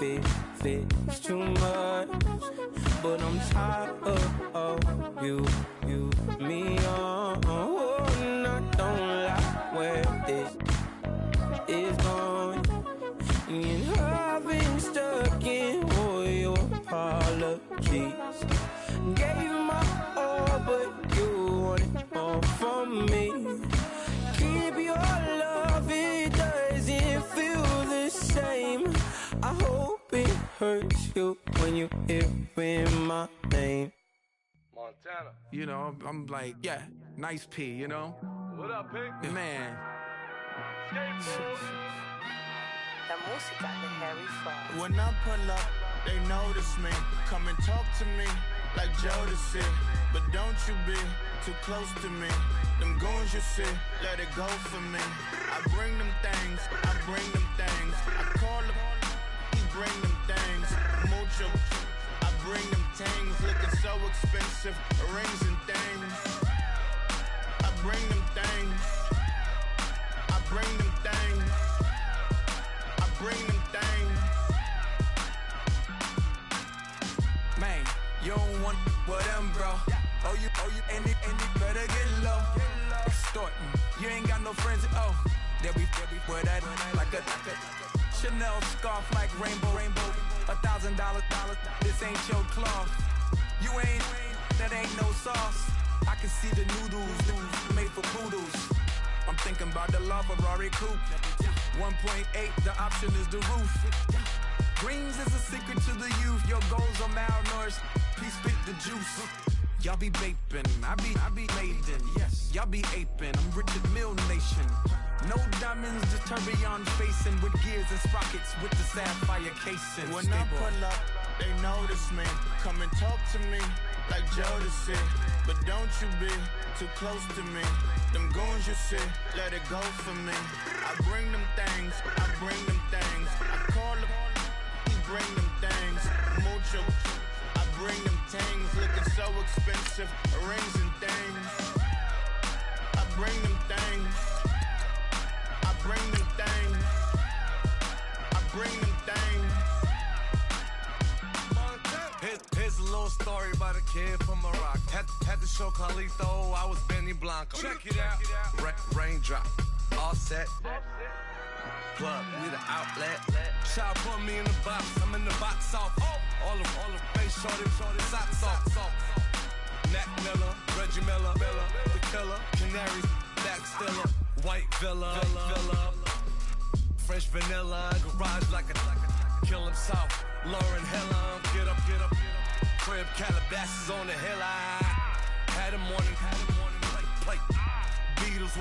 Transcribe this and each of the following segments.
it's too much, but I'm tired of you, me on. Oh, and I don't like where this is going. And I've been stuck in all your apologies. Gave you my all, but you want it all from me. Keep your love, it doesn't feel the same. I hope it hurts you when you hear my name. Montana. You know, I'm like, yeah, nice P, you know? What up, Pink? Man. La música de Harry Fraud. When I pull up, they notice me. Come and talk to me like Jodeci. But don't you be too close to me. Them goons you see, let it go for me. I bring them things, I bring them things. I call them, he bring them things. Mucho, I bring them things. Looking so expensive, rings and things. I bring them things. I bring them things. I bring them things. Man, you don't want with them, bro. Oh, you, and it better get low. Extorting, you ain't got no friends. Oh, they'll be with that like a Chanel scarf like rainbow. $1,000, this ain't your cloth. You ain't, that ain't no sauce. I can see the noodles made for poodles. I'm thinking about the La Ferrari coupe. 1.8, the option is the roof. Dreams is a secret to the youth. Your goals are malnourished. Please spit the juice. Y'all be vaping, I be laden. Yes, y'all be aping. I'm Richard Mill Nation. No diamonds, just tourbillon facing with gears and sprockets with the sapphire casing. When I pull up, they notice me. Come and talk to me like Jodeci. But don't you be too close to me. Them goons you see, let it go for me. I bring them things, I bring them things. I call them, he bring them things. Mucho, I bring them things. Looking so expensive, rings and things. I bring them things. I bring them things. I bring them things. Here's a little story about a kid from Morocco. Had to show Carlito I was Benny Blanco. Check it out. Raindrop, all set. Plug, we the outlet. Shot put me in the box, I'm in the box off. All the face shorty, socks off. Nat Miller, Reggie Miller, the killer, Canaries, Back Stiller, White Villa, Fresh vanilla, garage like a kill him soft. Lauren Hiller, get up. Crib Calabasas on the hill. I had him morning, plate. Beatles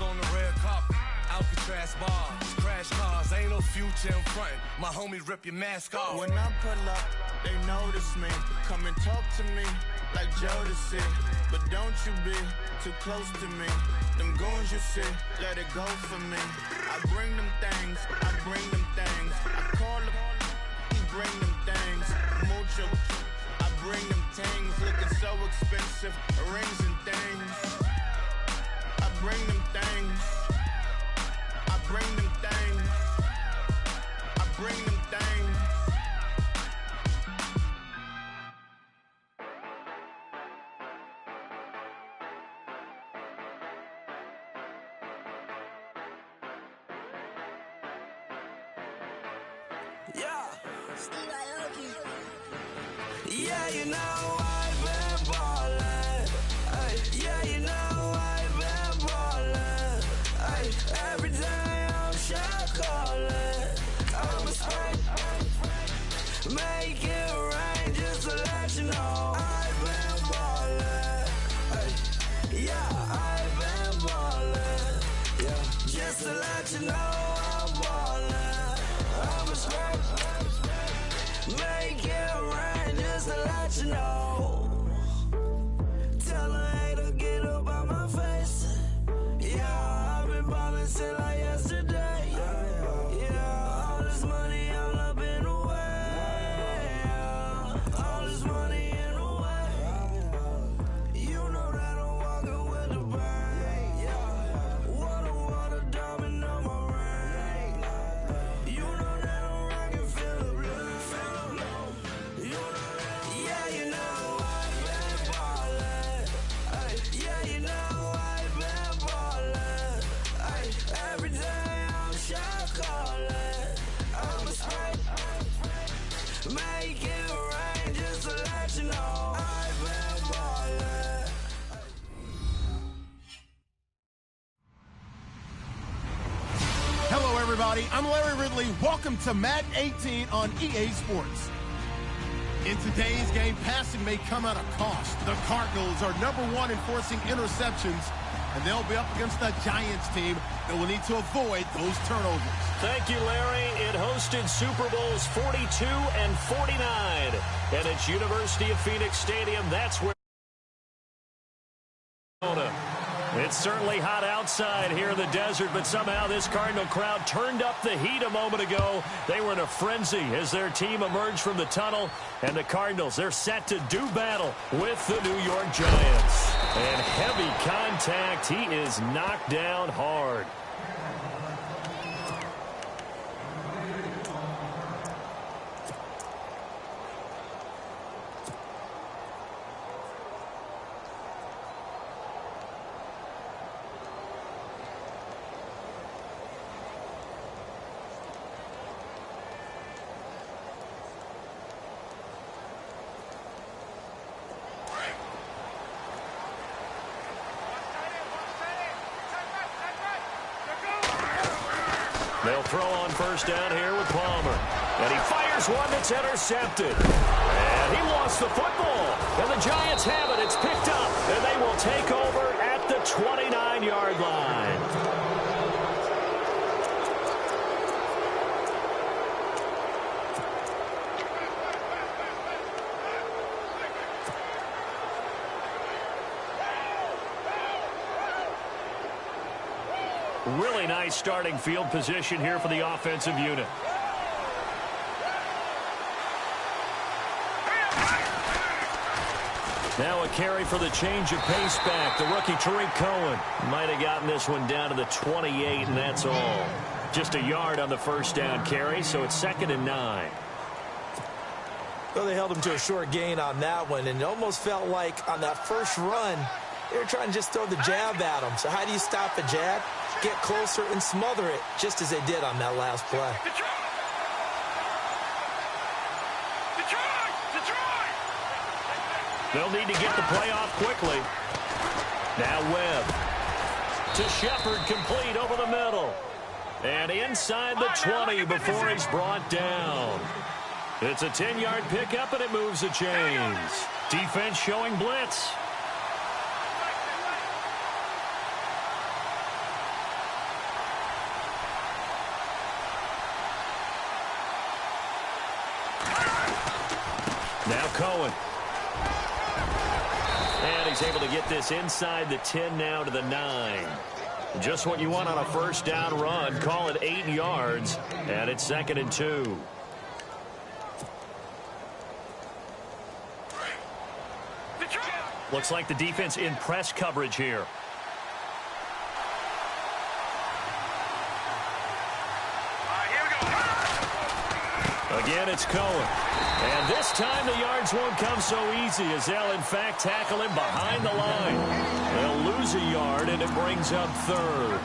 on the red carpet. Alcatraz bars, crash cars, ain't no future in front. My homie rip your mask off. When I pull up, they notice me. Come and talk to me like Jodeci. But don't you be too close to me. Them goons you see, let it go for me. I bring them things, I bring them things. I call them, he bring them things. Mucho, I bring them things. Looking so expensive, rings and things. I bring them things. I bring them things. I bring them things. Yeah, you know I've been ballin'. Ay, yeah, you know I've been ballin'. Ay, every day I'm shot callin'. I'm a spray, make it rain just to let you know I've been ballin'. Ay, yeah, I've been ballin'. Yeah, just to let you know I'm ballin'. I'm a spray, make it rain just to let you know. Tell a hater get up out my face. Yeah, I've been ballin' since like yesterday. Yeah, all this money all up in the way. All this money in the way. You know that I'm walking with the bank. Water, diamond on my ring. You know that I'm rockin' Philip. everybody. I'm Larry Ridley. Welcome to Madden 18 on EA Sports. In today's game, passing may come at a cost. The Cardinals are #1 in forcing interceptions, and they'll be up against the Giants team that will need to avoid those turnovers. Thank you, Larry. It hosted Super Bowls 42 and 49, and it's University of Phoenix Stadium. That's where it's certainly hot outside here in the desert, but somehow this Cardinal crowd turned up the heat a moment ago. They were in a frenzy as their team emerged from the tunnel, and the Cardinals, they're set to do battle with the New York Giants. And heavy contact. He is knocked down hard. They'll throw on first down here with Palmer. And he fires one that's intercepted. And he lost the football. And the Giants have it. It's picked up. And they will take over at the 29-yard line. Really nice starting field position here for the offensive unit. Now a carry for the change of pace back. The rookie Tariq Cohen might have gotten this one down to the 28, and that's all. Just a yard on the first down carry, so it's 2nd and 9. Well, they held him to a short gain on that one, and it almost felt like on that first run, they were trying to just throw the jab at him. So how do you stop a jab? Get closer and smother it, just as they did on that last play. They'll need to get the play off quickly. Now Webb to Shepard, complete over the middle. And inside the 20 before he's brought down. It's a 10-yard pickup, and it moves the chains. Defense showing blitz. Now Cohen. And he's able to get this inside the 10 now to the 9. Just what you want on a first down run. Call it 8 yards. And it's 2nd and 2. Looks like the defense in press coverage here. Again, it's Cohen. And this time the yards won't come so easy as they'll, in fact, tackle him behind the line. They'll lose a yard, and it brings up 3rd.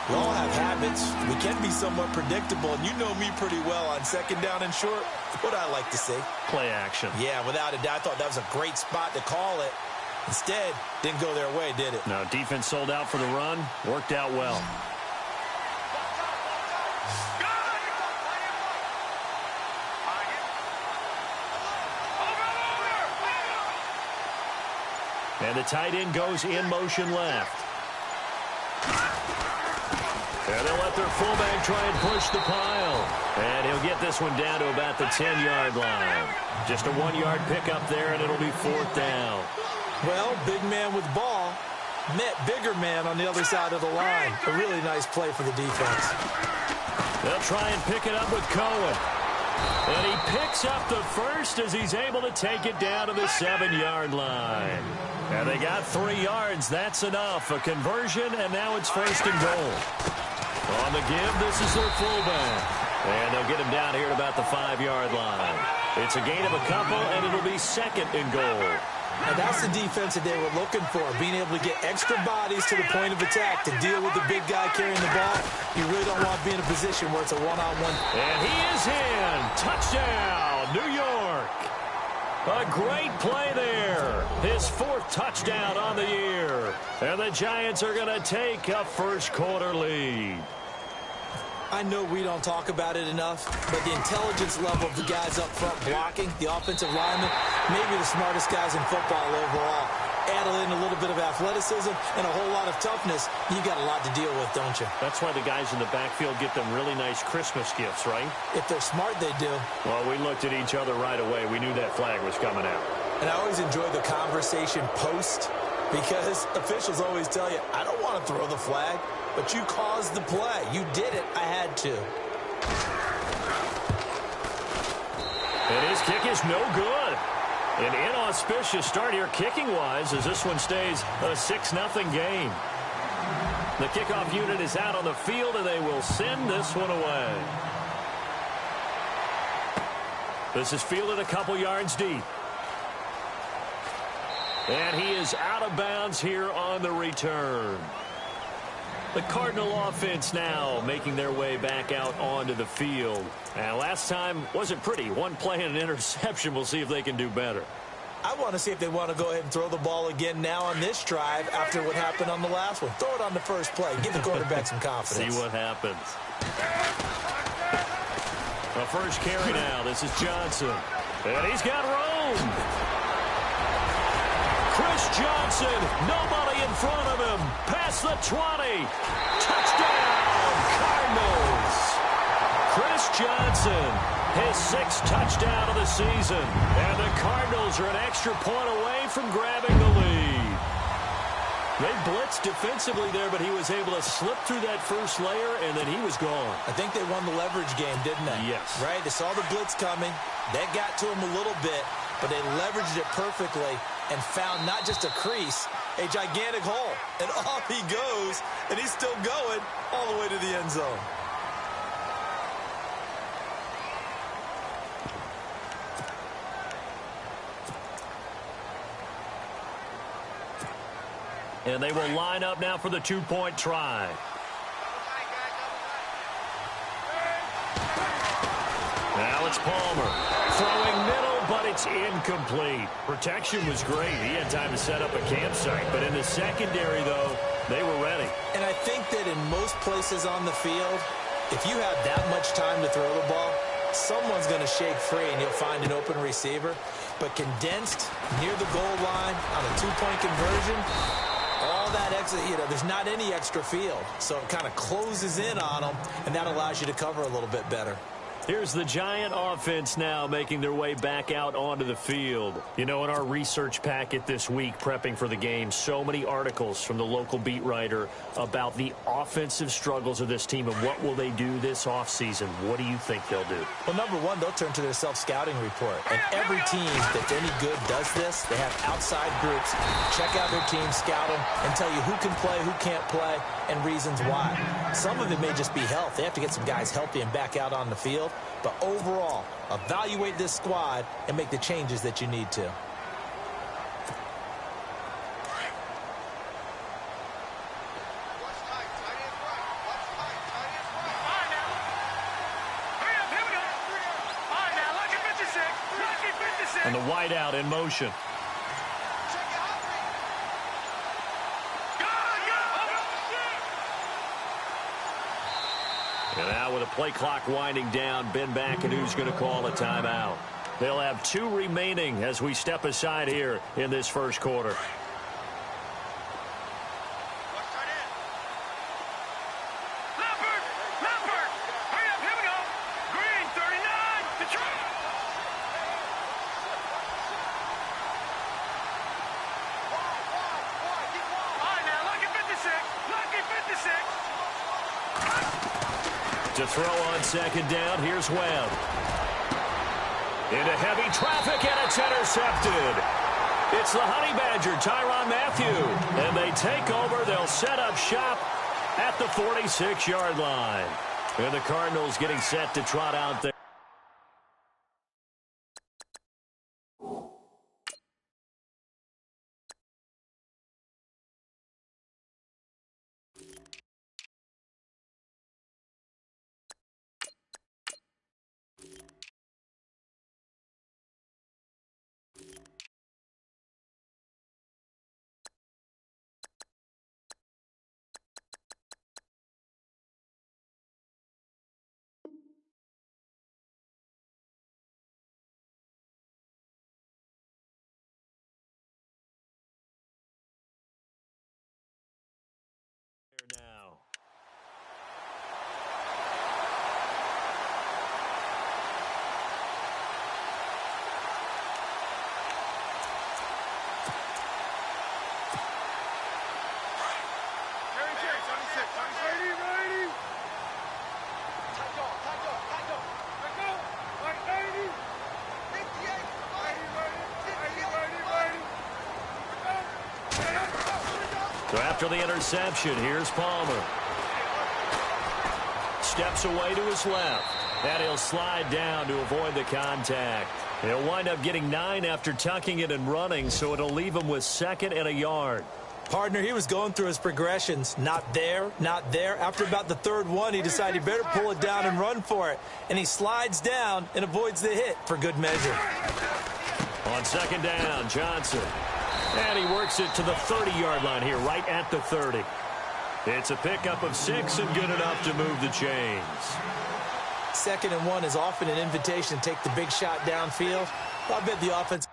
We all have habits. We can be somewhat predictable, and you know me pretty well on 2nd down and short. What I like to say. Play action. Yeah, without a doubt, I thought that was a great spot to call it. Instead, didn't go their way, did it? No, defense sold out for the run. Worked out well. And the tight end goes in motion left. And they'll let their fullback try and push the pile. And he'll get this one down to about the 10-yard line. Just a 1-yard pickup there, and it'll be 4th down. Well, big man with ball met bigger man on the other side of the line. A really nice play for the defense. They'll try and pick it up with Cohen. And he picks up the first as he's able to take it down to the 7-yard line. And they got 3 yards. That's enough. A conversion, and now it's 1st and goal. On the give, this is their fullback. And they'll get him down here at about the 5-yard line. It's a gain of a couple, and it'll be 2nd and goal. And that's the defense that they were looking for, being able to get extra bodies to the point of attack to deal with the big guy carrying the ball. You really don't want to be in a position where it's a one-on-one. And he is in. Touchdown, New York. A great play there. His 4th touchdown on the year. And the Giants are going to take a first-quarter lead. I know we don't talk about it enough, but the intelligence level of the guys up front blocking, the offensive linemen, maybe the smartest guys in football overall. Add in a little bit of athleticism and a whole lot of toughness, you got a lot to deal with, don't you? That's why the guys in the backfield get them really nice Christmas gifts, right? If they're smart, they do. Well, we looked at each other right away. We knew that flag was coming out. And I always enjoy the conversation post because officials always tell you, I don't want to throw the flag, but you caused the play. You did it. I had to. And his kick is no good. An inauspicious start here kicking-wise as this one stays a 6-0 game. The kickoff unit is out on the field, and they will send this one away. This is fielded a couple yards deep. And he is out of bounds here on the return. The Cardinal offense now making their way back out onto the field. And last time wasn't pretty. One play and an interception. We'll see if they can do better. I want to see if they want to go ahead and throw the ball again now on this drive after what happened on the last one. Throw it on the first play. Give the quarterback some confidence. See what happens. The first carry now. This is Johnson. And he's got room. Chris Johnson, nobody in front of him. Past the 20. Touchdown, Cardinals. Chris Johnson, his 6th touchdown of the season. And the Cardinals are an extra point away from grabbing the lead. They blitzed defensively there, but he was able to slip through that first layer, and then he was gone. I think they won the leverage game, didn't they? Yes. Right? They saw the blitz coming. That got to him a little bit, but they leveraged it perfectly and found not just a crease, a gigantic hole. And off he goes, and he's still going all the way to the end zone. And they will line up now for the 2-point try. Now it's Palmer. Throwing middle, but it's incomplete. Protection was great. He had time to set up a campsite. But in the secondary, though, they were ready. And I think that in most places on the field, if you have that much time to throw the ball, someone's going to shake free and you'll find an open receiver. But condensed near the goal line on a 2-point conversion, all that extra, there's not any extra field. So it kind of closes in on them, and that allows you to cover a little bit better. Here's the Giant offense now making their way back out onto the field. In our research packet this week, prepping for the game, so many articles from the local beat writer about the offensive struggles of this team and what will they do this offseason. What do you think they'll do? Well, number one, they'll turn to their self-scouting report. And every team that's any good does this. They have outside groups. Check out their team, scout them, and tell you who can play, who can't play, and reasons why. Some of it may just be health. They have to get some guys healthy and back out on the field. But overall, evaluate this squad and make the changes that you need to. And the wideout in motion. And now with a play clock winding down, Ben McAdoo's going to call a timeout. They'll have 2 remaining as we step aside here in this first quarter. To throw on second down, here's Webb. Into heavy traffic, and it's intercepted. It's the Honey Badger, Tyrann Mathieu. And they take over. They'll set up shop at the 46-yard line. And the Cardinals getting set to trot out there. So after the interception, here's Palmer. Steps away to his left. And he'll slide down to avoid the contact. He'll wind up getting 9 after tucking it and running, so it'll leave him with 2nd and a yard. Partner, he was going through his progressions. Not there, not there. After about the 3rd one, he decided he better pull it down and run for it. And he slides down and avoids the hit for good measure. On 2nd down, Johnson. And he works it to the 30-yard line here, right at the 30. It's a pickup of 6 and good enough to move the chains. 2nd and 1 is often an invitation to take the big shot downfield. I bet the offense...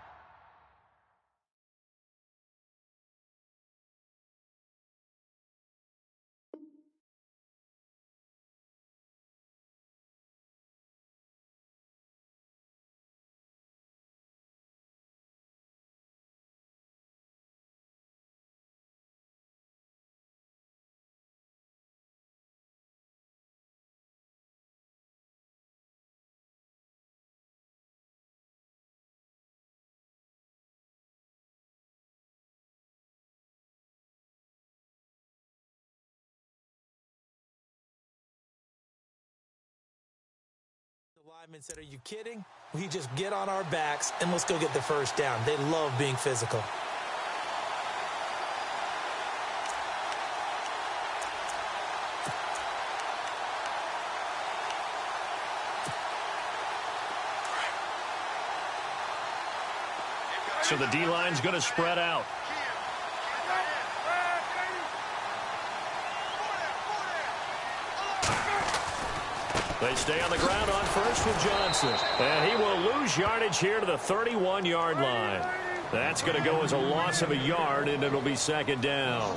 Lineman said, "Are you kidding? We just get on our backs and let's go get the 1st down." They love being physical. So the D-line's going to spread out. They stay on the ground on 1st with Johnson. And he will lose yardage here to the 31-yard line. That's going to go as a loss of a yard, and it'll be 2nd down.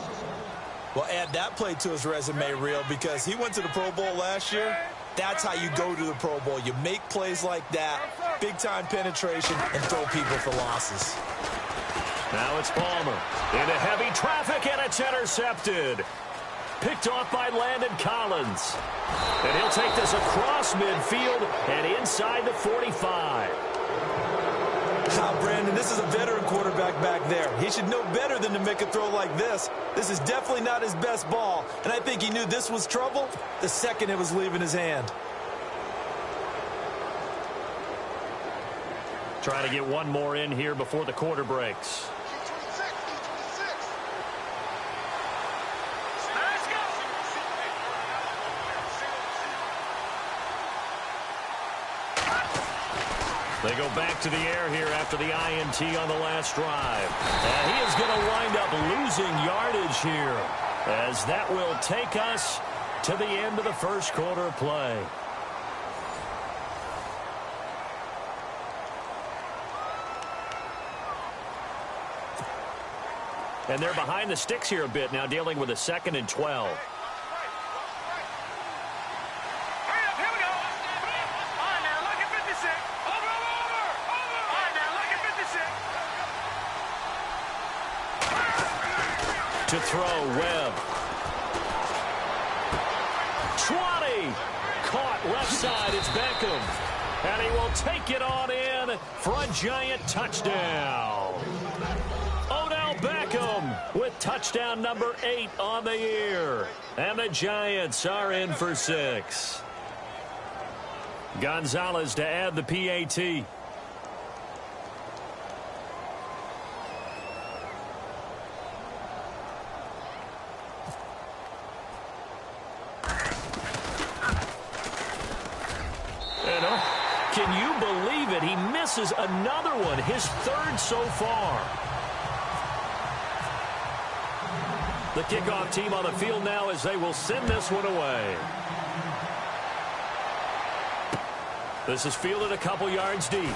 Well, add that play to his resume reel because he went to the Pro Bowl last year. That's how you go to the Pro Bowl. You make plays like that, big-time penetration, and throw people for losses. Now it's Palmer into heavy traffic, and it's intercepted. Picked off by Landon Collins. And he'll take this across midfield and inside the 45. Now, Brandon, this is a veteran quarterback back there. He should know better than to make a throw like this. This is definitely not his best ball, and I think he knew this was trouble the second it was leaving his hand. Trying to get one more in here before the quarter breaks. They go back to the air here after the INT on the last drive. And he is going to wind up losing yardage here, as that will take us to the end of the 1st quarter of play. And they're behind the sticks here a bit now, dealing with a 2nd and 12. To throw, Webb. 20. Caught left side, it's Beckham. And he will take it on in for a giant touchdown. Odell Beckham with touchdown number 8 on the year. And the Giants are in for 6. Gonzalez to add the PAT. Can you believe it? He misses another one, his 3rd so far. The kickoff team on the field now as they will send this one away. This is fielded a couple yards deep. And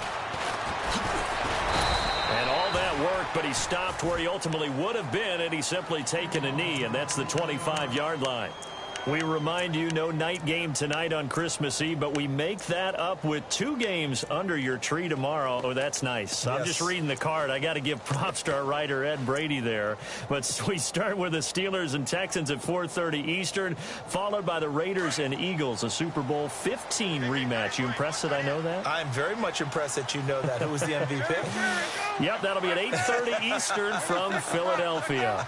all that work, but he stopped where he ultimately would have been, and he's simply taken a knee, and that's the 25-yard line. We remind you, no night game tonight on Christmas Eve, but we make that up with 2 games under your tree tomorrow. Oh, that's nice. Yes. I'm just reading the card. I got to give props to our writer, Ed Brady, there. But we start with the Steelers and Texans at 4:30 Eastern, followed by the Raiders and Eagles, a Super Bowl 15 rematch. You impressed that I know that? I'm very much impressed that you know that. Who was the MVP? Yep, that'll be at 8:30 Eastern from Philadelphia.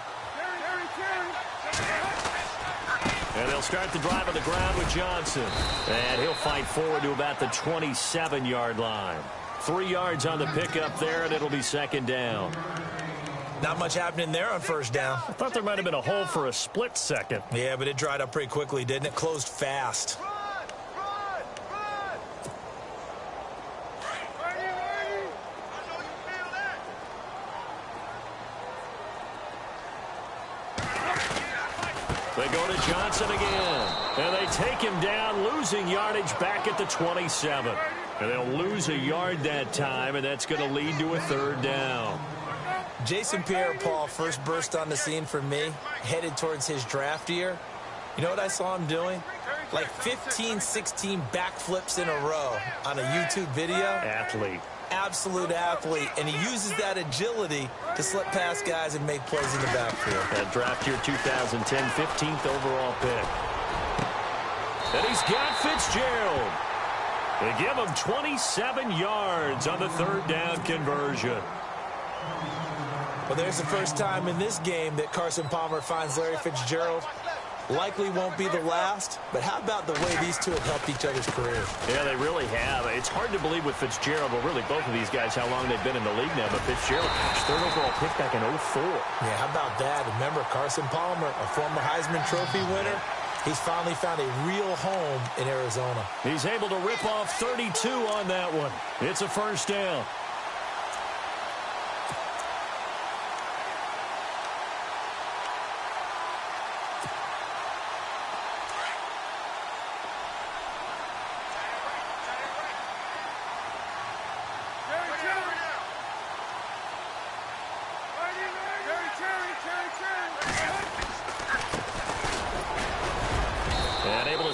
And they'll start the drive on the ground with Johnson. And he'll fight forward to about the 27-yard line. 3 yards on the pickup there, and it'll be second down. Not much happening there on first down. I thought there might have been a hole for a split second. Yeah, but it dried up pretty quickly, didn't it? Closed fast. They go to Johnson again. And they take him down, losing yardage back at the 27. And they'll lose a yard that time, and that's going to lead to a third down. Jason Pierre-Paul first burst on the scene for me, headed towards his draft year. You know what I saw him doing? Like 15, 16 backflips in a row on a YouTube video. Athlete. Absolute athlete, and he uses that agility to slip past guys and make plays in the backfield. That draft year 2010, 15th overall pick. And he's got Fitzgerald. They give him 27 yards on the third down conversion. Well, there's the first time in this game that Carson Palmer finds Larry Fitzgerald. Likely won't be the last, but how about the way these two have helped each other's careers? Yeah, they really have. It's hard to believe with Fitzgerald, but really both of these guys, how long they've been in the league now. But Fitzgerald, third overall pick back in 04. Yeah, how about that? Remember, Carson Palmer, a former Heisman Trophy winner, he's finally found a real home in Arizona. He's able to rip off 32 on that one. It's a first down.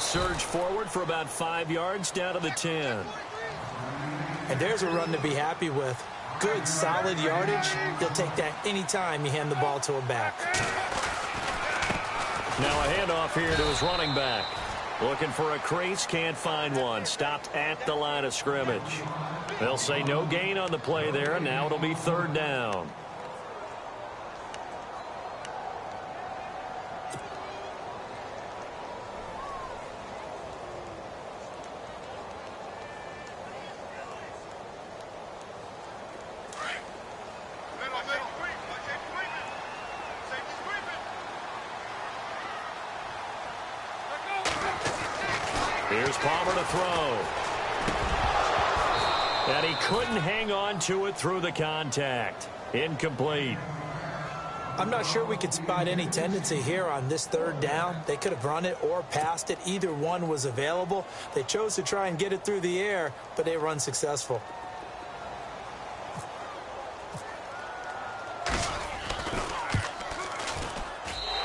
Surge forward for about 5 yards down to the 10. And there's a run to be happy with. Good, solid yardage. He'll take that anytime you hand the ball to a back. Now a handoff here to his running back. Looking for a crease, can't find one. Stopped at the line of scrimmage. They'll say no gain on the play there, and now it'll be third down. Here's Palmer to throw. And he couldn't hang on to it through the contact. Incomplete. I'm not sure we could spot any tendency here on this third down. They could have run it or passed it. Either one was available. They chose to try and get it through the air, but they were unsuccessful.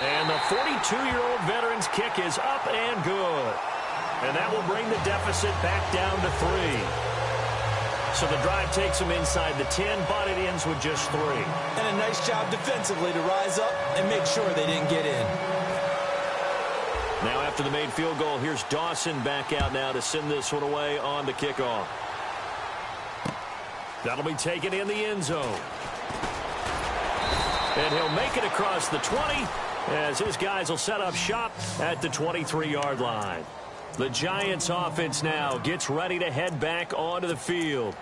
And the 42-year-old veteran's kick is up and good. And that will bring the deficit back down to 3. So the drive takes them inside the 10, but it ends with just 3. And a nice job defensively to rise up and make sure they didn't get in. Now after the made field goal, here's Dawson back out now to send this one away on the kickoff. That'll be taken in the end zone. And he'll make it across the 20 as his guys will set up shop at the 23-yard line. The Giants offense now gets ready to head back onto the field.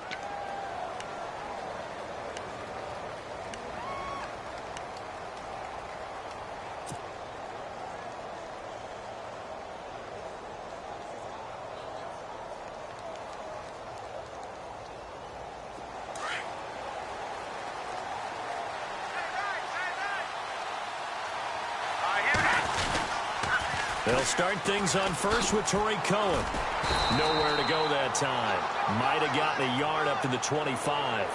They'll start things on first with Torrey Cohen. Nowhere to go that time. Might have gotten a yard up to the 25.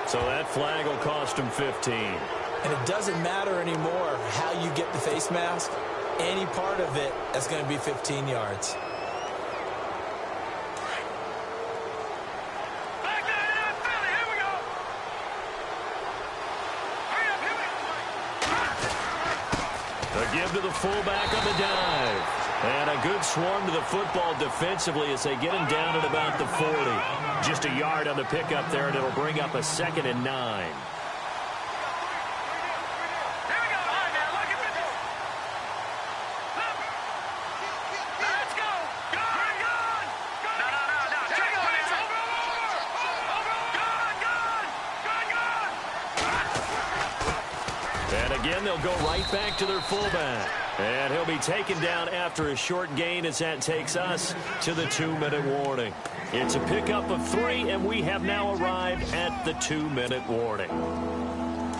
So that flag will cost him 15. And it doesn't matter anymore how you get the face mask. Any part of it, that's going to be 15 yards. A give to the fullback on the dive. And a good swarm to the football defensively as they get him down at about the 40. Just a yard on the pickup there, and it'll bring up a 2nd and 9. And again, they'll go right back to their fullback. And he'll be taken down after a short gain as that takes us to the 2-minute warning. It's a pickup of 3, and we have now arrived at the 2-minute warning.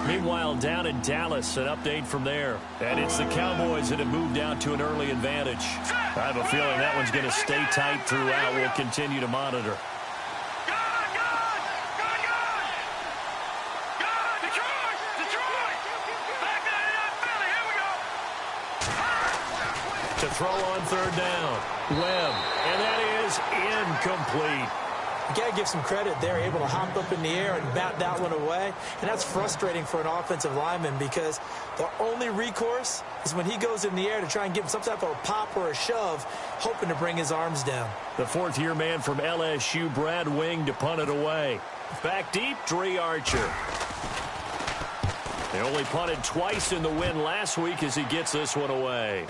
Meanwhile, down in Dallas, an update from there. And it's the Cowboys that have moved out to an early advantage. I have a feeling that one's going to stay tight throughout. We'll continue to monitor. To throw on third down. Webb. And that is incomplete. You got to give some credit. They're able to hop up in the air and bat that one away. And that's frustrating for an offensive lineman because the only recourse is when he goes in the air to try and give some type of a pop or a shove, hoping to bring his arms down. The fourth-year man from LSU, Brad Wing, to punt it away. Back deep, Dre Archer. They only punted twice in the win last week as he gets this one away.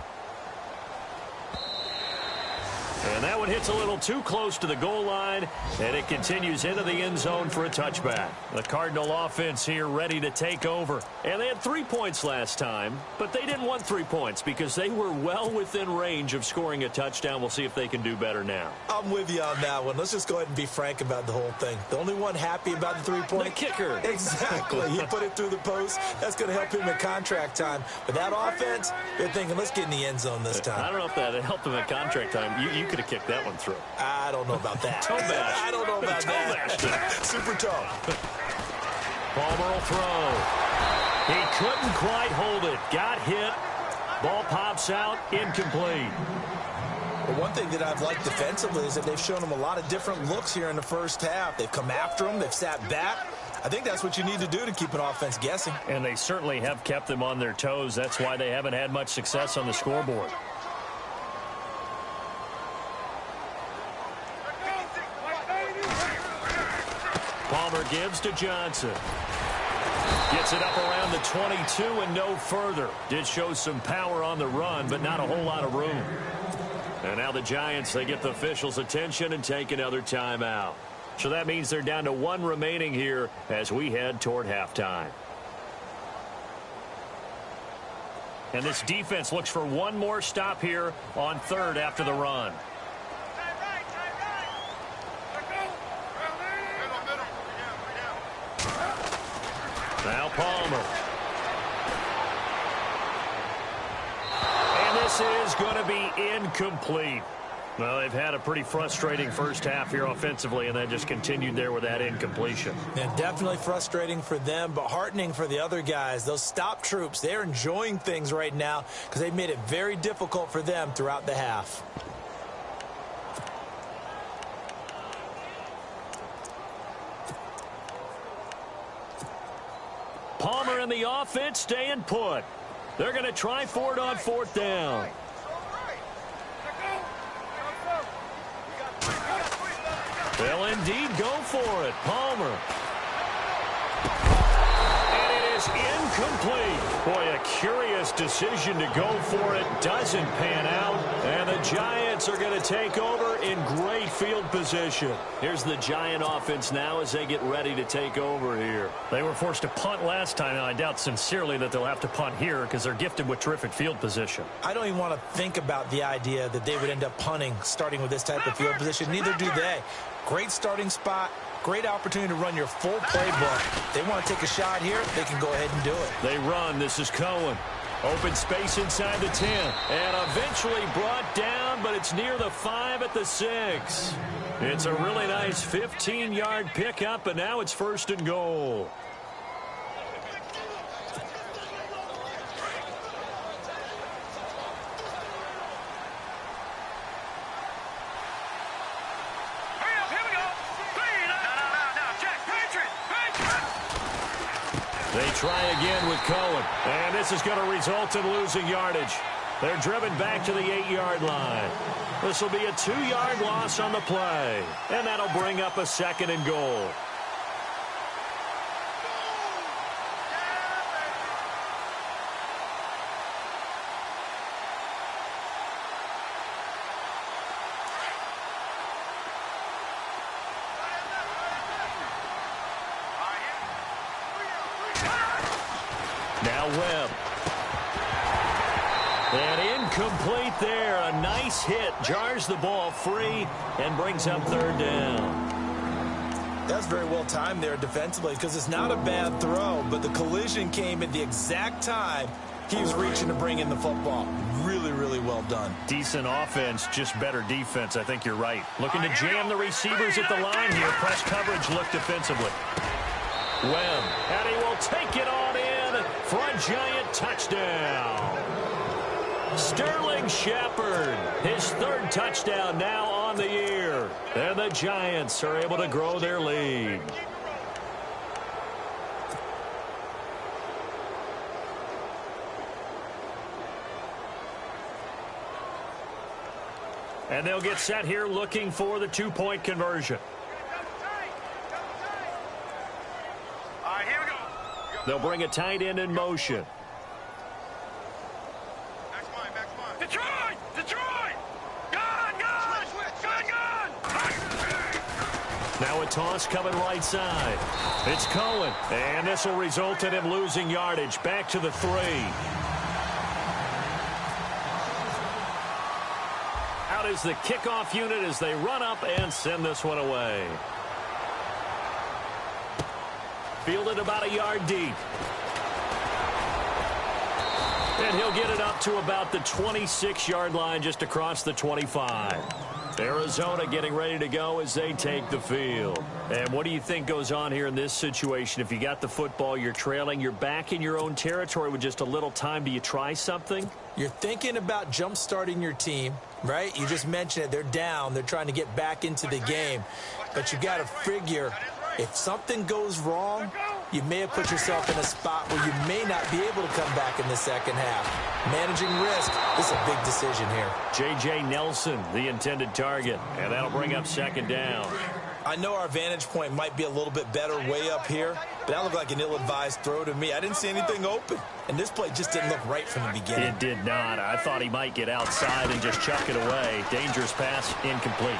And that one hits a little too close to the goal line, and it continues into the end zone for a touchback. The Cardinal offense here ready to take over. And they had 3 points last time, but they didn't want 3 points because they were well within range of scoring a touchdown. We'll see if they can do better now. I'm with you on that one. Let's just go ahead and be frank about the whole thing. The only one happy about the 3-point. The kicker. Exactly. He put it through the post. That's going to help him in contract time. But that offense, they're thinking, let's get in the end zone this time. I don't know if that helped him in contract time. You could have kicked that one through. I don't know about that. Toe bash. I don't know about that. Super toe. Palmer will throw. He couldn't quite hold it. Got hit. Ball pops out. Incomplete. Well, one thing that I've liked defensively is that they've shown him a lot of different looks here in the first half. They've come after him. They've sat back. I think that's what you need to do to keep an offense guessing. And they certainly have kept them on their toes. That's why they haven't had much success on the scoreboard. Palmer gives to Johnson. Gets it up around the 22 and no further. Did show some power on the run, but not a whole lot of room. And now the Giants, they get the officials' attention and take another timeout. So that means they're down to 1 remaining here as we head toward halftime. And this defense looks for one more stop here on third after the run. Now Palmer. And this is going to be incomplete. Well, they've had a pretty frustrating first half here offensively, and then just continued there with that incompletion. Yeah, definitely frustrating for them, but heartening for the other guys. Those stop troops, they're enjoying things right now because they've made it very difficult for them throughout the half. Palmer and the offense staying put. They're going to try for it on fourth down. They'll indeed go for it. Palmer. And it is incomplete. Boy, a curious decision to go for it. Doesn't pan out. And the Giants are going to take over in great field position. Here's the Giant offense now as they get ready to take over here. They were forced to punt last time, and I doubt sincerely that they'll have to punt here because they're gifted with terrific field position. I don't even want to think about the idea that they would end up punting starting with this type of field position. Neither do they. Great starting spot. Great opportunity to run your full playbook. They want to take a shot here. They can go ahead and do it. They run. This is Cohen. Open space inside the 10. And eventually brought down, but it's near the 5 at the 6. It's a really nice 15-yard pickup, and now it's first and goal. They try again with Cohen. And this is going to result in losing yardage. They're driven back to the 8-yard line. This will be a 2-yard loss on the play. And that'll bring up a second and goal. Now Webb. And incomplete there. A nice hit. Jars the ball free and brings up third down. That's very well timed there defensively because it's not a bad throw, but the collision came at the exact time he was reaching to bring in the football. Really, really well done. Decent offense, just better defense. I think you're right. Looking to jam the receivers at the line here. Press coverage look defensively. Webb, and he will take it on in for a giant touchdown. Sterling Shepard, his third touchdown now on the year. And the Giants are able to grow their lead. And they'll get set here looking for the two-point conversion. All right, here we go. They'll bring a tight end in motion. Detroit! Detroit! Gun! Gun! Gun! Gun! Now a toss coming right side. It's Cohen. And this will result in him losing yardage. Back to the 3. Out is the kickoff unit as they run up and send this one away. Fielded about a yard deep. And he'll get it up to about the 26-yard line just across the 25. Arizona getting ready to go as they take the field. And what do you think goes on here in this situation? If you got the football, you're trailing, you're back in your own territory with just a little time. Do you try something? You're thinking about jump-starting your team, right? You just mentioned it. They're down. They're trying to get back into the game. But you got to figure if something goes wrong, you may have put yourself in a spot where you may not be able to come back in the second half. Managing risk is a big decision here. J.J. Nelson, the intended target, and that'll bring up second down. I know our vantage point might be a little bit better way up here, but that looked like an ill-advised throw to me. I didn't see anything open, and this play just didn't look right from the beginning. It did not. I thought he might get outside and just chuck it away. Dangerous pass, incomplete.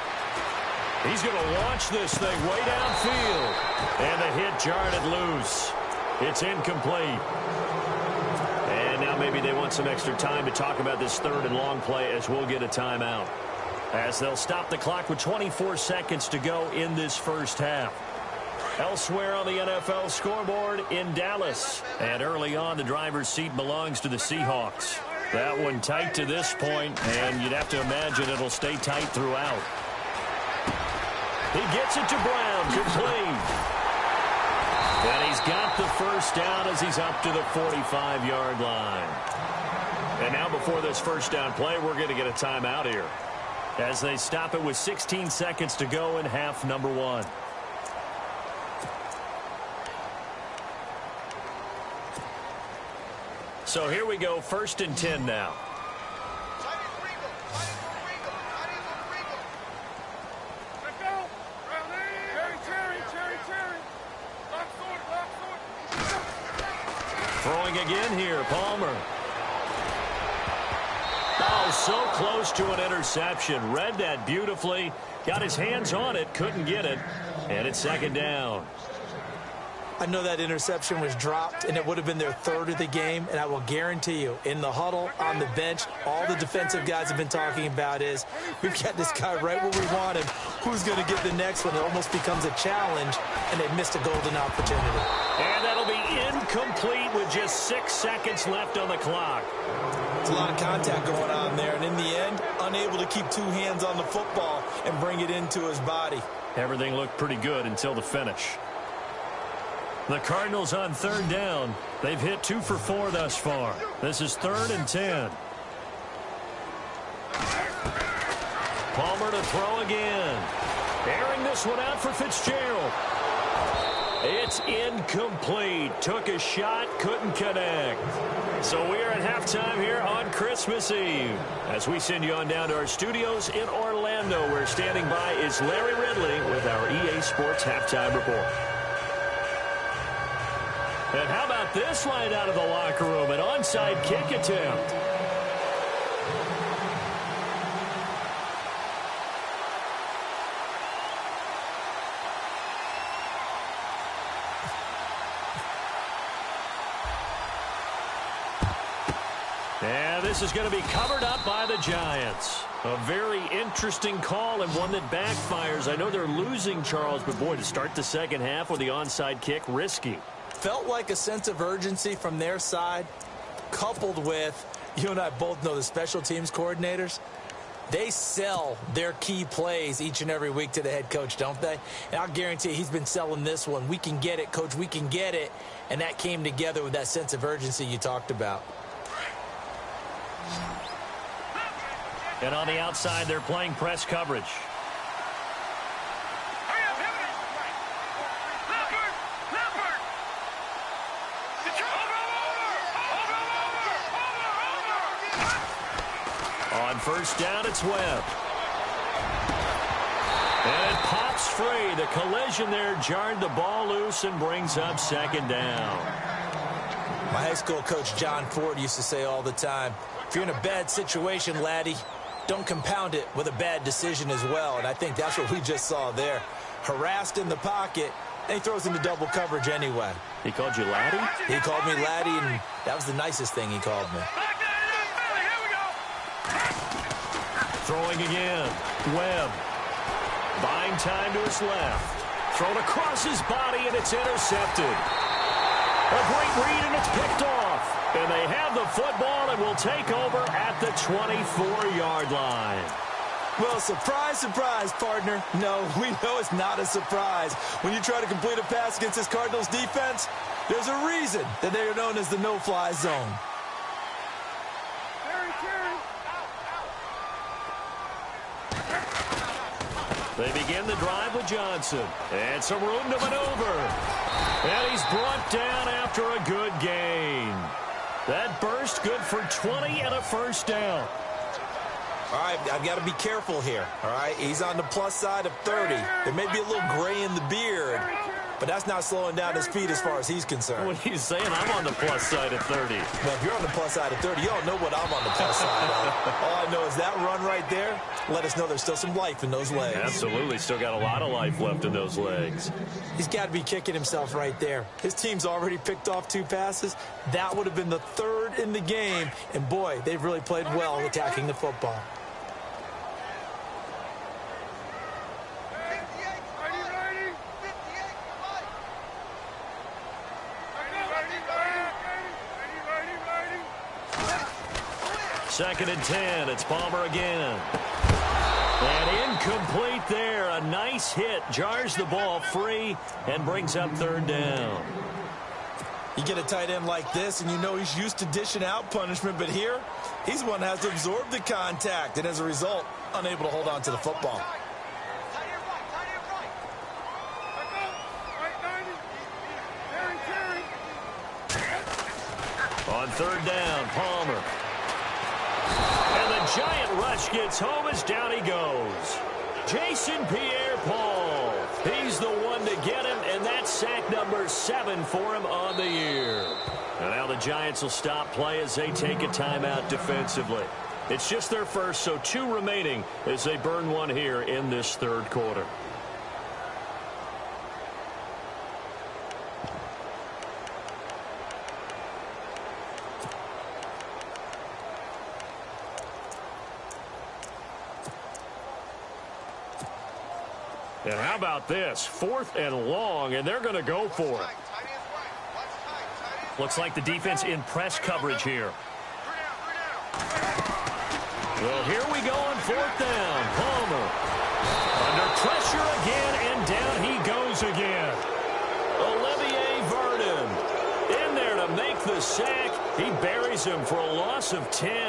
He's going to launch this thing way downfield. And the hit jarred it loose. It's incomplete. And now maybe they want some extra time to talk about this third and long play as we'll get a timeout. As they'll stop the clock with 24 seconds to go in this first half. Elsewhere on the NFL scoreboard in Dallas. And early on, the driver's seat belongs to the Seahawks. That one tight to this point, and you'd have to imagine it'll stay tight throughout. He gets it to Brown, complete. And he's got the first down as he's up to the 45-yard line. And now before this first down play, we're going to get a timeout here as they stop it with 16 seconds to go in half number 1. So here we go, 1st and 10 now. Throwing again here, Palmer. Oh, so close to an interception. Read that beautifully. Got his hands on it, couldn't get it. And it's second down. I know that interception was dropped, and it would have been their third of the game, and I will guarantee you, in the huddle, on the bench, all the defensive guys have been talking about is, we've got this guy right where we want him. Who's going to get the next one? It almost becomes a challenge, and they've missed a golden opportunity. And that'll be incomplete with just 6 seconds left on the clock. It's a lot of contact going on there, and in the end, unable to keep 2 hands on the football and bring it into his body. Everything looked pretty good until the finish. The Cardinals on third down. They've hit 2 for 4 thus far. This is 3rd and 10. Palmer to throw again. Airing this one out for Fitzgerald. It's incomplete. Took a shot, couldn't connect. So we are at halftime here on Christmas Eve. As we send you on down to our studios in Orlando, where standing by is Larry Ridley with our EA Sports Halftime Report. And how about this line out of the locker room? An onside kick attempt. this is going to be covered up by the Giants. A very interesting call and one that backfires. I know they're losing, Charles, but boy, to start the second half with the onside kick, risky. Felt like a sense of urgency from their side, coupled with, you and I both know the special teams coordinators, they sell their key plays each and every week to the head coach, don't they? And I'll guarantee he's been selling this one. We can get it, coach, we can get it. And that came together with that sense of urgency you talked about. And on the outside, they're playing press coverage. On first down, it's Webb. And it pops free. The collision there jarred the ball loose and brings up second down. My high school coach, John Ford, used to say all the time, if you're in a bad situation, laddie, don't compound it with a bad decision as well. And I think that's what we just saw there. Harassed in the pocket, and he throws into double coverage anyway. He called you laddie? He called me laddie, and that was the nicest thing he called me. Throwing again. Webb. Buying time to his left. Thrown across his body, and it's intercepted. A great read, and it's picked off. And they have the football and will take over at the 24-yard line. Well, surprise, surprise, partner. No, we know it's not a surprise. When you try to complete a pass against this Cardinals defense, there's a reason that they are known as the no-fly zone. They begin the drive with Johnson. And some room to maneuver. And he's brought down after a good gain. That burst good for 20 and a first down. All right, I've got to be careful here, all right? He's on the plus side of 30. There may be a little gray in the beard, but that's not slowing down his speed as far as he's concerned. What he's saying, I'm on the plus side of 30. Well, if you're on the plus side of 30, you don't know what I'm on the plus side of. All I know is that run right there let us know there's still some life in those legs. Absolutely, still got a lot of life left in those legs. He's got to be kicking himself right there. His team's already picked off 2 passes. That would have been the 3rd in the game, and boy, they've really played well attacking the football. Second and 10. It's Palmer again. And incomplete there. A nice hit. Jars the ball free and brings up 3rd down. You get a tight end like this, and you know he's used to dishing out punishment, but here, he's the one that has to absorb the contact, and as a result, unable to hold on to the football. On 3rd down, Palmer. And the giant rush gets home as down he goes. Jason Pierre-Paul. He's the one to get him, and that's sack number 7 for him on the year. And now the Giants will stop play as they take a timeout defensively. It's just their first, so 2 remaining as they burn one here in this 3rd quarter. And how about this? 4th and long, and they're going to go for it. Looks like the defense in press coverage here. Well, here we go on 4th down. Palmer under pressure again, and down he goes again. Olivier Vernon in there to make the sack. He buries him for a loss of 10.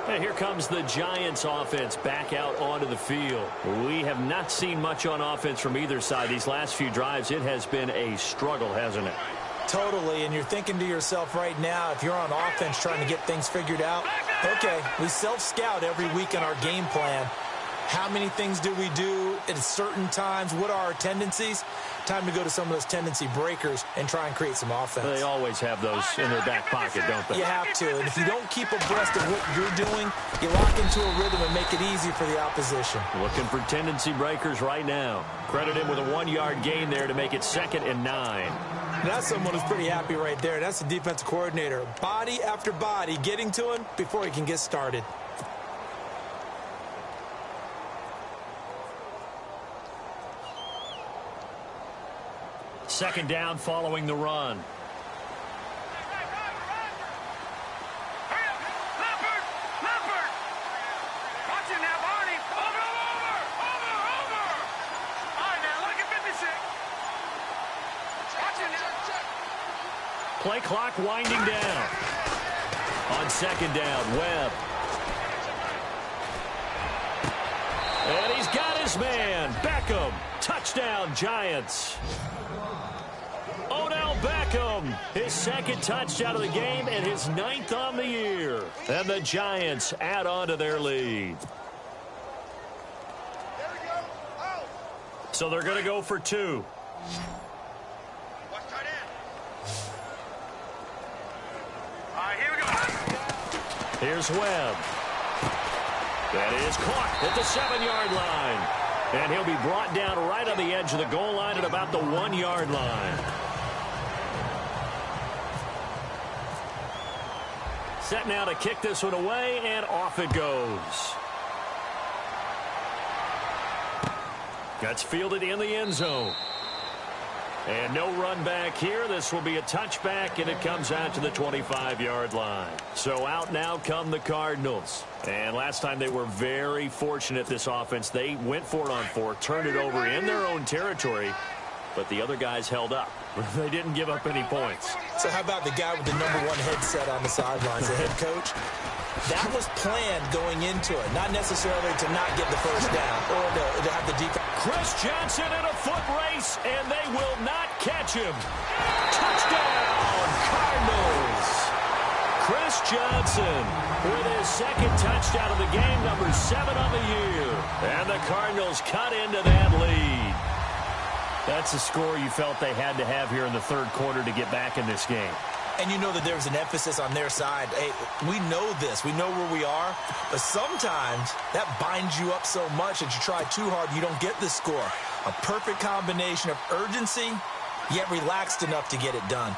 And here comes the Giants offense back out onto the field. We have not seen much on offense from either side. These last few drives, it has been a struggle, hasn't it? Totally, and you're thinking to yourself right now, if you're on offense trying to get things figured out, okay, we self-scout every week in our game plan. How many things do we do at certain times? What are our tendencies? Time to go to some of those tendency breakers and try and create some offense. They always have those in their back pocket, don't they? You have to, and if you don't keep abreast of what you're doing, you lock into a rhythm and make it easy for the opposition. Looking for tendency breakers right now. Credit him with a 1-yard gain there to make it 2nd and 9. That's someone who's pretty happy right there. That's the defensive coordinator. Body after body getting to him before he can get started. Second down following the run. Play clock winding down. On second down, Webb. And he's got his man, Beckham. Touchdown, Giants. Odell Beckham, his second touchdown of the game and his 9th on the year. And the Giants add on to their lead. So they're going to go for 2. Here's Webb. That is caught at the 7-yard line. And he'll be brought down right on the edge of the goal line at about the 1-yard line. Set now to kick this one away, and off it goes. That's fielded in the end zone. And no run back here. This will be a touchback, and it comes out to the 25-yard line. So out now come the Cardinals. And last time they were very fortunate, this offense. They went for it on 4, turned it over in their own territory, but the other guys held up. They didn't give up any points. So how about the guy with the #1 headset on the sidelines, the head coach? That was planned going into it, not necessarily to not get the first down or to have the defense. Chris Johnson in a foot race, and they will not catch him. Touchdown, Cardinals. Chris Johnson with his second touchdown of the game, #7 on the year. And the Cardinals cut into that lead. That's a score you felt they had to have here in the third quarter to get back in this game. And you know that there's an emphasis on their side. Hey, we know this. We know where we are. But sometimes that binds you up so much that you try too hard, you don't get the score. A perfect combination of urgency, yet relaxed enough to get it done.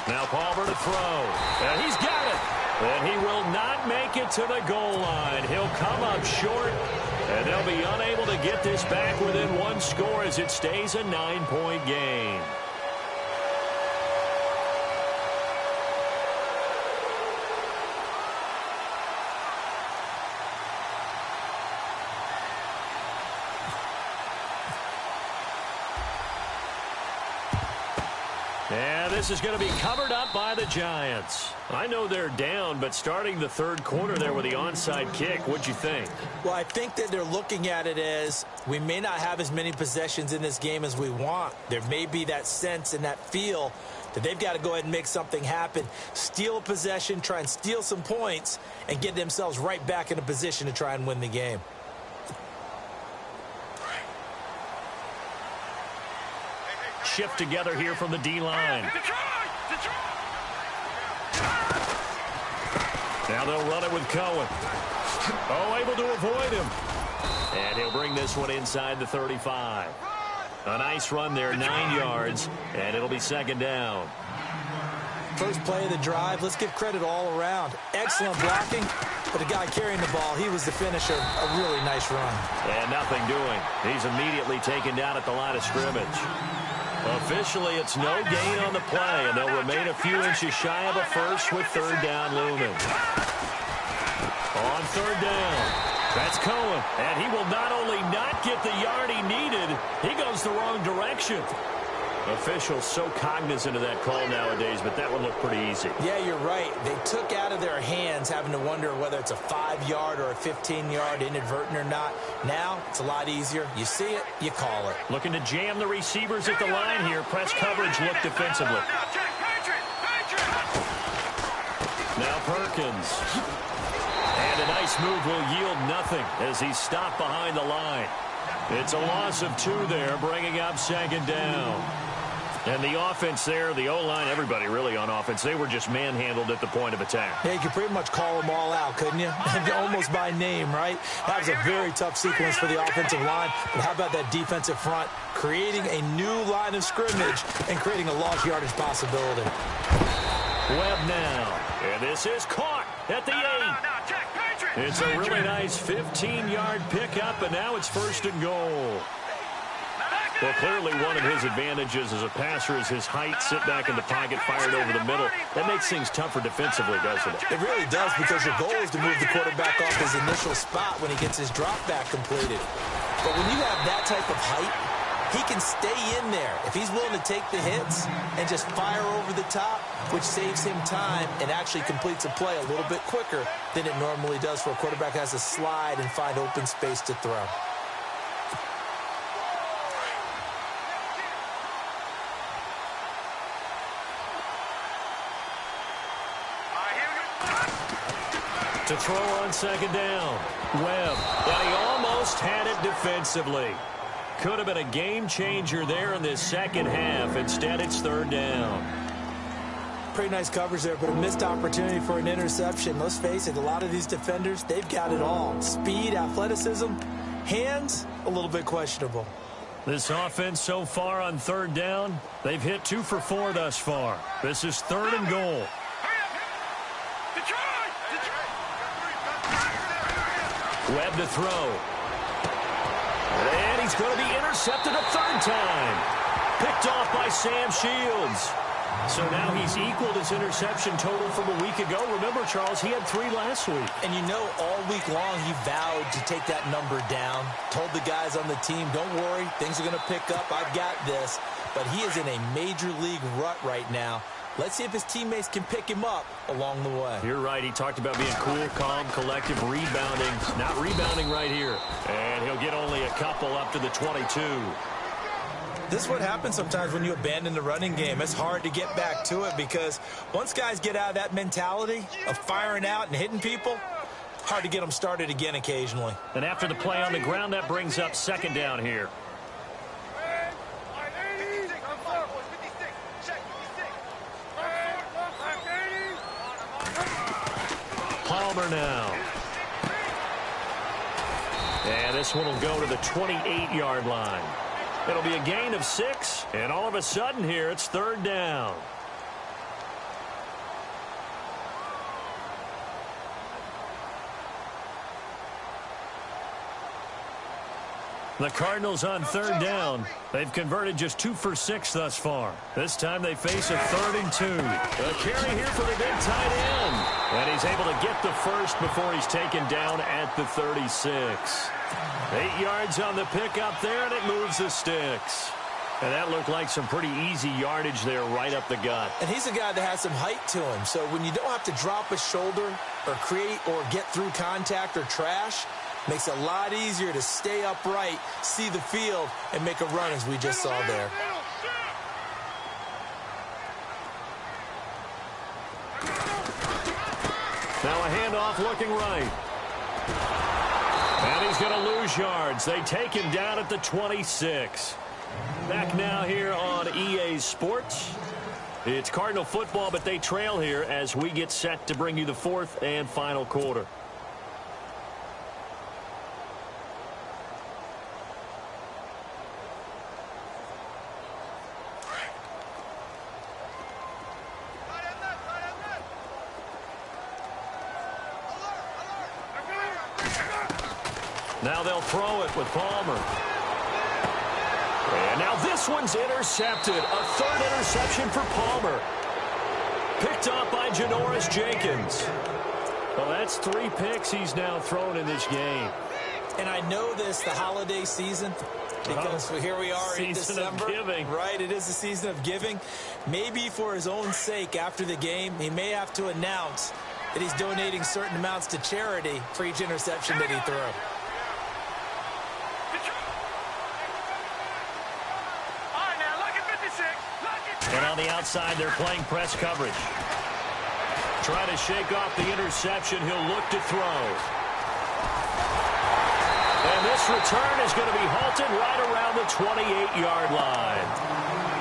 Now Palmer to throw. And he's got it. And he will not make it to the goal line. He'll come up short. And they'll be unable to get this back within 1 score as it stays a 9-point game. And this is going to be covered up by the Giants. I know they're down, but starting the third quarter there with the onside kick, what'd you think? Well, I think that they're looking at it as we may not have as many possessions in this game as we want. There may be that sense and that feel that they've got to go ahead and make something happen, steal a possession, try and steal some points, and get themselves right back in a position to try and win the game. Shift together here from the D-line. Now they'll run it with Cohen. Oh, able to avoid him. And he'll bring this one inside the 35. A nice run there, 9 yards, and it'll be second down. First play of the drive, let's give credit all around. Excellent blocking, but the guy carrying the ball, he was the finisher. A really nice run. And nothing doing. He's immediately taken down at the line of scrimmage. Officially, it's no gain on the play, and they'll remain a few inches shy of a first with third down looming. On third down, that's Cohen, and he will not only not get the yard he needed, he goes the wrong direction. Officials so cognizant of that call nowadays, but that one looked pretty easy. Yeah, you're right. They took out of their hands having to wonder whether it's a 5-yard or a 15-yard inadvertent or not. Now, it's a lot easier. You see it, you call it. Looking to jam the receivers at the line here. Press coverage look defensively. Now Perkins. And a nice move will yield nothing as he's stopped behind the line. It's a loss of 2 there, bringing up second down. And the offense there, the O-line, everybody really on offense, they were just manhandled at the point of attack. Yeah, you could pretty much call them all out, couldn't you? Almost by name, right? That was a very tough sequence for the offensive line. But how about that defensive front creating a new line of scrimmage and creating a lost yardage possibility? Webb now. And this is caught at the 8. It's a really nice 15-yard pickup, and now it's 1st and goal. Well, clearly one of his advantages as a passer is his height, sit back in the pocket, fired over the middle. That makes things tougher defensively, doesn't it? It really does, because your goal is to move the quarterback off his initial spot when he gets his drop back completed. But when you have that type of height, he can stay in there if he's willing to take the hits and just fire over the top, which saves him time and actually completes a play a little bit quicker than it normally does for a quarterback who has to slide and find open space to throw. To throw on 2nd down. Webb. And he almost had it defensively. Could have been a game changer there in this second half. Instead, it's 3rd down. Pretty nice coverage there, but a missed opportunity for an interception. Let's face it, a lot of these defenders, they've got it all. Speed, athleticism, hands, a little bit questionable. This offense so far on 3rd down, they've hit 2 for 4 thus far. This is 3rd and goal. Webb to throw. And he's going to be intercepted a 3rd time. Picked off by Sam Shields. So now he's equaled his interception total from a week ago. Remember, Charles, he had 3 last week. And you know, all week long he vowed to take that number down. Told the guys on the team, don't worry, things are going to pick up. I've got this. But he is in a major league rut right now. Let's see if his teammates can pick him up along the way. You're right. He talked about being cool, calm, collective, rebounding. Not rebounding right here. And he'll get only a couple up to the 22. This is what happens sometimes when you abandon the running game. It's hard to get back to it because once guys get out of that mentality of firing out and hitting people, hard to get them started again occasionally. And after the play on the ground, that brings up 2nd down here. Palmer now. And this one will go to the 28-yard line. It'll be a gain of 6, and all of a sudden here, it's 3rd down. The Cardinals on 3rd down. They've converted just 2 for 6 thus far. This time they face a 3rd and 2. A carry here for the big tight end. And he's able to get the first before he's taken down at the 36. 8 yards on the pickup there, and it moves the sticks. And that looked like some pretty easy yardage there right up the gut. And he's a guy that has some height to him. So when you don't have to drop a shoulder or create or get through contact or trash, makes it a lot easier to stay upright, see the field, and make a run as we just saw there. Now a handoff looking right. And he's going to lose yards. They take him down at the 26. Back now here on EA Sports. It's Cardinal football, but they trail here as we get set to bring you the 4th and final quarter. Now they'll throw it with Palmer. And now this one's intercepted. A 3rd interception for Palmer. Picked off by Janoris Jenkins. Well, that's 3 picks he's now thrown in this game. And I know this, the holiday season, because here we are in December. Season of giving. Right, it is the season of giving. Maybe for his own sake after the game, he may have to announce that he's donating certain amounts to charity for each interception that he threw. And on the outside, they're playing press coverage. Trying to shake off the interception. He'll look to throw. And this return is going to be halted right around the 28-yard line.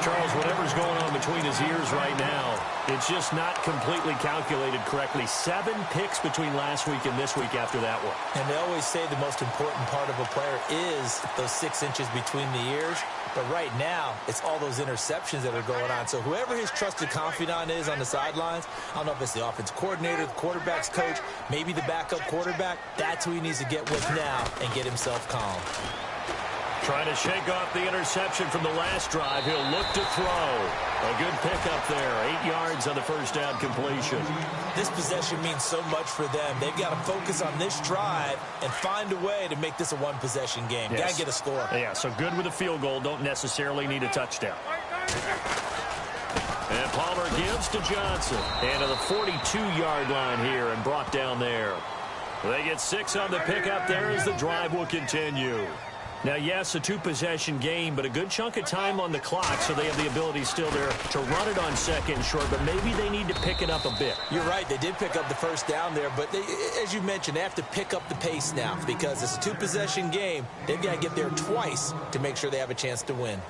Charles, whatever's going on between his ears right now, it's just not completely calculated correctly. 7 picks between last week and this week after that one. And they always say the most important part of a player is those 6 inches between the ears. But right now, it's all those interceptions that are going on. So whoever his trusted confidant is on the sidelines, I don't know if it's the offensive coordinator, the quarterback's coach, maybe the backup quarterback, that's who he needs to get with now and get himself calm. Trying to shake off the interception from the last drive. He'll look to throw. A good pickup there. 8 yards on the first down completion. This possession means so much for them. They've got to focus on this drive and find a way to make this a one-possession game. Yes. Got to get a score. Yeah, so good with a field goal. Don't necessarily need a touchdown. And Palmer gives to Johnson. And to the 42-yard line here and brought down there. They get 6 on the pickup there as the drive will continue. Now, yes, a 2-possession game, but a good chunk of time on the clock, so they have the ability still there to run it on second and short, but maybe they need to pick it up a bit. You're right. They did pick up the first down there, but they, as you mentioned, they have to pick up the pace now because it's a 2-possession game. They've got to get there twice to make sure they have a chance to win.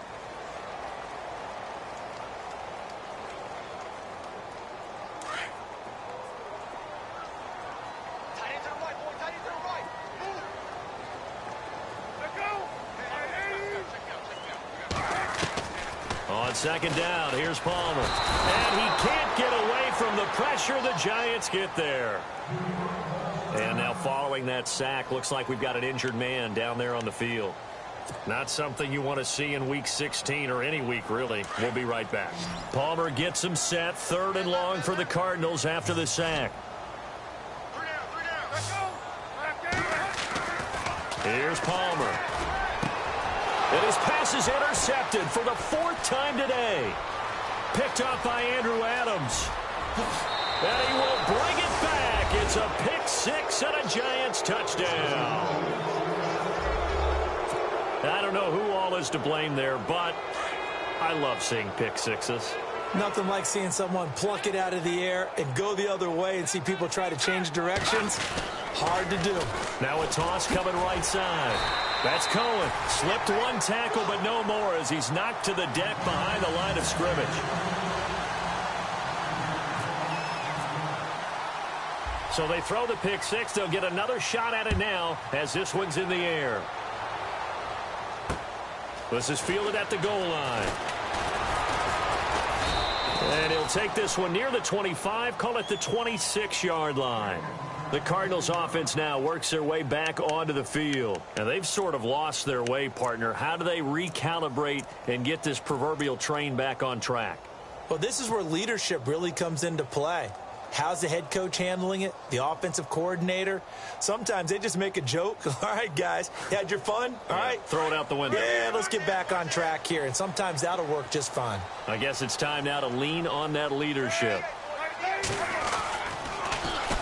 On second down, here's Palmer. And he can't get away from the pressure. The Giants get there. And now following that sack, looks like we've got an injured man down there on the field. Not something you want to see in Week 16 or any week, really. We'll be right back. Palmer gets him set. 3rd and long for the Cardinals after the sack. Here's Palmer. And his pass is intercepted for the 4th time today. Picked up by Andrew Adams. And he will bring it back. It's a pick 6 and a Giants touchdown. I don't know who all is to blame there, but I love seeing pick 6s. Nothing like seeing someone pluck it out of the air and go the other way and see people try to change directions. Hard to do. Now a toss coming right side. That's Cohen. Slipped 1 tackle, but no more as he's knocked to the deck behind the line of scrimmage. So they throw the pick 6. They'll get another shot at it now as this one's in the air. This is fielded at the goal line. And he'll take this one near the 25, call it the 26-yard line. The Cardinals offense now works their way back onto the field. And they've sort of lost their way, partner. How do they recalibrate and get this proverbial train back on track? Well, this is where leadership really comes into play. How's the head coach handling it? The offensive coordinator? Sometimes they just make a joke. All right, guys, you had your fun? All right. Throw it out the window. Yeah, let's get back on track here. And sometimes that'll work just fine. I guess it's time now to lean on that leadership.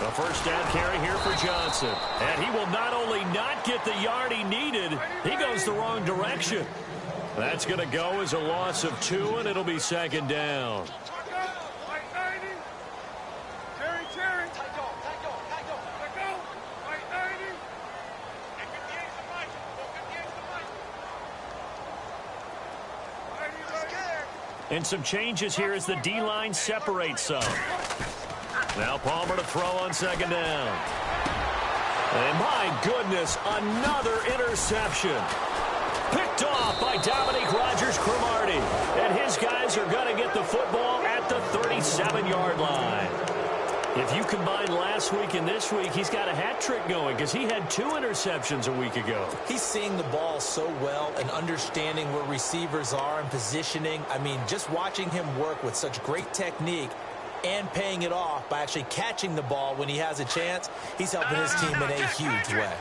A first down carry here for Johnson. And he will not only not get the yard he needed, he goes the wrong direction. That's going to go as a loss of 2, and it'll be 2nd down. And some changes here as the D-line separates some. Now Palmer to throw on 2nd down. And my goodness, another interception. Picked off by Dominique Rodgers-Cromartie. And his guys are going to get the football at the 37-yard line. If you combine last week and this week, he's got a hat trick going because he had 2 interceptions a week ago. He's seeing the ball so well and understanding where receivers are and positioning. I mean, just watching him work with such great technique and paying it off by actually catching the ball when he has a chance, he's helping his team in a huge way.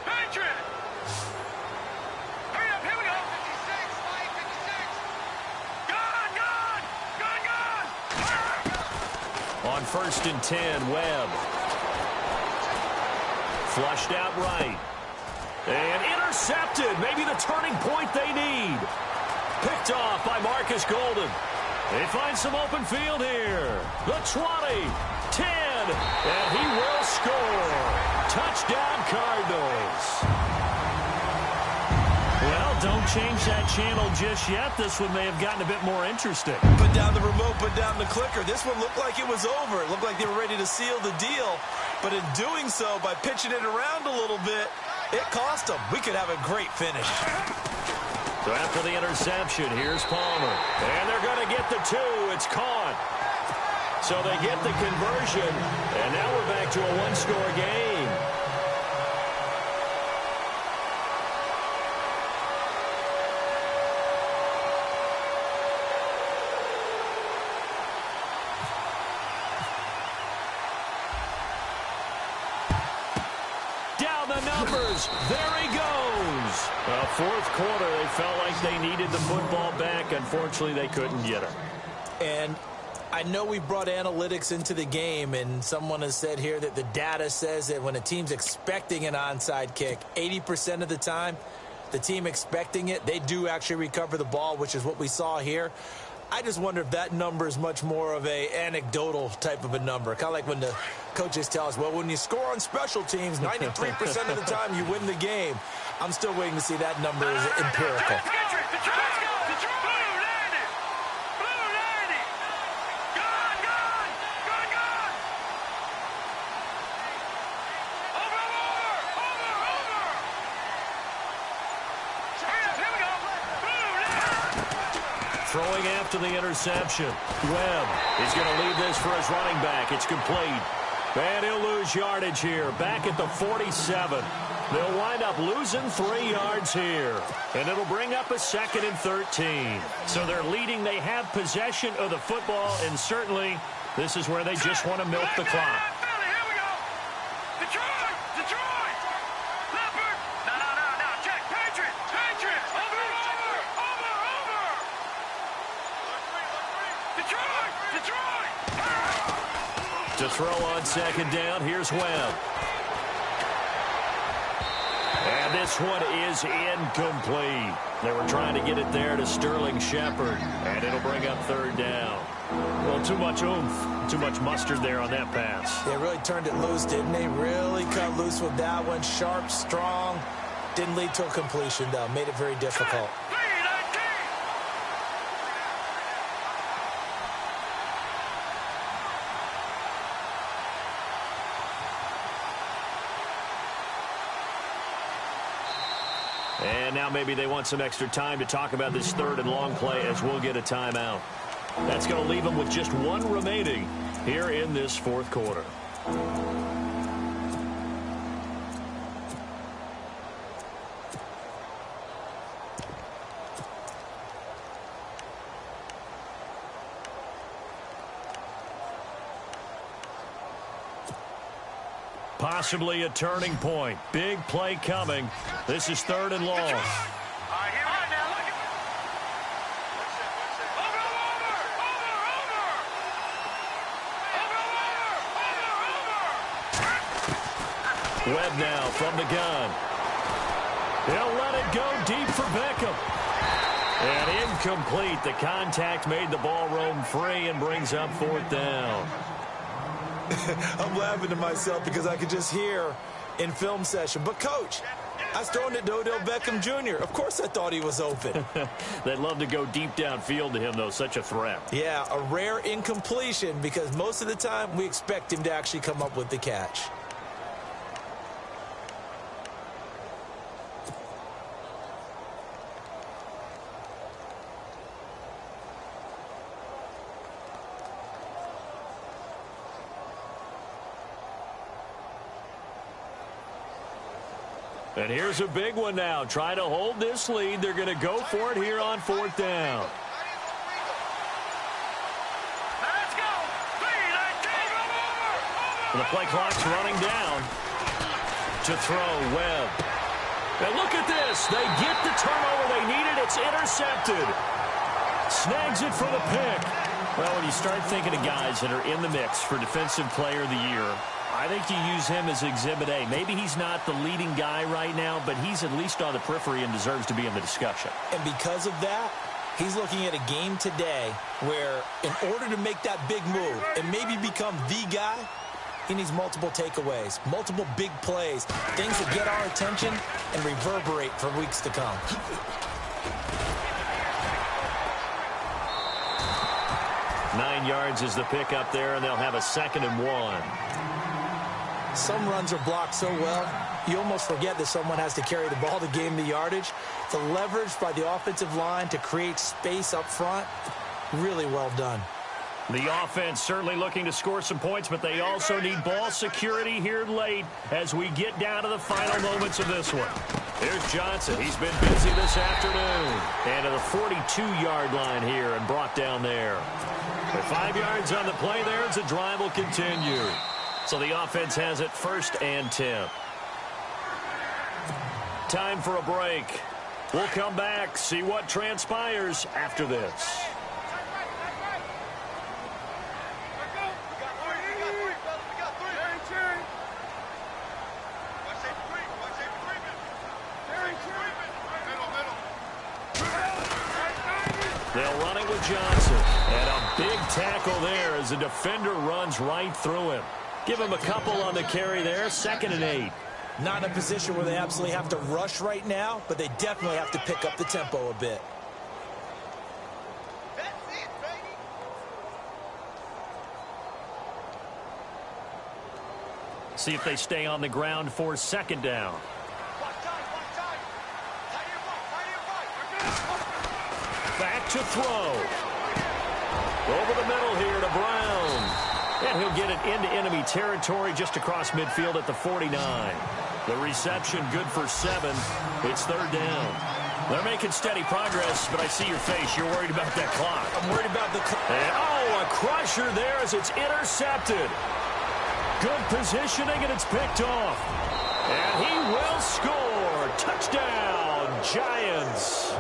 On 1st and 10, Webb. Flushed out right. And intercepted. Maybe the turning point they need. Picked off by Marcus Golden. They find some open field here. The 20, 10, and he will score. Touchdown, Cardinals. Well, don't change that channel just yet. This one may have gotten a bit more interesting. Put down the remote, put down the clicker. This one looked like it was over. It looked like they were ready to seal the deal. But in doing so, by pitching it around a little bit, it cost them. We could have a great finish. So after the interception, here's Palmer. And they're going to get the 2. It's caught. So they get the conversion. And now we're back to a one-score game. Numbers. There he goes. Well, fourth quarter, they felt like they needed the football back. Unfortunately, they couldn't get it. And I know we brought analytics into the game, and someone has said here that the data says that when a team's expecting an onside kick, 80% of the time, the team expecting it, they do actually recover the ball, which is what we saw here. I just wonder if that number is much more of a anecdotal type of a number. Kind of like when the coaches tell us, well, when you score on special teams, 93% of the time you win the game. I'm still waiting to see that number is empirical. Throwing after the interception. Webb is going to lead this for his running back. It's complete. And he'll lose yardage here. Back at the 47. They'll wind up losing 3 yards here. And it'll bring up a 2nd and 13. So they're leading. They have possession of the football. And certainly this is where they just want to milk the clock. To throw on 2nd down, here's Webb. And this one is incomplete. They were trying to get it there to Sterling Shepard, and it'll bring up 3rd down. Well, too much oomph, too much mustard there on that pass. They really turned it loose, didn't they? Really cut loose with that one. Sharp, strong. Didn't lead to a completion, though. Made it very difficult. And now maybe they want some extra time to talk about this 3rd and long play as we'll get a timeout. That's going to leave them with just 1 remaining here in this 4th quarter. Possibly a turning point. Big play coming. This is 3rd and long. Webb now from the gun. He'll let it go deep for Beckham. And incomplete. The contact made the ball roam free and brings up 4th down. I'm laughing to myself because I could just hear in film session. But, Coach, I was throwing it to Odell Beckham Jr. Of course I thought he was open. They'd love to go deep downfield to him, though. Such a threat. Yeah, a rare incompletion because most of the time we expect him to actually come up with the catch. And here's a big one now. Trying to hold this lead. They're going to go for it here on 4th down. Let's go. The play clock's running down. To throw, Webb. And look at this. They get the turnover they needed. It's intercepted. Snags it for the pick. Well, when you start thinking of guys that are in the mix for Defensive Player of the Year, I think you use him as Exhibit A. Maybe he's not the leading guy right now, but he's at least on the periphery and deserves to be in the discussion. And because of that, he's looking at a game today where in order to make that big move and maybe become the guy, He needs multiple takeaways, multiple big plays, things that get our attention and reverberate for weeks to come. Nine yards is the pickup there, and they'll have a 2nd and 1. Some runs are blocked so well, you almost forget that someone has to carry the ball to gain the yardage. The leverage by the offensive line to create space up front, really well done. The offense certainly looking to score some points, but they also need ball security here late as we get down to the final moments of this one. Here's Johnson. He's been busy this afternoon. And to the 42-yard line here and brought down there. With 5 yards on the play there as the drive will continue. So the offense has it 1st and 10. Time for a break. We'll come back, see what transpires after this. They'll run it with Johnson. And a big tackle there as the defender runs right through him. Give him a couple on the carry there. 2nd and 8. Not in a position where they absolutely have to rush right now, but they definitely have to pick up the tempo a bit. See if they stay on the ground for 2nd down. Back to throw. Over the middle here to Brown. And he'll get it into enemy territory just across midfield at the 49. The reception good for 7. It's 3rd down. They're making steady progress, but I see your face. You're worried about that clock. I'm worried about the clock. And, a crusher there as it's intercepted. Good positioning, and it's picked off. And he will score. Touchdown, Giants.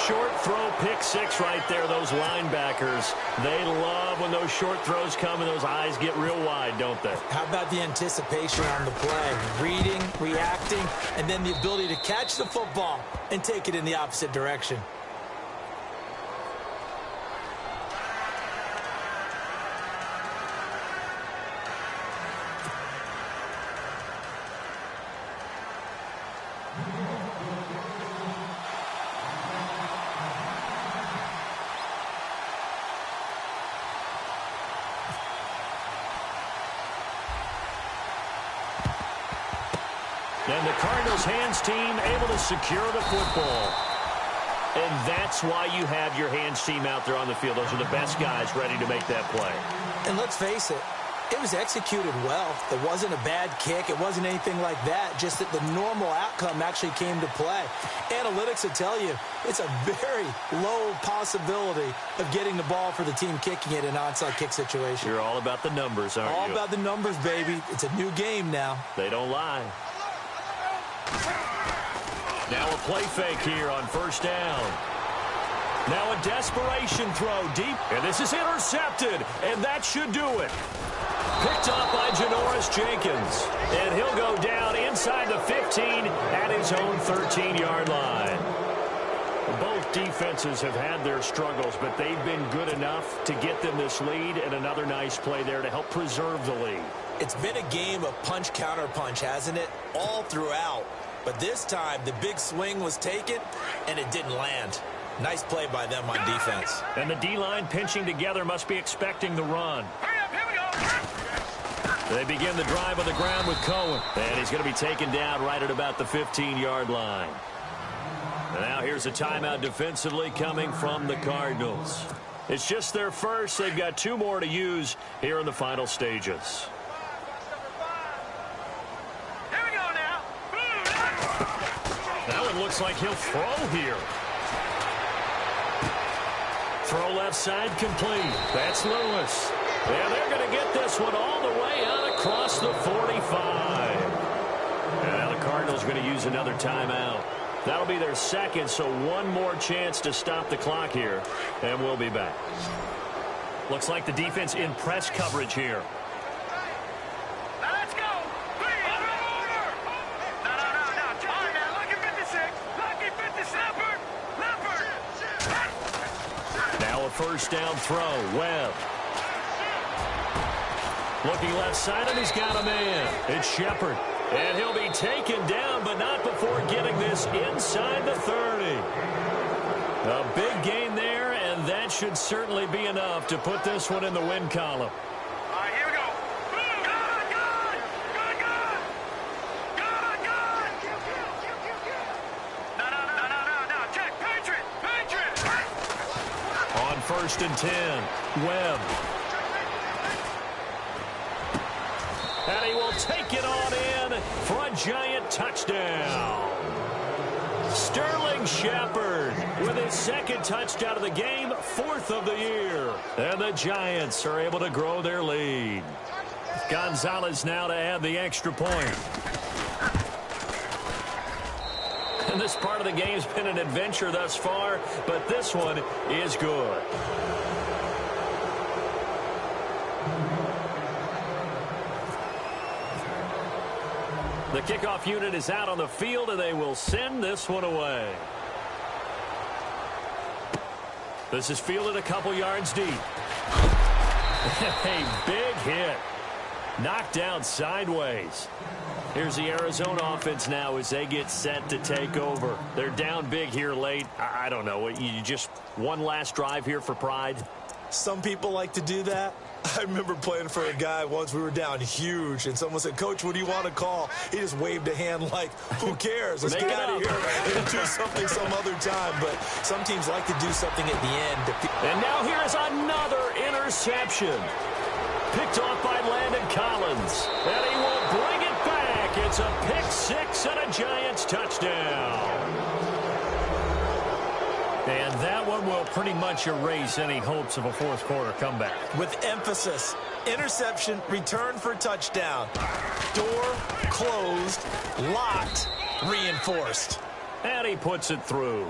Short throw, pick 6 right there. Those linebackers, they love when those short throws come and those eyes get real wide, don't they? How about the anticipation on the play? Reading, reacting, and then the ability to catch the football and take it in the opposite direction. And the Cardinals' hands team able to secure the football. And that's why you have your hands team out there on the field. Those are the best guys ready to make that play. And let's face it, it was executed well. It wasn't a bad kick. It wasn't anything like that. Just that the normal outcome actually came to play. Analytics will tell you it's a very low possibility of getting the ball for the team kicking it in an onside kick situation. You're all about the numbers, aren't you? All about the numbers, baby. It's a new game now. They don't lie. Now a play fake here on 1st down. Now a desperation throw deep. And this is intercepted. And that should do it. Picked up by Janoris Jenkins. And he'll go down inside the 15 at his own 13-yard line. Both defenses have had their struggles, but they've been good enough to get them this lead, and another nice play there to help preserve the lead. It's been a game of punch-counter-punch, hasn't it? All throughout. But this time, the big swing was taken, and it didn't land. Nice play by them on defense. And the D-line pinching together must be expecting the run. They begin the drive on the ground with Cohen. And he's going to be taken down right at about the 15-yard line. And now here's a timeout defensively coming from the Cardinals. It's just their first. They've got 2 more to use here in the final stages. That one looks like he'll throw here. Throw left side complete. That's Lewis. And they're going to get this one all the way out across the 45. And now the Cardinals are going to use another timeout. That'll be their second, so one more chance to stop the clock here. And we'll be back. Looks like the defense in press coverage here. Let's go. Now a 1st down throw. Webb. Looking left side, and he's got a man. It's Shepard. And he'll be taken down, but not before getting this inside the 30. A big gain there, and that should certainly be enough to put this one in the win column. All right, here we go. Good, good. Good, good. Good, good. No. Check. Patriot. On 1st and 10, Webb. And he will take it on in for a giant touchdown. Sterling Shepard with his 2nd touchdown of the game, 4th of the year. And the Giants are able to grow their lead. Gonzalez now to add the extra point. And this part of the game's been an adventure thus far, but this one is good. The kickoff unit is out on the field, and they will send this one away. This is fielded a couple yards deep. A big hit. Knocked down sideways. Here's the Arizona offense now as they get set to take over. They're down big here late. I don't know. You just one last drive here for pride? Some people like to do that. I remember playing for a guy once. We were down huge, and someone said, "Coach, what do you want to call?" He just waved a hand like, who cares? Let's get out of here and do something some other time. But some teams like to do something at the end. And now here is another interception. Picked off by Landon Collins. And he will bring it back. It's a pick 6 and a Giants touchdown. And that one will pretty much erase any hopes of a fourth quarter comeback. With emphasis, interception, return for touchdown. Door closed, locked, reinforced. And he puts it through.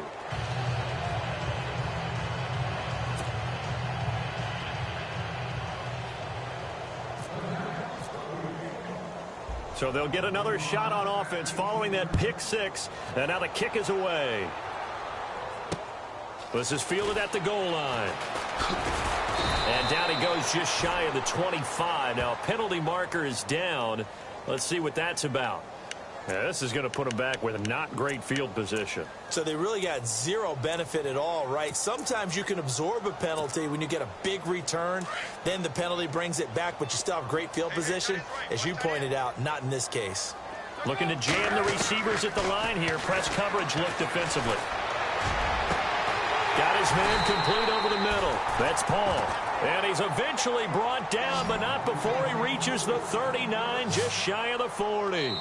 So they'll get another shot on offense following that pick 6. And now the kick is away. This is fielded at the goal line. And down he goes just shy of the 25. Now, penalty marker is down. Let's see what that's about. Yeah, this is going to put him back with a not great field position. So they really got zero benefit at all, right? Sometimes you can absorb a penalty when you get a big return. Then the penalty brings it back, but you still have great field position. As you pointed out, not in this case. Looking to jam the receivers at the line here. Press coverage look defensively. Got his man complete over the middle. That's Paul. And he's eventually brought down, but not before he reaches the 39, just shy of the 40.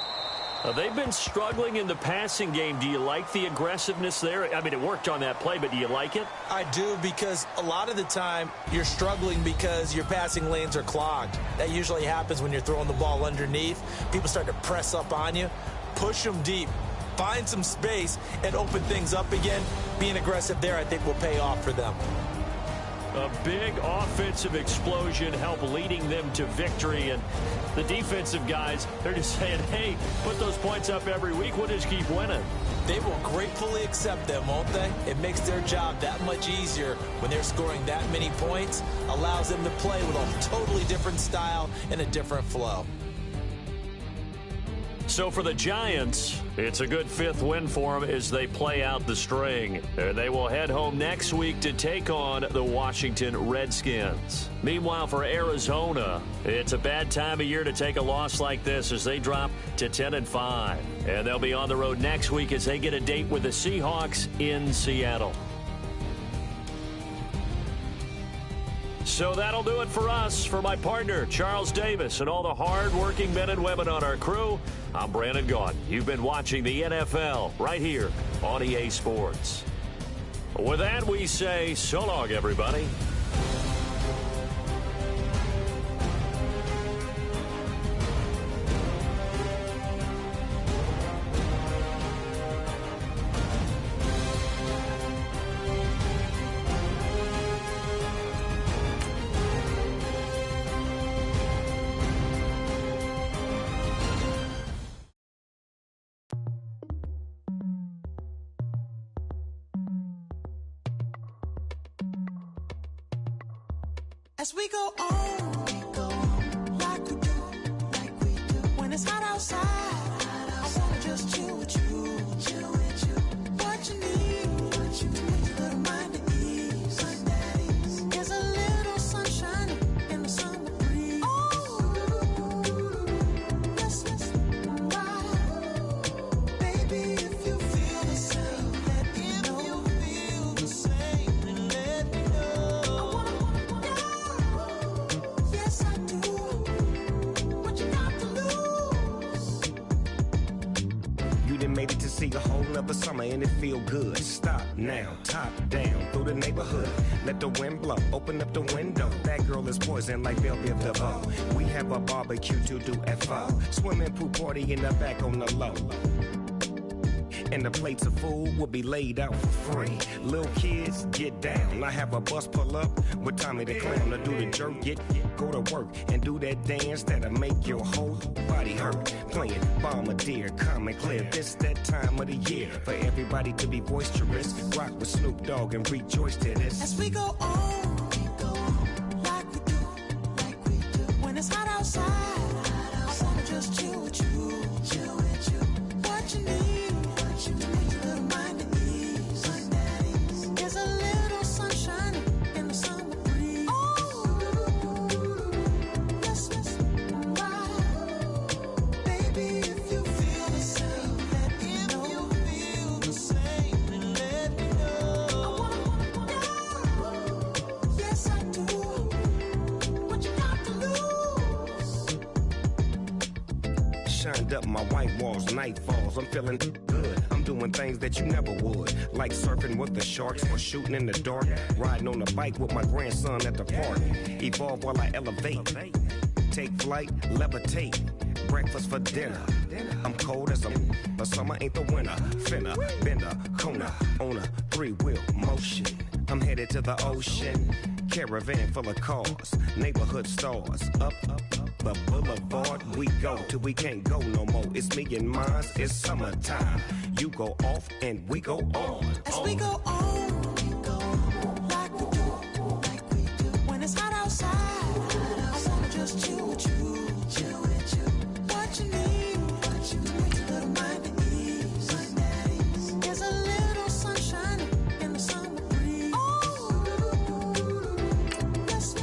They've been struggling in the passing game. Do you like the aggressiveness there? I mean, it worked on that play, but do you like it? I do, because a lot of the time you're struggling because your passing lanes are clogged. That usually happens when you're throwing the ball underneath. People start to press up on you. Push them deep. Find some space and open things up again. Being aggressive there, I think, will pay off for them. A big offensive explosion helped leading them to victory. And the defensive guys, they're just saying, hey, put those points up every week. We'll just keep winning. They will gratefully accept them, won't they? It makes their job that much easier when they're scoring that many points. Allows them to play with a totally different style and a different flow. So for the Giants, it's a good 5th win for them as they play out the string. And they will head home next week to take on the Washington Redskins. Meanwhile, for Arizona, it's a bad time of year to take a loss like this as they drop to 10-5. And they'll be on the road next week as they get a date with the Seahawks in Seattle. So that'll do it for us. For my partner, Charles Davis, and all the hard-working men and women on our crew, I'm Brandon Gaudin. You've been watching the NFL right here on EA Sports. With that, we say so long, everybody. As we go on like the summer and it feel good. Stop now, top down through the neighborhood. Let the wind blow, open up the window. That girl is poison like Belleville DeVoe. We have a barbecue to do FO. Swimming pool party in the back on the low. And the plates of food will be laid out for free. Little kids, get down. I have a bus pull up with Tommy the Clown to do the jerk. Go to work and do that dance that'll make your whole body hurt. Playing Bombardier, Common Clear. This that time of the year for everybody to be boisterous. Rock with Snoop Dogg and rejoice to this. As we go on, like we do, when it's hot outside. I wanna just chill with you. What you need, a little mind at ease. There's a little sunshine in the summer breeze. Yes, baby, if you feel the same, let me know. If you feel the same, then let me know. I wanna go. Yes, I do. What you got to lose? Shined up my white walls, night falls. I'm feeling good. I'm doing things that you never would, like surfing with the sharks or shooting in the dark. Riding on a bike with my grandson at the park. Evolve while I elevate. Take flight, levitate. Breakfast for dinner. I'm cold as but summer ain't the winter. Finna, bender, Kona, on a 3-wheel motion. I'm headed to the ocean. Caravan full of cars, neighborhood stars. Up the boulevard we go till we can't go no more. It's me and mine, it's summertime. You go off and we go on. As we go on, like we do, when it's hot outside. I wanna just chill with you. What you need, a little mind at ease. There's a little sunshine in the summer breeze. Yes,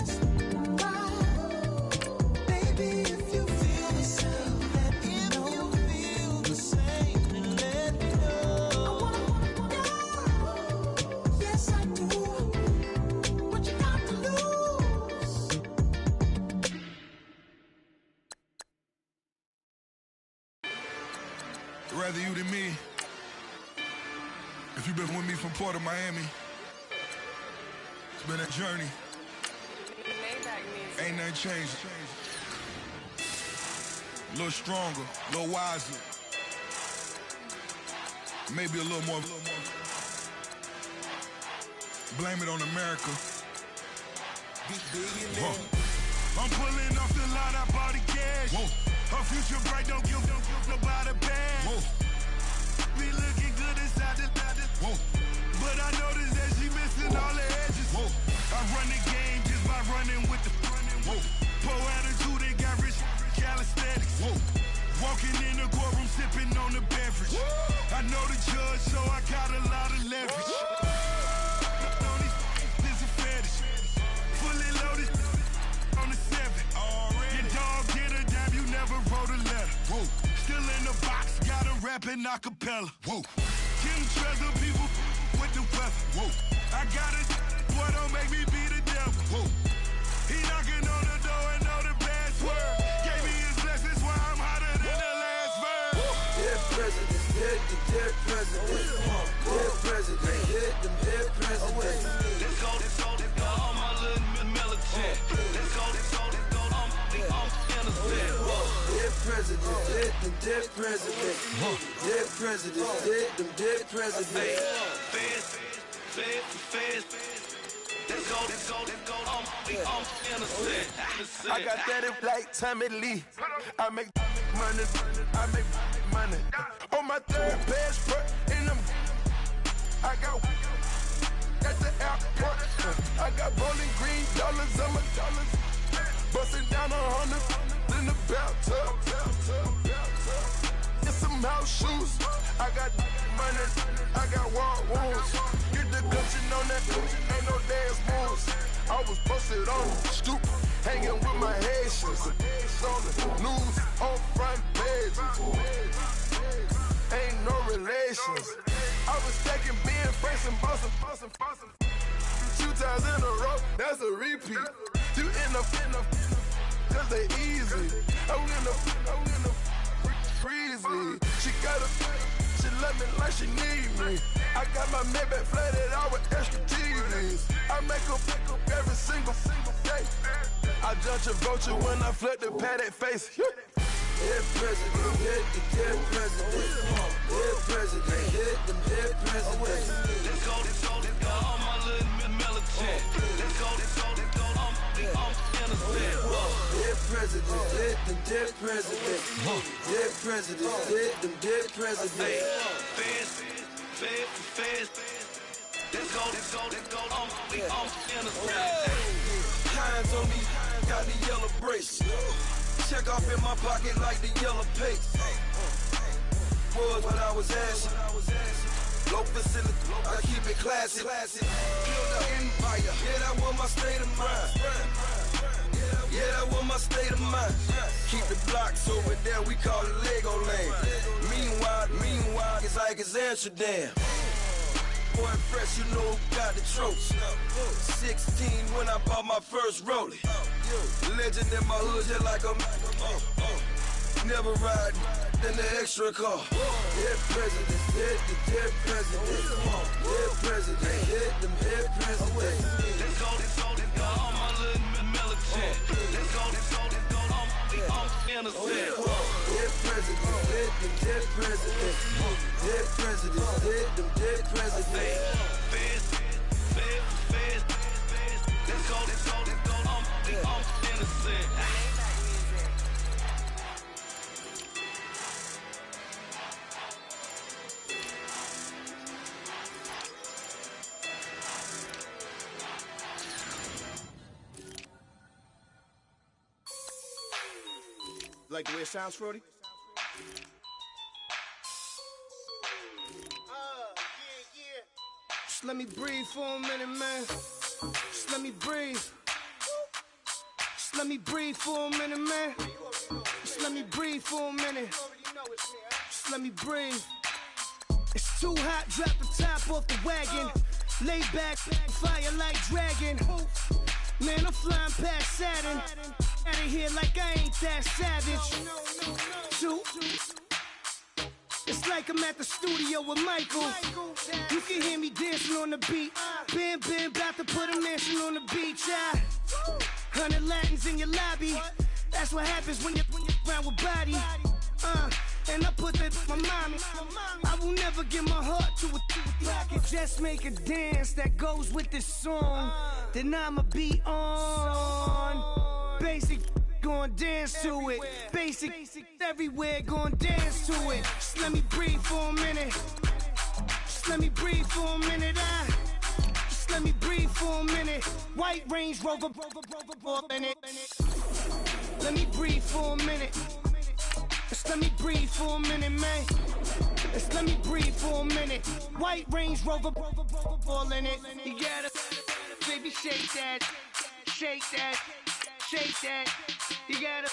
baby, if you feel the same, let me know. Feel the same, then let me know. I wanna go. Yes, I do. What you got to lose? Rather you than me. If you've been with me from Port of Miami, it's been a journey. Ain't nothing changed. A little stronger, a little wiser. Maybe a little more. Blame it on America. I'm pulling off the line, I bought the cash. Whoa. Her future bright, don't give nobody bad. Whoa. Be looking good inside the whoa. But I noticed that she missing all the edges. Whoa. I run the game just by running with the whoa. Poor attitude, they got rich calisthenics. Whoa. Walking in the courtroom, sipping on the beverage. Whoa. I know the judge, so I got a lot of leverage. This a fetish. Fully loaded on the 7. Your dog get a dime, you never wrote a letter. Whoa. Still in the box, gotta rap in acapella. Whoa. Kim treasure people with the weapon. Whoa. I got it, boy, don't make me be the devil. Whoa. He knocking on the door and know the password. Gave me his blessings while I'm hotter than the last verse. Dead presidents, dead presidents. Dead presidents, dead presidents. Let's go, all my little militant. Let's go, I'm innocent. Dead presidents, dead presidents. Dead presidents, dead presidents. Feds. Let's go, I'm innocent. I got that in like Tommy Lee. I make money. On my third passport, in them, I got at the airport. I got bowling green dollars on my dollars. Busting down 100 in the bathtub. Get some house shoes. I got money. I got war wounds. Get the Gucci on that. Ain't no dance moves. I was posted on the stoop, hanging with my Haitians. On the news, on front pages. Ain't no relations. I was stacking being fresh and bustin'. 2 times in a row, that's a repeat. You in the cause they easy. I'm in the freezy. She got a she love me like she need me. I got my Maybach flooded out with extra TVs. I make her pick up every single day. I judge a vulture when I flip the Paddock face. Dead president, hit the dead president. Dead president, hit them dead president. Let's go, all my little militant. Let's go, I'm innocent. Dead president, hit them dead president. Dead president, hit them dead president. Feds. Let's go, I'm innocent. Hands on me, got the yellow brace. Check off in my pocket like the yellow paste. Was what I was asking. Low facility, I keep it classy. Build an empire, yeah, that was my state of mind. Yeah, that was my state of mind. Keep the blocks over there, we call it Lego Land. Meanwhile, it's like it's Amsterdam. Boy, fresh, you know who got the tropes. 16 when I bought my first rollie. Legend in my hood, just like a never ride in the extra car. Dead president, hit the dead president. Dead president, hit them dead president. Let's go, all my little militant. Let's go, I'm innocent. Dead president, hit them dead president. Dead president, hit them dead president. Feds. Let's go, I'm innocent. Like the way it sounds, Frody? Just let me breathe for a minute, man. Just let me breathe. Just let me breathe for a minute, man. Just let me breathe for a minute. Just let me breathe. It's too hot, drop the top off the wagon. Lay back, fire like dragon. Man, I'm flying past Saturn. Out of here like I ain't that savage. Two. It's like I'm at the studio with Michael. You can hear me dancing on the beat. Bam, about to put a mansion on the beach. 100 Latins in your lobby. That's what happens when you're around with body. And I put that my mommy. I will never give my heart to a I can just make a dance that goes with this song. Then I'ma be on. Basic, gon' dance to it. Basic, everywhere, gon' dance to it. Just let me breathe for a minute. Just let me breathe for a minute. Just let me breathe for a minute. White Range Rover, in it. Let me breathe for a minute. Just let me breathe for a minute, man. Just let me breathe for a minute. White Range Rover, all in it. You gotta, baby, shake that, shake that, shake that. You gotta,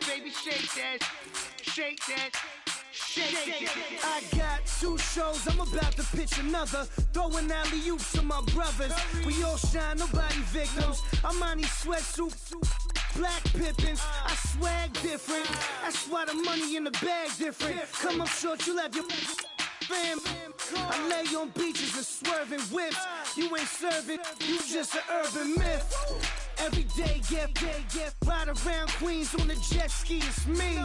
baby, shake that, shake that. Shake. I got 2 shows, I'm about to pitch another. Throwing alley-oops to my brothers. We all shine, nobody victims. I'm on these sweatsuits, black pippins. I swag different. That's why the money in the bag different. Come up short, you'll have your fam. I lay on beaches and swerving whips. You ain't serving, you just an urban myth. Every day, get ride around Queens on the jet ski, it's me.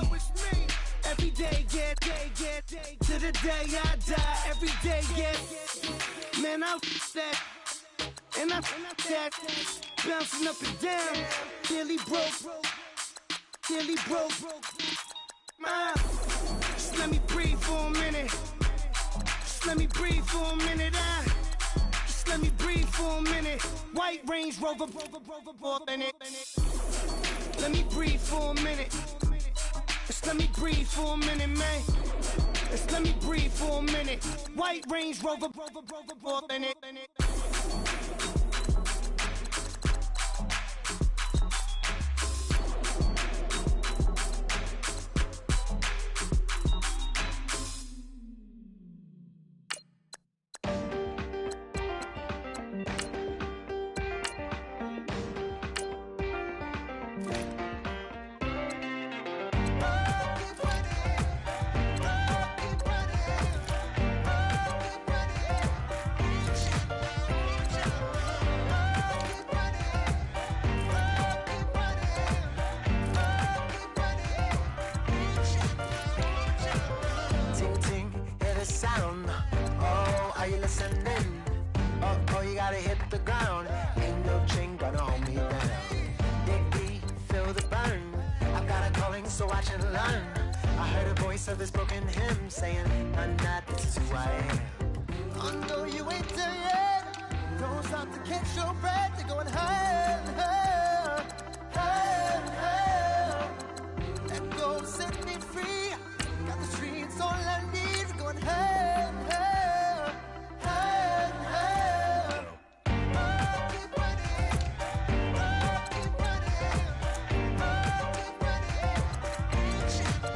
Every day, get to the day I die. Every day, get man, I that and I that bouncing up and down. Nearly broke. Just let me breathe for a minute. Just let me breathe for a minute. Just let me breathe for a minute. White Range Rover, in it. Let me breathe for a minute. Just let me breathe for a minute, man. Just let me breathe for a minute. White Range Rover, in it. ground. Ain't no chain gonna hold me down. Dig deep, feel the burn. I've got a calling, so watch and learn. I heard a voice of this broken hymn saying, "I'm not, this is who I am." I know you ain't there yet. Don't stop to catch your breath. You're going higher, higher, higher, higher. Let go, set me free. Got the streets all I need. Going higher, higher, higher, higher. Keep running, keep running, keep running. Keep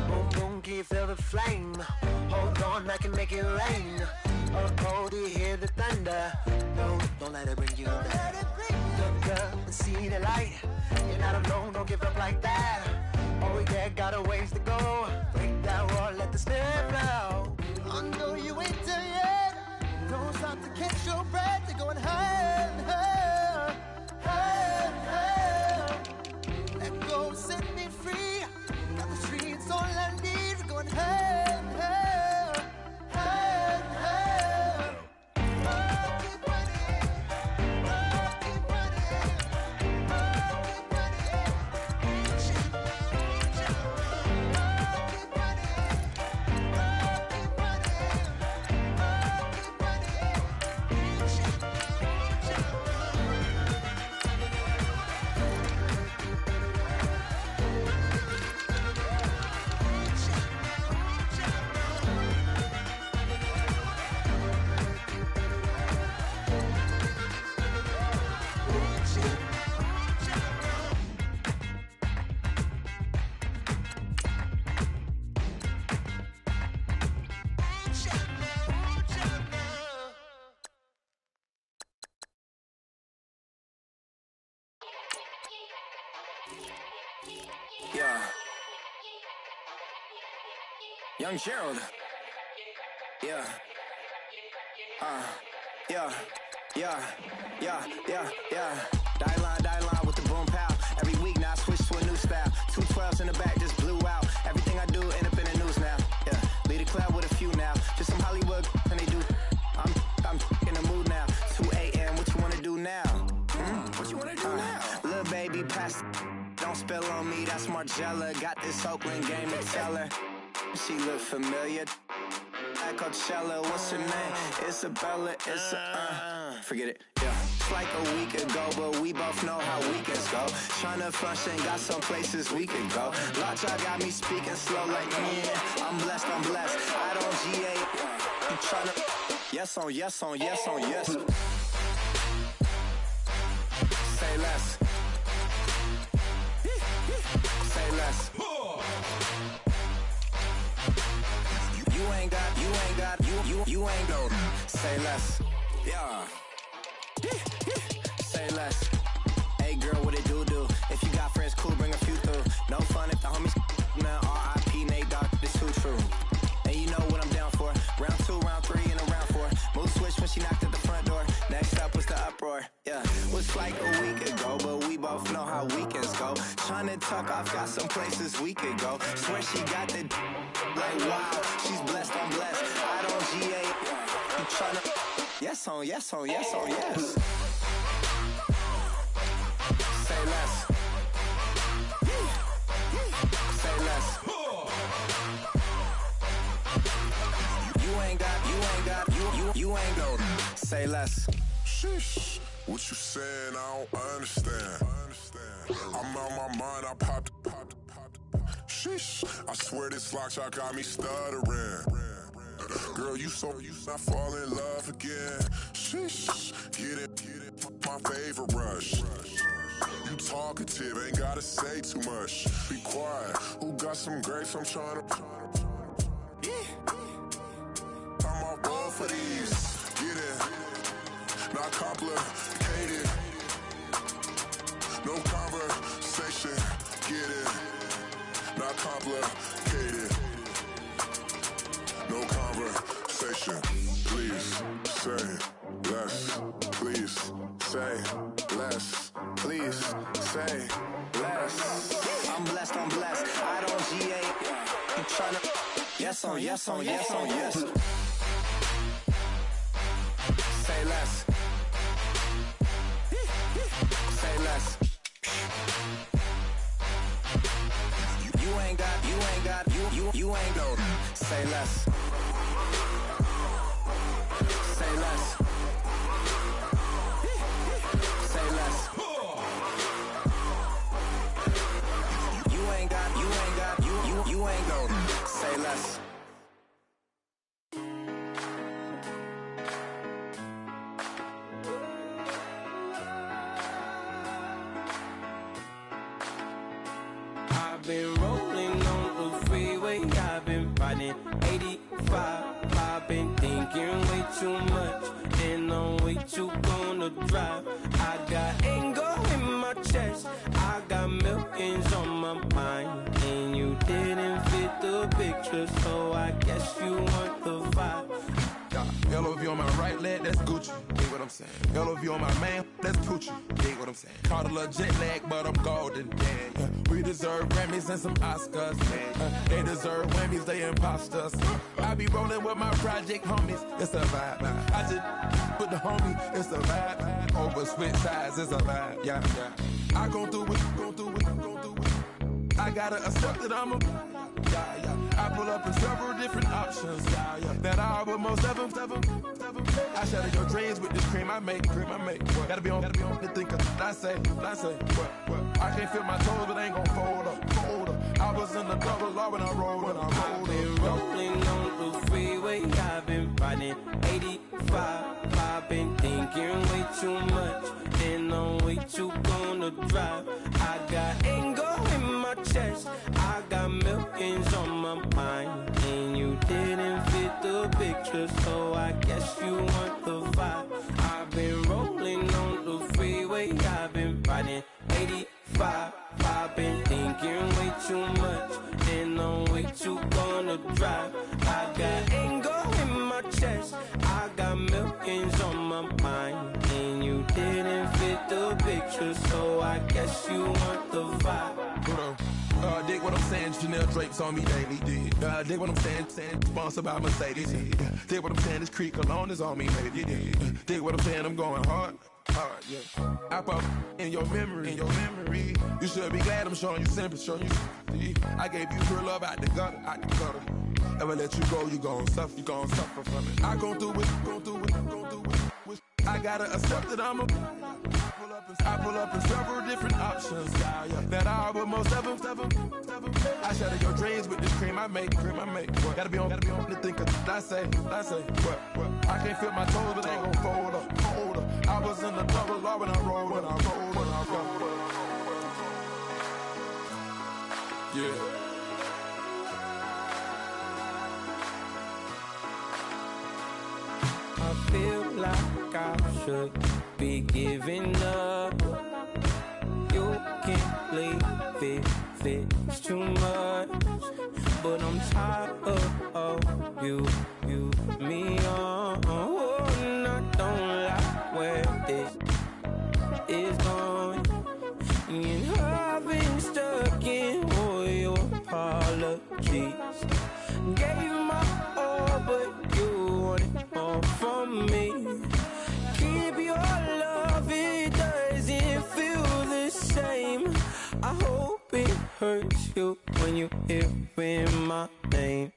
Boom, boom, can you feel the flame? Hold on, I can make it rain. Oh, do you hear the thunder? No, don't let it bring you down. Look up and see the light. You're not alone, don't give up like that. Oh, yeah, got a ways to go. Break that wall, let the spirit flow. I know you ain't there yet. Don't stop to catch your breath. You're going higher, higher, higher, higher. Let go, set me free. Got the streets all I need. Going higher, higher, higher, higher. Keep running, keep running, keep Yeah. Young Gerald. Yeah. Yeah. Die line with the boom pow. Every week now I switch to a new style. 212s in the back just blew out. Everything I do end up in the news now. Yeah. Lead a club with a few now. Just some Hollywood and they do. I'm in the mood now. 2 a.m. What you wanna do now? What you wanna do now? Little baby pass. Don't spill on me, that's Margella. Got this Oakland game to tell her. She look familiar. At Coachella, what's her name? Isabella, forget it, yeah. It's like a week ago, but we both know how weekends go. Tryna function, got some places we could go. Lockjaw got me speaking slow like, yeah, I'm blessed. I don't GA, I'm tryna, yes on yes. Say less. Say less. You ain't no. Say less. Yeah. Say less. Hey girl, what it do? If you got friends, cool, bring a few through. No fun if the homies man. R.I.P. Nate Dogg, this too true. And you know what I'm down for. Round 2, round 3, and a round 4. Mood switch when she knocked at the front door. Next up was the uproar. Yeah, was like a week ago, but we both know how weekends go. Tryna tuck off, got some places we could go. Swear she got the like wow, she's blessed, I'm blessed. I don't GA. I'm tryna yes on yes. Say less. Say less. You ain't no. Say less. Sheesh. What you saying? I don't understand. I'm out my mind. I popped. Sheesh. I swear this lockjaw got me stuttering. Girl, you not fall in love again. Sheesh. Get it. My favorite rush. You talkative, ain't gotta say too much. Be quiet. Who got some grapes? I'm tryna. I'm off both of these. Get it. Not complicated. No conversation, get it. Not complicated. No conversation. Please say less. Please say less. Please say less. I'm blessed, I'm blessed. I don't GA. I'm tryna. Yes on, yes on, yes on, yes. Say less. Say less. You ain't got, you ain't got, you ain't go. Say less. Say less. Say less. You ain't got, you ain't got, you ain't go. Say less. I've been rolling on the freeway, I've been riding 85. I've been thinking way too much, and I'm way too gonna drive. I got anger in my chest, I got millions on my mind, and you didn't fit the picture, so I guess you want the vibe. LOV on my right leg, that's Gucci. Dig what I'm saying? LOV on my man, that's Poochie. Dig what I'm saying? Caught a little jet lag, but I'm golden. Yeah. We deserve Grammys and some Oscars. They deserve Whammies, they imposters. I be rolling with my project homies, it's a vibe. I just put the homie, it's a vibe. Over switch sides, it's a vibe. Yeah. I gon' do it, gon' do it, gon' do it. I gotta accept that I'm a. I pull up in several different options. That I will most ever. I shatter your dreams with this cream I make. What? Gotta be on the thinker. I say. What? I can't feel my toes, but I ain't gon' fold up. I was in the double law when I rolled. I've been rolling on the freeway, I've been riding 85. I've been thinking way too much, and I'm way too gonna drive. I got anger in my chest, I got millions on my mind, and you didn't fit the picture, so I guess you want the vibe. I've been rolling on the freeway, I've been riding 85. I've been thinking way too much, and I'm way too gonna drive. I got anger in my chest, I got millions on my mind, and you didn't fit the picture, so I guess you want the vibe. Dig what I'm saying, Chanel drapes on me daily. Dig what I'm saying, sponsored by Mercedes. Dig what I'm saying, this Creek alone is on me, baby. Dig what I'm saying, I'm going hard. Yeah. I pop in your memory. You should be glad I'm showing you sympathy. I gave you real love out the gutter. Ever let you go, you gon' suffer from it. I gon' do it. I gotta accept that I'm a. I pull up in several different options. That I will most ever. I shatter your dreams with this cream I make. What? Gotta be on the thinker. I say. What? I can't feel my toes, but they ain't gon' fold up. I was in the double law when I rolled. Yeah. I feel like I should be giving up. You can't leave it, it's too much. But I'm tired of you, me on. Oh, and I don't like where this is going. And I've been stuck in all your apologies. Gave my all, but you wanted more from me. Keep your love, it doesn't feel the same. I hope it hurts you when you hear my name.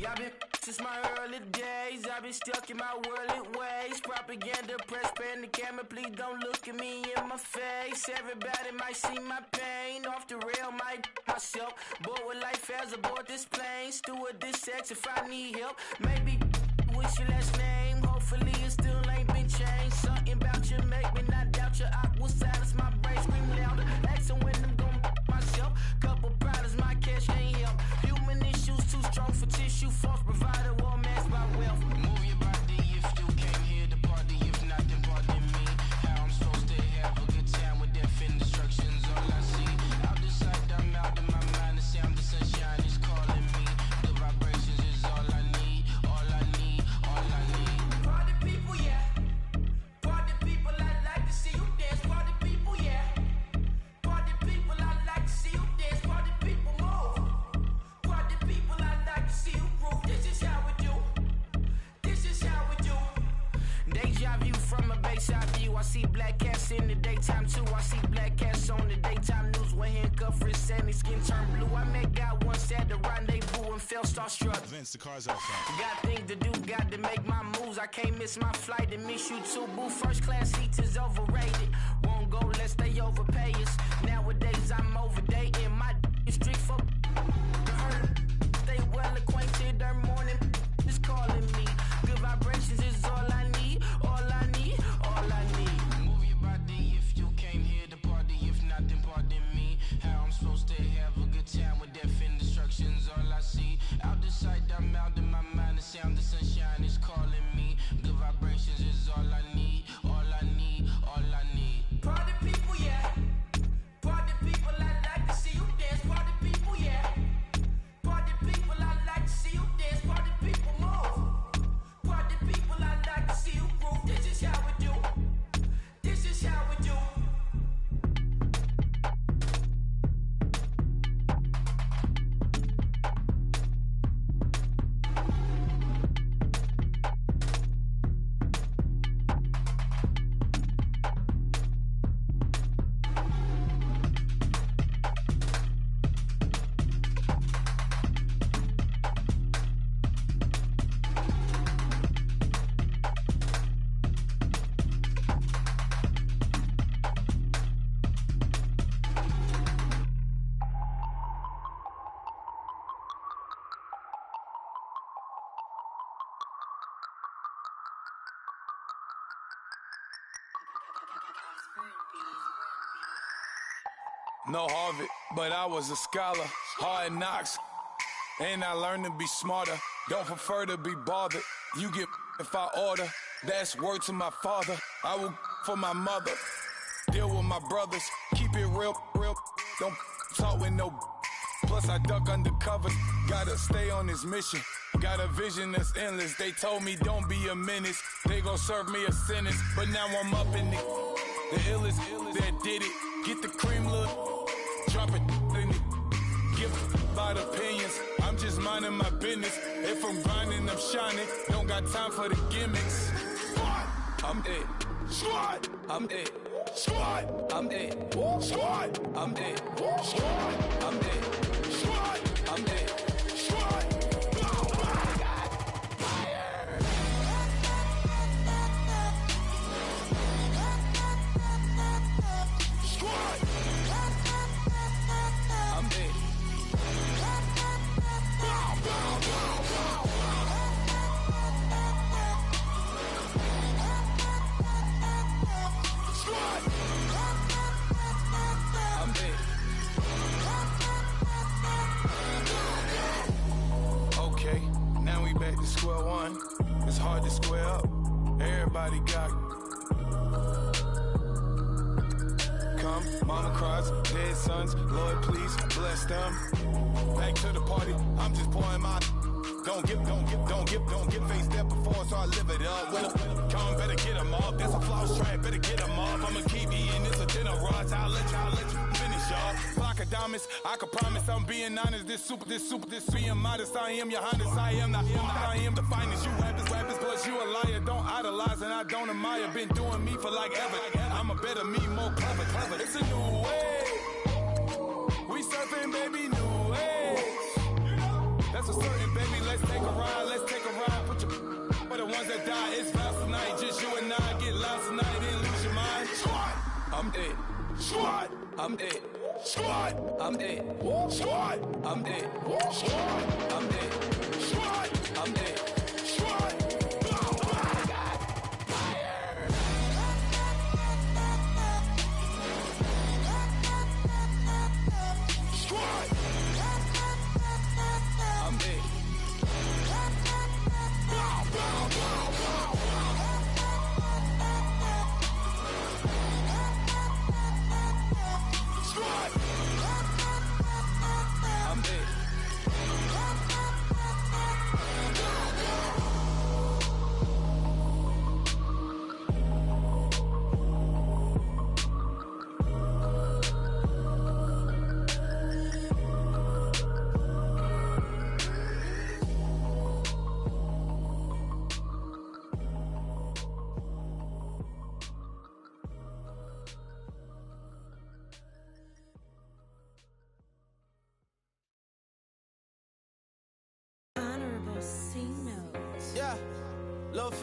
I've been since my early days, I've been stuck in my worldly ways. Propaganda, press, pan the camera, please don't look at me in my face. Everybody might see my pain, off the rail, might myself. Bored with life as aboard this plane, steward this sex if I need help. Maybe what's your last name? Hopefully it still ain't been changed. Something about you make me not doubt you. I was see black cats in the daytime too. I see black cats on the daytime news when handcuffed, wrist and his skin turned blue. I met God once at the rendezvous and felt starstruck. Vince, the car's outside. Got things to do, got to make my moves. I can't miss my flight to miss you too, boo. First class seats is overrated. Won't go lest they overpay us. Nowadays I'm overdating. My street for stay well acquainted. Their morning is calling me. Good vibrations is all I need. All I need. All I need. Move your body if you came here to party. If not, then pardon me. How I'm supposed to have a good time with death and destruction's all I see. Out the sight, I'm out in my mind. The sound of sunshine is calling me. Good vibrations is all I need. All I need. All I need. Party people, yeah. Party people, I like to see you dance. Party people, yeah. Party people, I like to see you dance. Party people, move. Party people, I like to see you groove. This is how we do. This is how we do. No Harvard, but I was a scholar. Hard knocks, and I learned to be smarter. Don't prefer to be bothered. You get if I order. That's word to my father. I will for my mother. Deal with my brothers. Keep it real, real. Don't talk with no. Plus I duck undercover. Gotta stay on this mission. Got a vision that's endless. They told me don't be a menace. They gon' serve me a sentence. But now I'm up in it. The illest that did it. Get the cream look. Drop it in it. Give about opinions. I'm just minding my business. If I'm grinding, I'm shining. Don't got time for the gimmicks. Squad, I'm dead. Squad, I'm dead. Squad, I'm dead. Squad, I'm dead. Squad, I'm dead. Squad, I'm dead. Squad. Square one, it's hard to square up. Everybody got come, mama cries, dead sons. Lord, please bless them. Back to the party, I'm just pouring my. Don't get face that before, so I live it up. Come, better get them up. That's a flawless track, better get them up. I'ma keep eating, it's a dinner rush. I'll let you finish, y'all. Block of diamonds, I can promise I'm being honest. This being modest. I am your highness, I am the finest. You rappers, plus you a liar. Don't idolize and I don't admire. Been doing me for like ever. I'm a better me, more clever. It's a new way. We surfing, baby, new way. That's a certain, baby. Let's take a ride. Put your for the ones that die. It's vows tonight. Just you and I get lost tonight and lose your mind. Squad, I'm dead. Squad, I'm dead. Squad, I'm dead. Squad, I'm dead. Squad, I'm dead. Squad, I'm dead. Squad.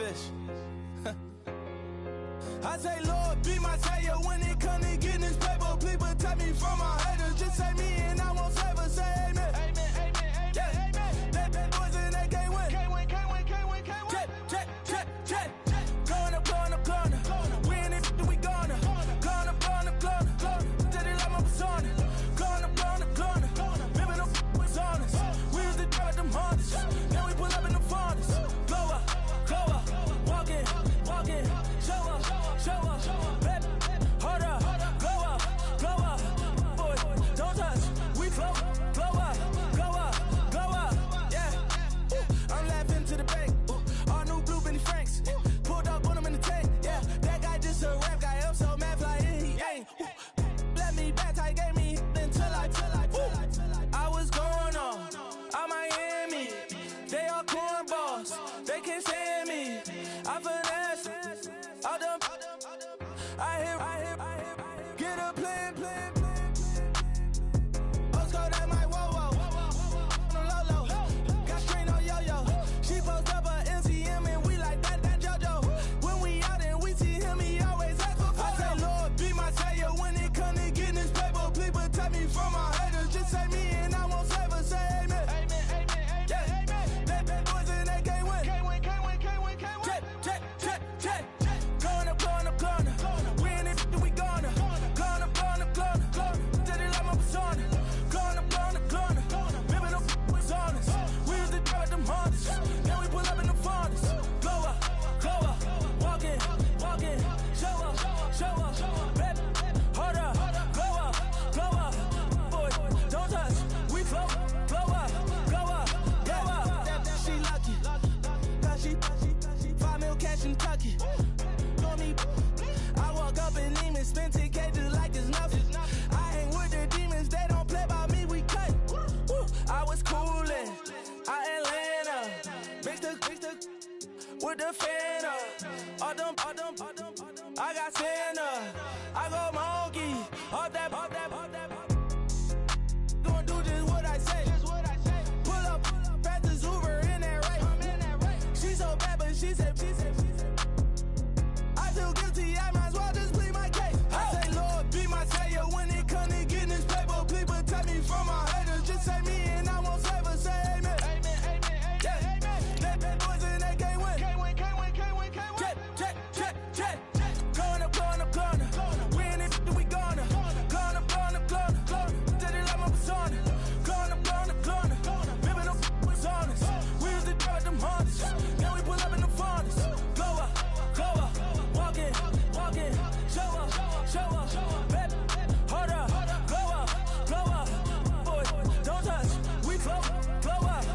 fish. I say, Lord, be my savior when it comes to getting this paper. Please protect me from my haters. Just say me and I won't save us. Say amen. Amen, amen, amen, yeah. Amen. That boys and they can't win. Can't win, can't win, can't win, can't win. Check. Going up. We in it, we gonna. Going up. Did it like my persona. Going up. Remember no was on us. We used to drive them Hondas. Then we pull up in the Fondas. Glow up. Walk in. Show up. Baby, hold up. Glow up. Boy, don't touch. We flow. Glow up. Yeah. I'm laughing to the bank. All new blue Benny Franks. Pulled up on him in the tank. Yeah, that guy just a rap guy. I'm so mad flying. He ain't. Let me back. I gave me until I was going on. I'm Miami. They all cornballs. They can't stand me. I finesse. All them. I hear. Get a plan. Let's go that my whoa. Low. Got strain on yo. She post up a MCM and we like that JoJo. When we out and we see him, he always ask for photo. I say, Lord, be my savior when it come to getting this paper. Please protect me from my haters. Just say me and I won't save us. Say amen. Amen. Yeah. That boys and they can't win. Can't win. Check. Going up. We in it, we gonna. Going up. Did it like my persona. Going up. Remember no was on us. We used to drive them Hondas. Then we pull up in the Fondas. Glow up. Walk in. Show up. Baby, hold up. Glow up. Boy, don't touch. We flow. Glow up. She lucky. Cause she 5 mil cash in Kentucky. Know me. I walk up in demons, spend 10K just like it's nothing. I hang with the demons, they don't play by me, we cut. I was coolin', Atlanta, mixed with the Fanta. All them, I got Santa, I go monkey, all that. Gonna do just what I say. Pull up, fast as Uber in that race. She so bad, but she said. I feel guilty, I might as well just plead my case. I say, Lord, be my savior when it come to getting this paper. Please protect me from my haters. Just say me and I won't save us. Say amen. Amen. Yeah. That boys and they can't win. Can't win. Check. Going up. We in it, we gonna. Going up. Did it like my persona. Going up. Remember no was on us. We used to drive them Hondas. Then we pull up in the Fondas. Glow up. Walk in. Show up. Baby, hold up. Glow up. Boy, don't touch. We flow. Glow up.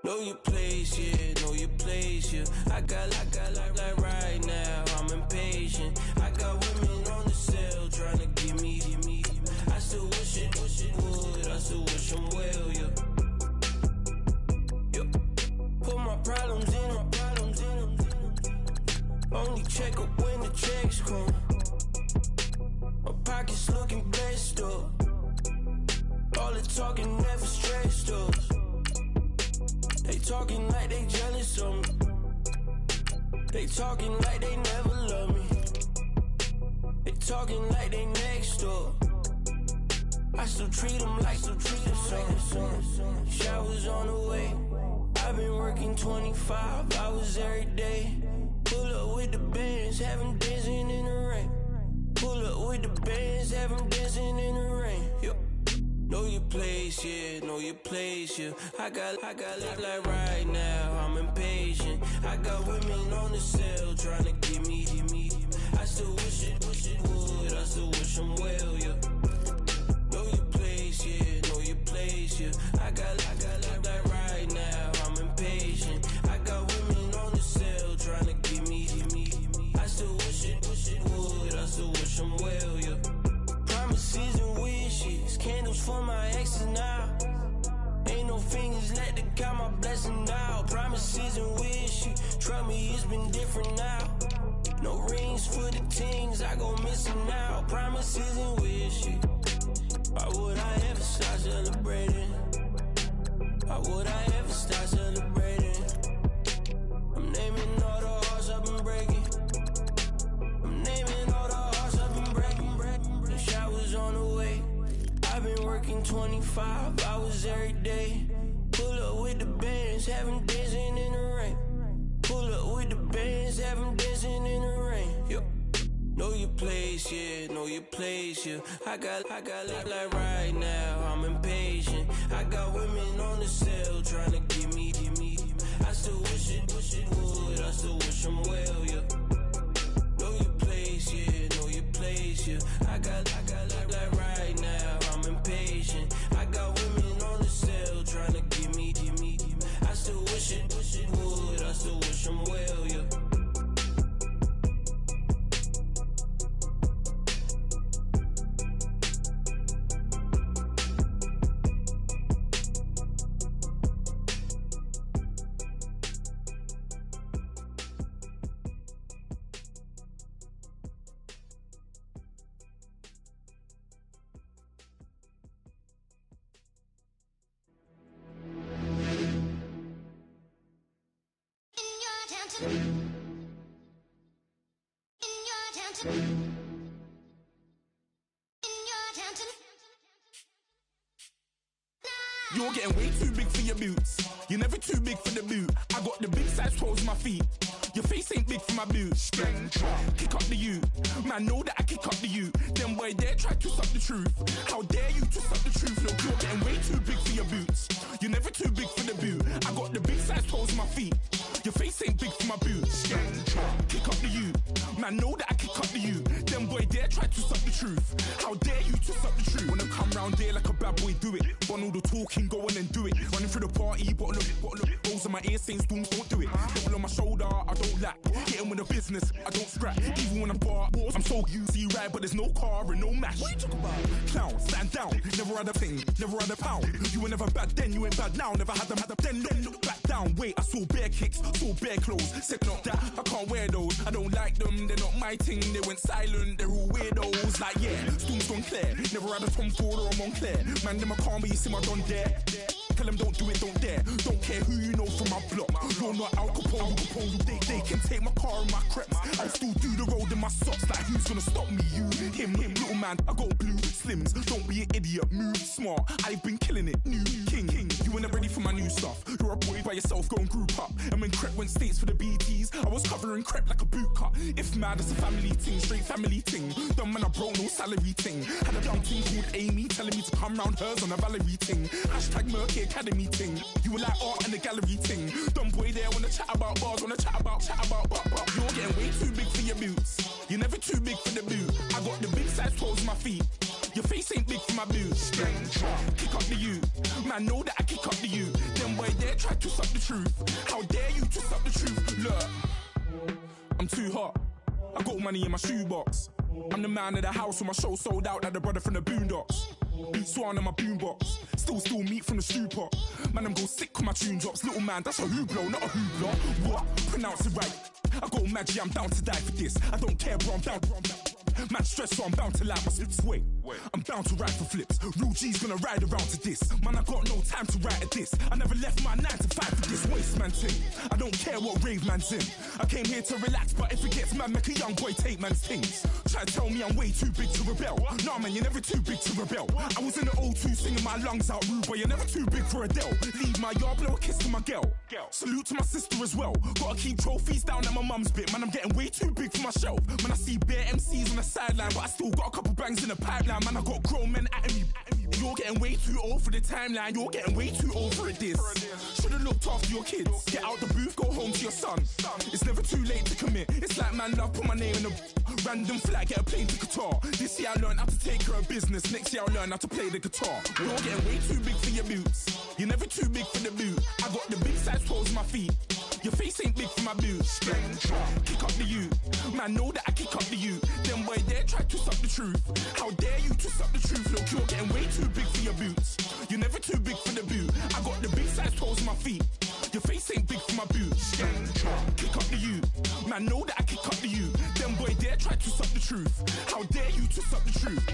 Know your place, yeah. I got like right now, I'm impatient. I got women on the cell trying to get me. I still wish it would, I still wish them well, yeah. Put my problems in them. Only check up when the checks come. My pockets looking blessed up. All the talking never stressed us. They talking like they jealous of me. They talking like they never love me. They talking like they next door. I still treat them like some showers on the way. I've been working 25 hours every day. Pull up with the bands, have them dancing in the rain. Pull up with the bands, have them dancing in the rain. Yo. Know your place, yeah. I got like right now, I'm impatient. I got women on the cell trying to get me. I still wish it would, I still wish them well, yeah. Know your place, yeah. I got like right now, I'm impatient. I got women on the cell trying to get me. I still wish it would. for my exes now. Ain't no fingers let to count my blessing now. Promises and wish, trust me, it's been different now. No rings for the things I go missing now. Promises and wish, why would I ever start celebrating? Why would I ever start celebrating? I'm naming all the hearts I've been breaking. I'm naming all the hearts I've been breaking. The shower's on the way. I've been working 25 hours every day. Pull up with the bands, have them dancing in the rain. Pull up with the bands, have them dancing in the rain. Yo. Know your place, yeah, know your place, yeah. I got like right now, I'm impatient. I got women on the cell trying to give me. I still wish it would, I still wish them well, yeah. Know your place, yeah, know your place, yeah. I got like right now, I'm impatient. I got women on the cell trying to give me. I still wish it would, I still wish them well, yeah. You're getting way too big for your boots. You're never too big for the boot. I got the big size toes on my feet. Your face ain't big for my boots. Kick up the you. Man, know that I kick up the you. Them boy there try to suck the truth. How dare you to suck the truth? Look, you're getting way too big for your boots. You're never too big for the boot. I got the big size toes on my feet. Your face ain't big for my boots. Kick up the you. Man, know that I kick up the you. Them boy there try to suck the truth. How dare you to suck the truth? When I come round there like a bad boy, do it. Want all the talking, go on and do it. Running through the party, bottle up. Rolls in my ear saying storms, don't do it. Double on my shoulder, I don't lack. Getting with the business, I don't scrap. Even when I'm bar, I'm so easy right, but there's no car and no match. What you talking about? Clown, stand down. Never had a thing, never had a pound. You were never bad then, you ain't bad now. Never had them, then look back down. Wait, I saw bare kicks, saw bare clothes. Said not that, I can't wear those. I don't like them, they're not my thing. They went silent, they're all weirdos. Like yeah, storm's gone clear. Never had a Tom Ford or a Montclair. Man, them I can't be, you see my don there. Tell them don't do it, don't dare. Don't care who you know from my block. You're not Al Capone. They can take my car and my crepes. I'll still do the road in my socks. Like who's gonna stop me? You, him, little man. I got blue slims. Don't be an idiot. Move smart. I've been killing it. New king. You were never ready for my new stuff. You're a boy by yourself. Go and group up. And when Crep went states for the BTs, I was covering Crep like a boot cut. If mad, it's a family ting, straight family ting. Dumb man, I broke no salary ting. Had a young ting called Amy telling me to come round hers on a Valerie ting. Hashtag Murky Academy ting. You were like art and the gallery ting. Dumb boy there wanna chat about bars, wanna chat about. You're getting way too big for your boots. You're never too big for the boot. I got the big size toes on my feet. Your face ain't big for my boots. Kick up the you. Man, know that I kick up the you. Them boy there try to suck the truth. How dare you to suck the truth? Look, I'm too hot. I got money in my shoebox. I'm the man of the house when my show sold out like the brother from the Boondocks. Beat Swan in my boombox. Still meat from the stew pot. Man, I'm go sick with my tune drops. Little man, that's a hooplo, not a hoopla. What? Pronounce it right. I got Maggie, I'm down to die for this. I don't care, bro, I'm down. Man stressed, so I'm bound to lie my slips. Wait, I'm bound to ride for flips. Real G's gonna ride around to this. Man, I got no time to write at this. I never left my 9 to 5 for this waste man thing. I don't care what rave man's in. I came here to relax, but if it gets mad, make a young boy take man's things. Try to tell me I'm way too big to rebel. Nah, man, you're never too big to rebel. I was in the O2 singing my lungs out rude, but you're never too big for Adele. Leave my yard, blow a kiss to my girl. Salute to my sister as well. Gotta keep trophies down at my mum's bit. Man, I'm getting way too big for my shelf. Man, I see bare MCs on the sideline, but I still got a couple bangs in the pipeline. Man, I got grown men at me. You're getting way too old for the timeline. You're getting way too old for this. Should've looked after your kids. Get out the booth, go home to your son. It's never too late to commit. It's like man love, put my name in a random flag, get a plane to Qatar. This year I learned how to take care of business. Next year I'll learn how to play the guitar. You're getting way too big for your boots. You're never too big for the boot. I got the big size toes on my feet. Your face ain't big for my boots. Kick up the you. Man, know that I kick up the you. Them boy there try to suck the truth. How dare you to suck the truth? Look, you're getting way too big for your boots. You're never too big for the boot. I got the big size toes on my feet. Your face ain't big for my boots. Kick up the you. Man, know that I kick up the you. Them boy there try to suck the truth. How dare you to suck the truth?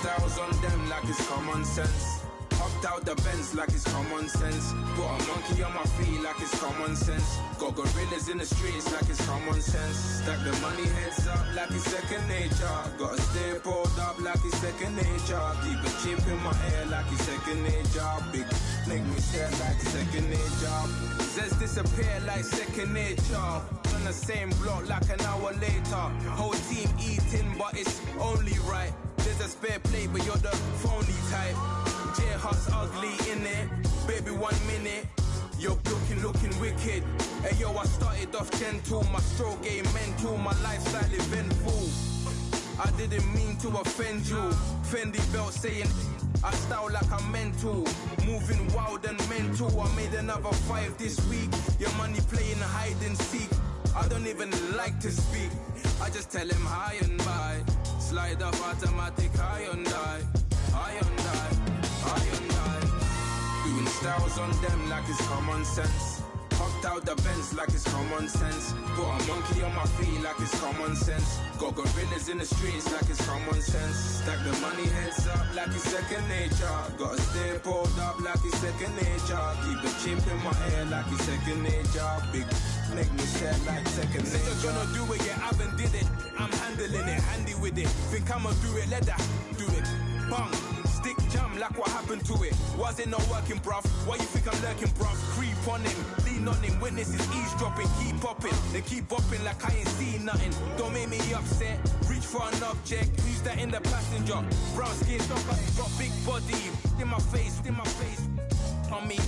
Styles on them like it's common sense. Hopped out the Benz like it's common sense. Put a monkey on my feet like it's common sense. Got gorillas in the streets like it's common sense. Stack the money heads up like it's second nature. Gotta stay pulled up like it's second nature. Keep a chip in my ear like it's second nature. Big make me stare like second nature. Says disappear like second nature. On the same block like an hour later. Whole team eating but it's only right. There's a spare plate, but you're the phony type. J-Hut's ugly, innit? Baby, 1 minute. You're looking wicked. Hey, yo, I started off gentle. My stroke game mental. My lifestyle eventful. I didn't mean to offend you. Fendi belt saying I style like I'm mental. Moving wild and mental. I made another 5 this week. Your money playing hide and seek. I don't even like to speak. I just tell him hi and bye. Slide up automatic, Hyundai. Doing styles on them like it's common sense. Hopped out the Benz like it's common sense. Put a monkey on my feet like it's common sense. Got gorillas in the streets like it's common sense. Stack the money heads up like it's second nature. Gotta stay pulled up like it's second nature. Keep the chip in my ear like it's second nature. Big make me stare like second nature. Said you're gonna do it, yeah, I haven't did it. I'm handling it, handy with it. Think I'ma do it, let that do it. Bang, stick jam like what happened to it. Was it not working, bruv? Why you think I'm lurking, bruv? Creep on him, lean on him. Witnesses eavesdropping, keep popping. They keep bopping like I ain't seen nothing. Don't make me upset. Reach for an object. Who's that in the passenger? Brown skin, got big body. In my face, on me.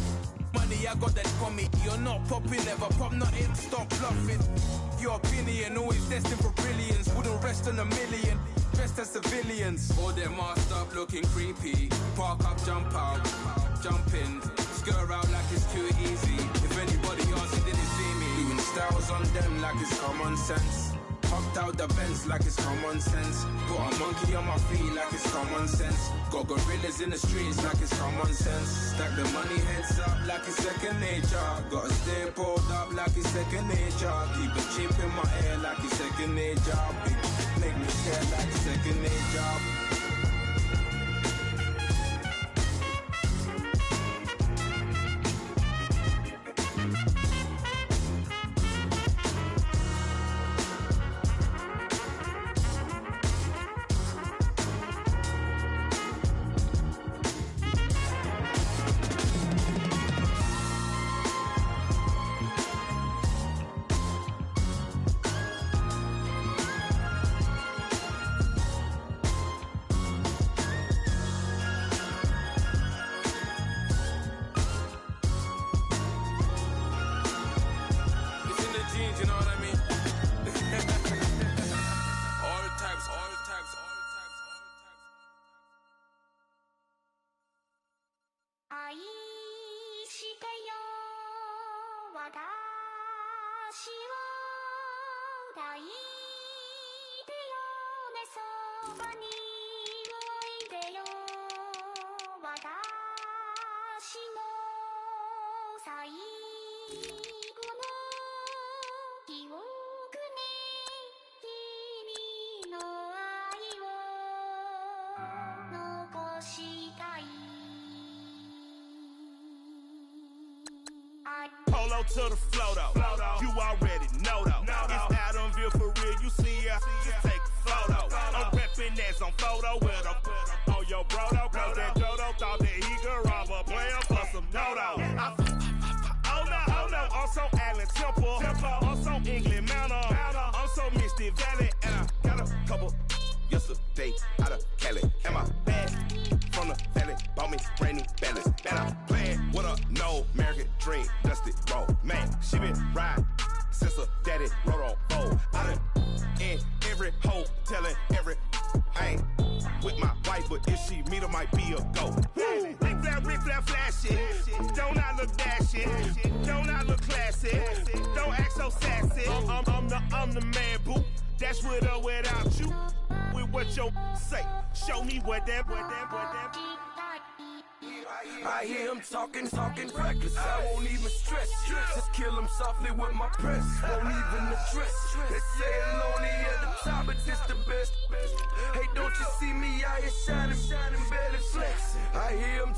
Money, I got that on me. You're not popping, never pop nothing. Stop bluffing. Your opinion always destined for brilliance. Wouldn't rest on a million. Dressed as civilians. All them masked up looking creepy. Park up, jump out, jump in. Skirt out like it's too easy. If anybody else didn't see me. Doing styles on them like it's common sense. Hopped out the Benz like it's common sense. Put a monkey on my feet like it's common sense. Got gorillas in the streets like it's common sense. Stack the money heads up like it's second nature. Gotta stay pulled up like it's second nature. Keep a chip in my ear like it's second nature. Big make me stare like second nature. Hold Polo to the flow though. You already know though. It's Adamville for real. You see ya, just take a photo. I'm reppin' as on photo with a on your bro though. Cause that Dodo thought that he could rob a player for some dodo. Oh no, I'm so Allen Temple. I'm so England Mountain. I'm so Misty Valley. And I got a couple yesterday out of Cali. And my bag from the valley bought me brand new balance. And I'm playing with a no American dream, dusty road. Man, she been riding since her daddy rode on bold. I done in every hole, telling every I ain't with my wife, but if she meet her, might be a go. Rick flap, flashy. Don't I look dashy? Don't I look classy? Don't act so sassy. I'm the man, boo. That's with or without you. With what your say. Show me what that. I hear him talking reckless. I won't even stress. Just kill him softly with my press. Won't even address. They say I'm lonely at the top, but this the best. Hey, don't you see me out here shining, barely flexing. I hear him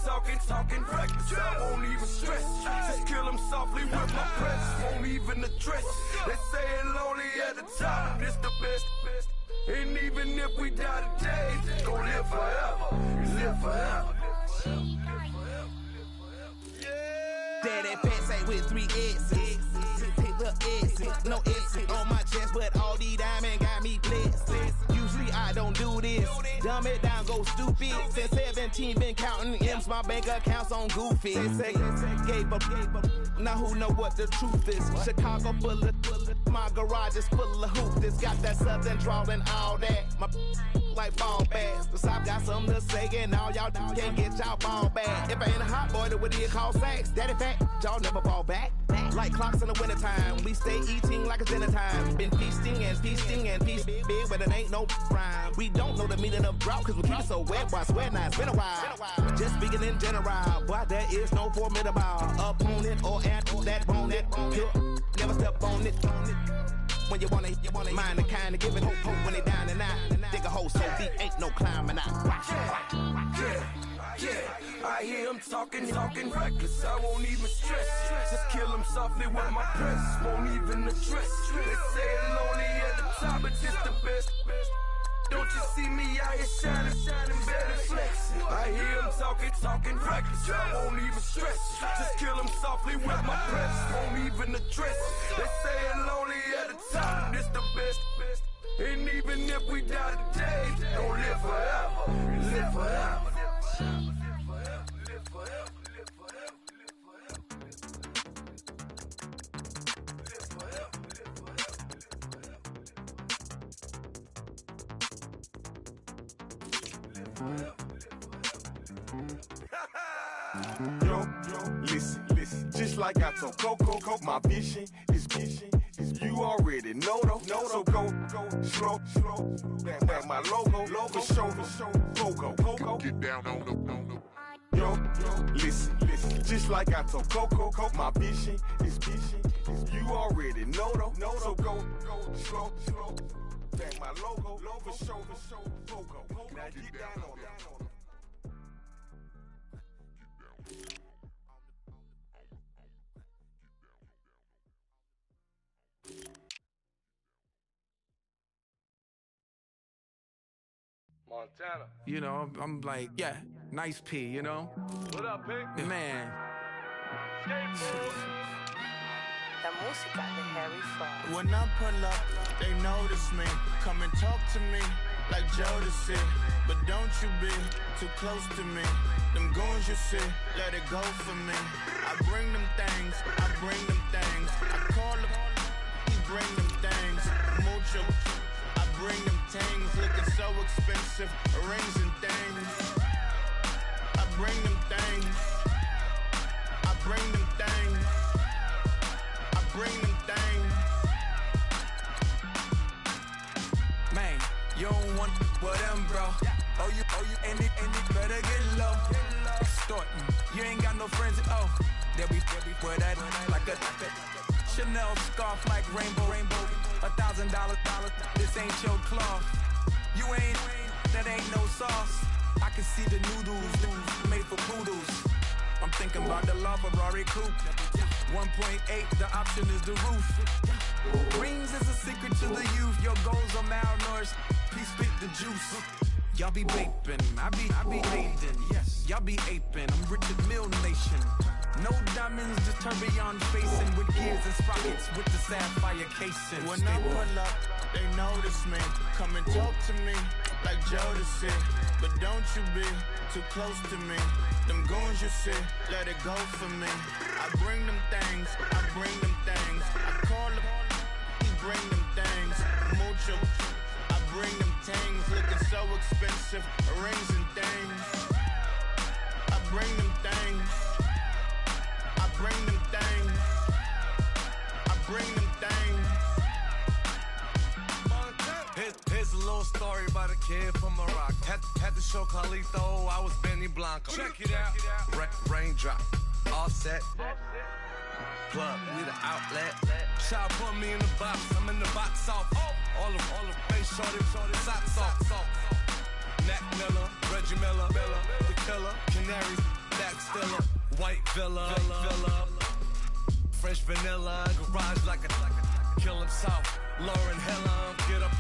talking reckless. I won't even stress. Just kill him softly with my press. Won't even address. They say I'm lonely at the top, this the best. And even if we die today, gon' live forever. Live forever. Daddy pants ain't with 3 S's. Little S's, no S's on my chest, but all these diamonds got me blessed. Usually I don't do this. Dumb it down, go stupid. Since 17 been counting M's, my bank account's on goofy. Say gave up. Now who know what the truth is? Chicago full of my garage is full of hoops. It's got that southern drawl and all that. My like ball bags. The South got something to say, and all y'all can't get y'all ball back. If I ain't a hot boy, then what do you call sacks? Daddy fact, y'all never ball back. Like clocks in the wintertime, we stay eating like it's dinner time. Been feasting and feasting big, but it ain't no rhyme. We don't know the meaning of drought, cause we keep it so wet. Boy, I swear now it's been a while. Just speaking in general, boy, there is no formidable opponent or anti that bone that pure. Never step on it. When you wanna mind the kind of giving hope when they down and out. Dig a hole so deep, ain't no climbing out. Yeah, I hear him talking reckless. I won't even stress. Just kill him softly with my press. Won't even address. They say I'm lonely at the top, but this the best. Don't you see me out here shining, barely flexing. I hear him talking reckless. I won't even stress. Just kill him softly with my press. Won't even address. They say I'm lonely at the top, this the best. And even if we die today, don't live forever. Live forever. Yo, listen, just like I told Coco, my vision is you already know though. So go slow, back my logo, for show, Coco. Get down on the. Yo, listen, just like I told Coco, my vision is you already know though. So go slow, back my logo, for show, Coco. Now get down on that. Montana. You know, I'm like, yeah, nice P, you know? What up, Pink? Man. La música de Harry Fry. When I pull up, they notice me. Come and talk to me like Jodeci. But don't you be too close to me. Them goons you see, let it go for me. I bring them things. I call them, he bring them things. Mucho. I bring them things, looking so expensive, rings and things. I bring them things. I bring them things. I bring them things. Man, you don't want what them, bro. Oh, you, and it better get low. Extorting, you ain't got no friends, oh. They'll be for that, like a Chanel scarf like rainbow. $1,000, this ain't your cloth. You ain't, that ain't no sauce. I can see the noodles made for poodles. I'm thinking about the LaFerrari coupe. 1.8, the option is the roof. Rings is a secret to the youth. Your goals are malnourished. Please spit the juice. Y'all be vaping, I be hating. Yes, y'all be aping. I'm Richard Mill Nation. No diamonds, just tourbillon facing with gears and sprockets with the sapphire casing. When I pull up, they notice me. Come and talk to me like Jodeci. But don't you be too close to me. Them goons you see, let it go for me. I bring them things, I bring them things. I call them, he bring them things. Mucho, I bring them things. Looking so expensive, rings and things. I bring them things. I bring them things. I bring them things. Here's a little story about a kid from Morocco. Had to show Carlito I was Benny Blanco. Check it out. Raindrop, offset, plug, we the outlet. Child put me in the box, I'm in the box off. All the face shorty, socks off. Mac Miller, Reggie Miller, the killer, Canaries, back stiller, white villa, fresh vanilla, garage like a kill him soft. Lauren Hiller, get up.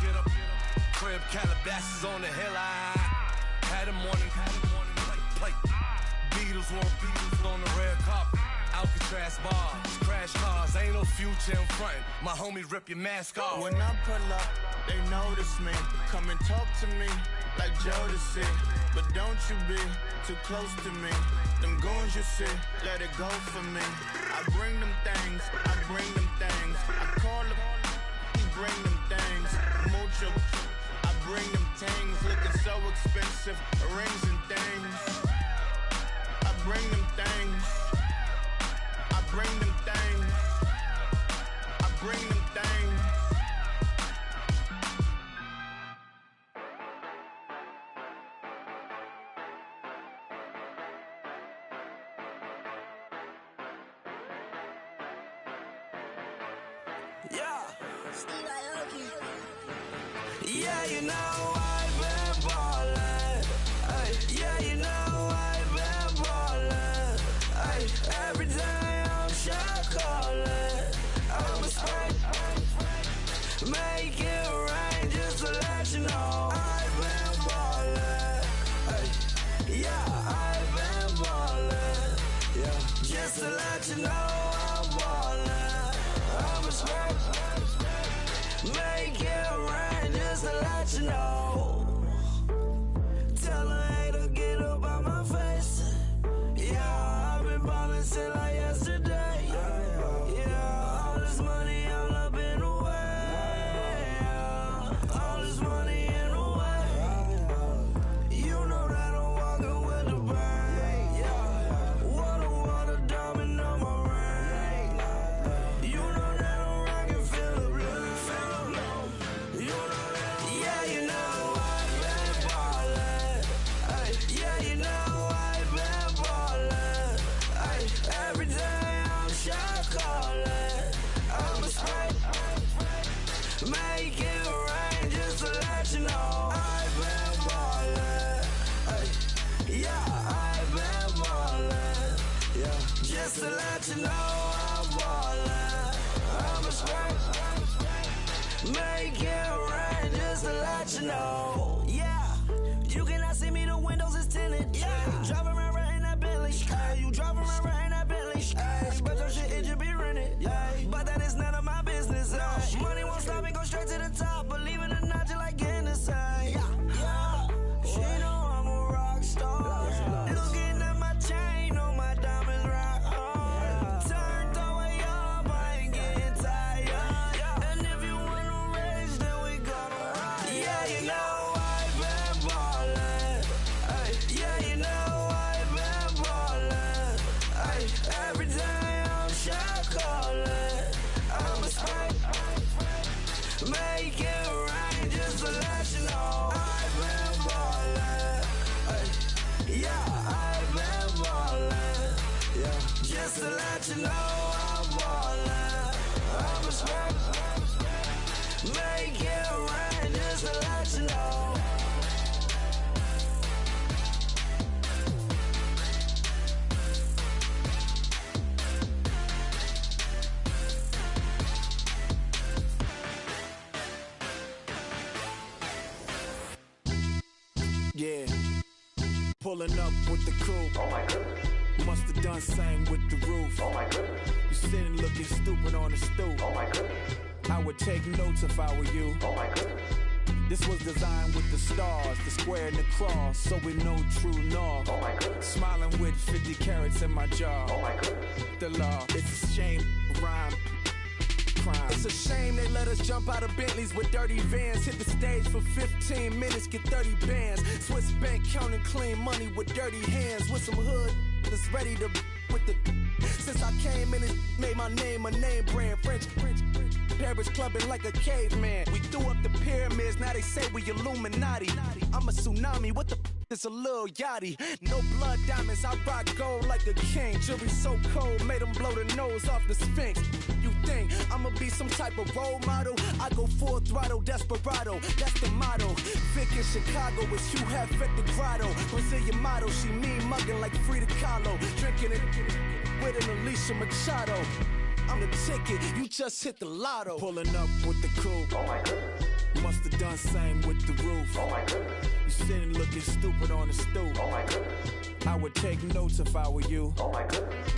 Crib Calabasas on the hill. I had him morning, plate. Beatles on the red carpet. Alcatraz bars, crash cars, ain't no future in front. My homie rip your mask off. When I pull up, they notice me. Come and talk to me like Jodeci. But don't you be too close to me. Them goons you see, let it go for me. I bring them things, I bring them things. I call them, he bring them things. Mucho, I bring them things. Looking so expensive, rings and things. I bring them things. I bring them things. I bring them things. Yeah, you know I've been ballin'. Ay, yeah, you know I've been ballin'. Ay, every day I'm shot callin'. I'm a spray, make it rain just to let you know I've been ballin'. Ay, yeah, I've been ballin'. Yeah, just to let you know I'm ballin'. I'm a spray, make it rain just to let you know. Tell a hater get up out my face. Yeah, I've been ballin' since like yesterday. Yeah, all this money all up in the way. All this money in the way. You know that I'm walking with the bank. Yeah, water, diamond on my ring. You know that I'm rockin' feel the blue. You know that, yeah, you know I've been ballin'. Ay, yeah, you know I've been ballin'. Ay, every day I'm shot callin'. I'm a spray, make it rain just to let you know I've been ballin'. Ay, yeah, I've been ballin'. Yeah, just to let you know I'm ballin'. I'm a spray, make it rain just to let you know. Yeah, you cannot see me, the windows is tinted. Yeah, driving around right in that Bentley. Hey, you driving around right in that Bentley. Hey, but your shit, it should be rented. Yeah, but that is none of my business. Money won't stop me, go straight to the top. Believe it or not, just like in the same. Yeah, she know I'm a rock star. Looking at my chain, on my diamonds rock hard. Turned the way up, I ain't getting tired. And if you wanna race, then we gonna ride. Yeah, you know I've been ballin'. Ay, yeah, you know I've been ballin'. Ay, every day I'm shot callin'. I'm a spray, make it rain just to let you know I've been ballin'. Ay, yeah, I've been ballin'. Yeah, just to let you know I'm ballin'. I'm a spray, make it rain just to let you know. Pulling up with the coupe. Oh my goodness. Must have done same with the roof. Oh my goodness. You sitting looking stupid on the stoop. Oh my goodness. I would take notes if I were you. Oh my goodness. This was designed with the stars, the square and the cross, so we know true north. Oh my goodness. Smiling with 50 carats in my jaw. Oh my goodness. The law, it's a shame, rhyme. Crime. It's a shame they let us jump out of Bentleys with dirty vans. Hit the stage for 15 minutes, get 30 bands. Swiss bank counting clean money with dirty hands. With some hood that's ready to with the. Since I came in, it made my name a name brand. French. Paris clubbing like a caveman. We threw up the pyramids, now they say we Illuminati. I'm a tsunami, what the it's a little yachty. No blood diamonds, I rock gold like a king. Jury so cold, made them blow the nose off the Sphinx. You think I'ma be some type of role model? I go full throttle, desperado, that's the motto. Vic in Chicago is Hugh Hef at the grotto. Brazilian model, she mean mugging like Frida Kahlo. Drinking it with an Alicia Machado. I'm the ticket, you just hit the lotto. Pulling up with the coupe. Oh my goodness. Must have done same with the roof. Oh my goodness. You sitting looking stupid on the stoop. Oh my goodness. I would take notes if I were you. Oh my goodness.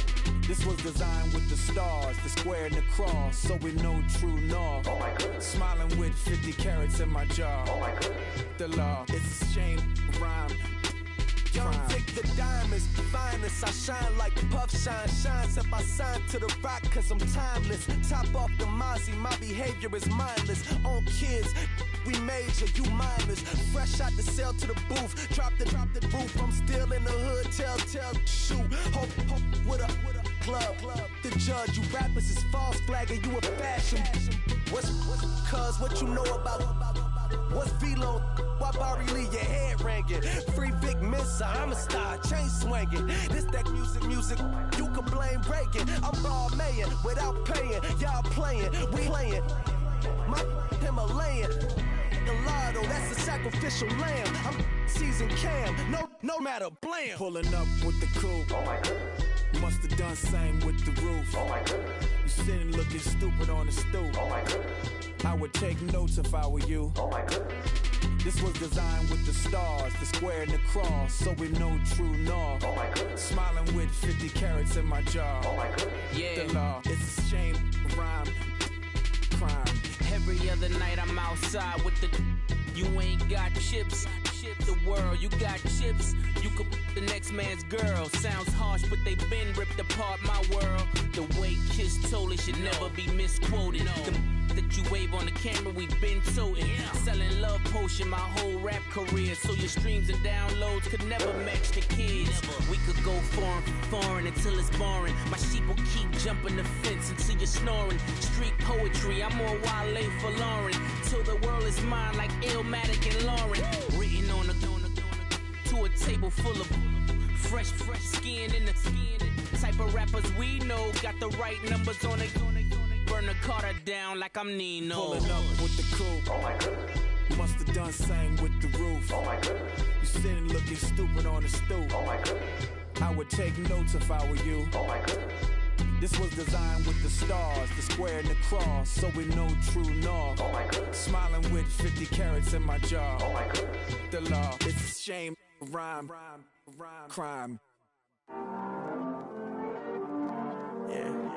This was designed with the stars, the square and the cross, so we know true north. Oh my goodness. Smiling with 50 carats in my jaw. Oh my goodness. The law, it's a shame, rhyme. Young Vic the diamonds, finest. I shine like Puff shines if I sign to the rock cause I'm timeless. Top off the Mozzie, my behavior is mindless. On kids, we major, you minors. Fresh out the cell to the booth, drop the roof. I'm still in the hood, tell, shoot. Hope with a club. The judge, you rappers is false flagging, you a fashion. What's cuz, what you know about? What's Velo? Why Barry Lee, your head ringing? Free Vic Mensa, I'm a star, chain swinging. This that music, you can blame Reagan. I'm ball mayin' without paying. Y'all playing, we playing. My Himalayan. Gelato, that's a sacrificial lamb. I'm seasoned cam, no matter, blam. Pulling up with the coupe. Oh my goodness. Must have done same with the roof. Oh my goodness. You sitting looking stupid on the stoop. Oh my goodness. I would take notes if I were you. Oh my goodness. This was designed with the stars, the square and the cross, so we know true north. Oh my goodness. Smiling with 50 carats in my jaw. Oh my goodness. Yeah. The law, it's a shame, rhyme, crime. Every other night I'm outside with the. You ain't got chips. The world, you got chips. You could the next man's girl. Sounds harsh, but they been ripped apart my world. The way Kiss told it should never be misquoted. The that you wave on the camera, we been toting. Selling love potion my whole rap career. So your streams and downloads could never match the kids. We could go foreign until it's boring. My sheep will keep jumping the fence until you're snoring. Street poetry, I'm more Wale for Lauren. Till the world is mine like Illmatic and Lauren. Written on to a table full of fresh skin in the type of rappers we know. Got the right numbers on it. Burn the Carter down like I'm Nino. Pulling up with the coupe. Oh my goodness. Must have done same with the roof. Oh my goodness. You sitting looking stupid on the stoop. Oh my goodness. I would take notes if I were you. Oh my goodness. This was designed with the stars, the square and the cross, so we know true north. Oh my goodness. Smiling with 50 carats in my jaw. Oh my goodness. The law, it's a shame, rhyme, crime. Yeah.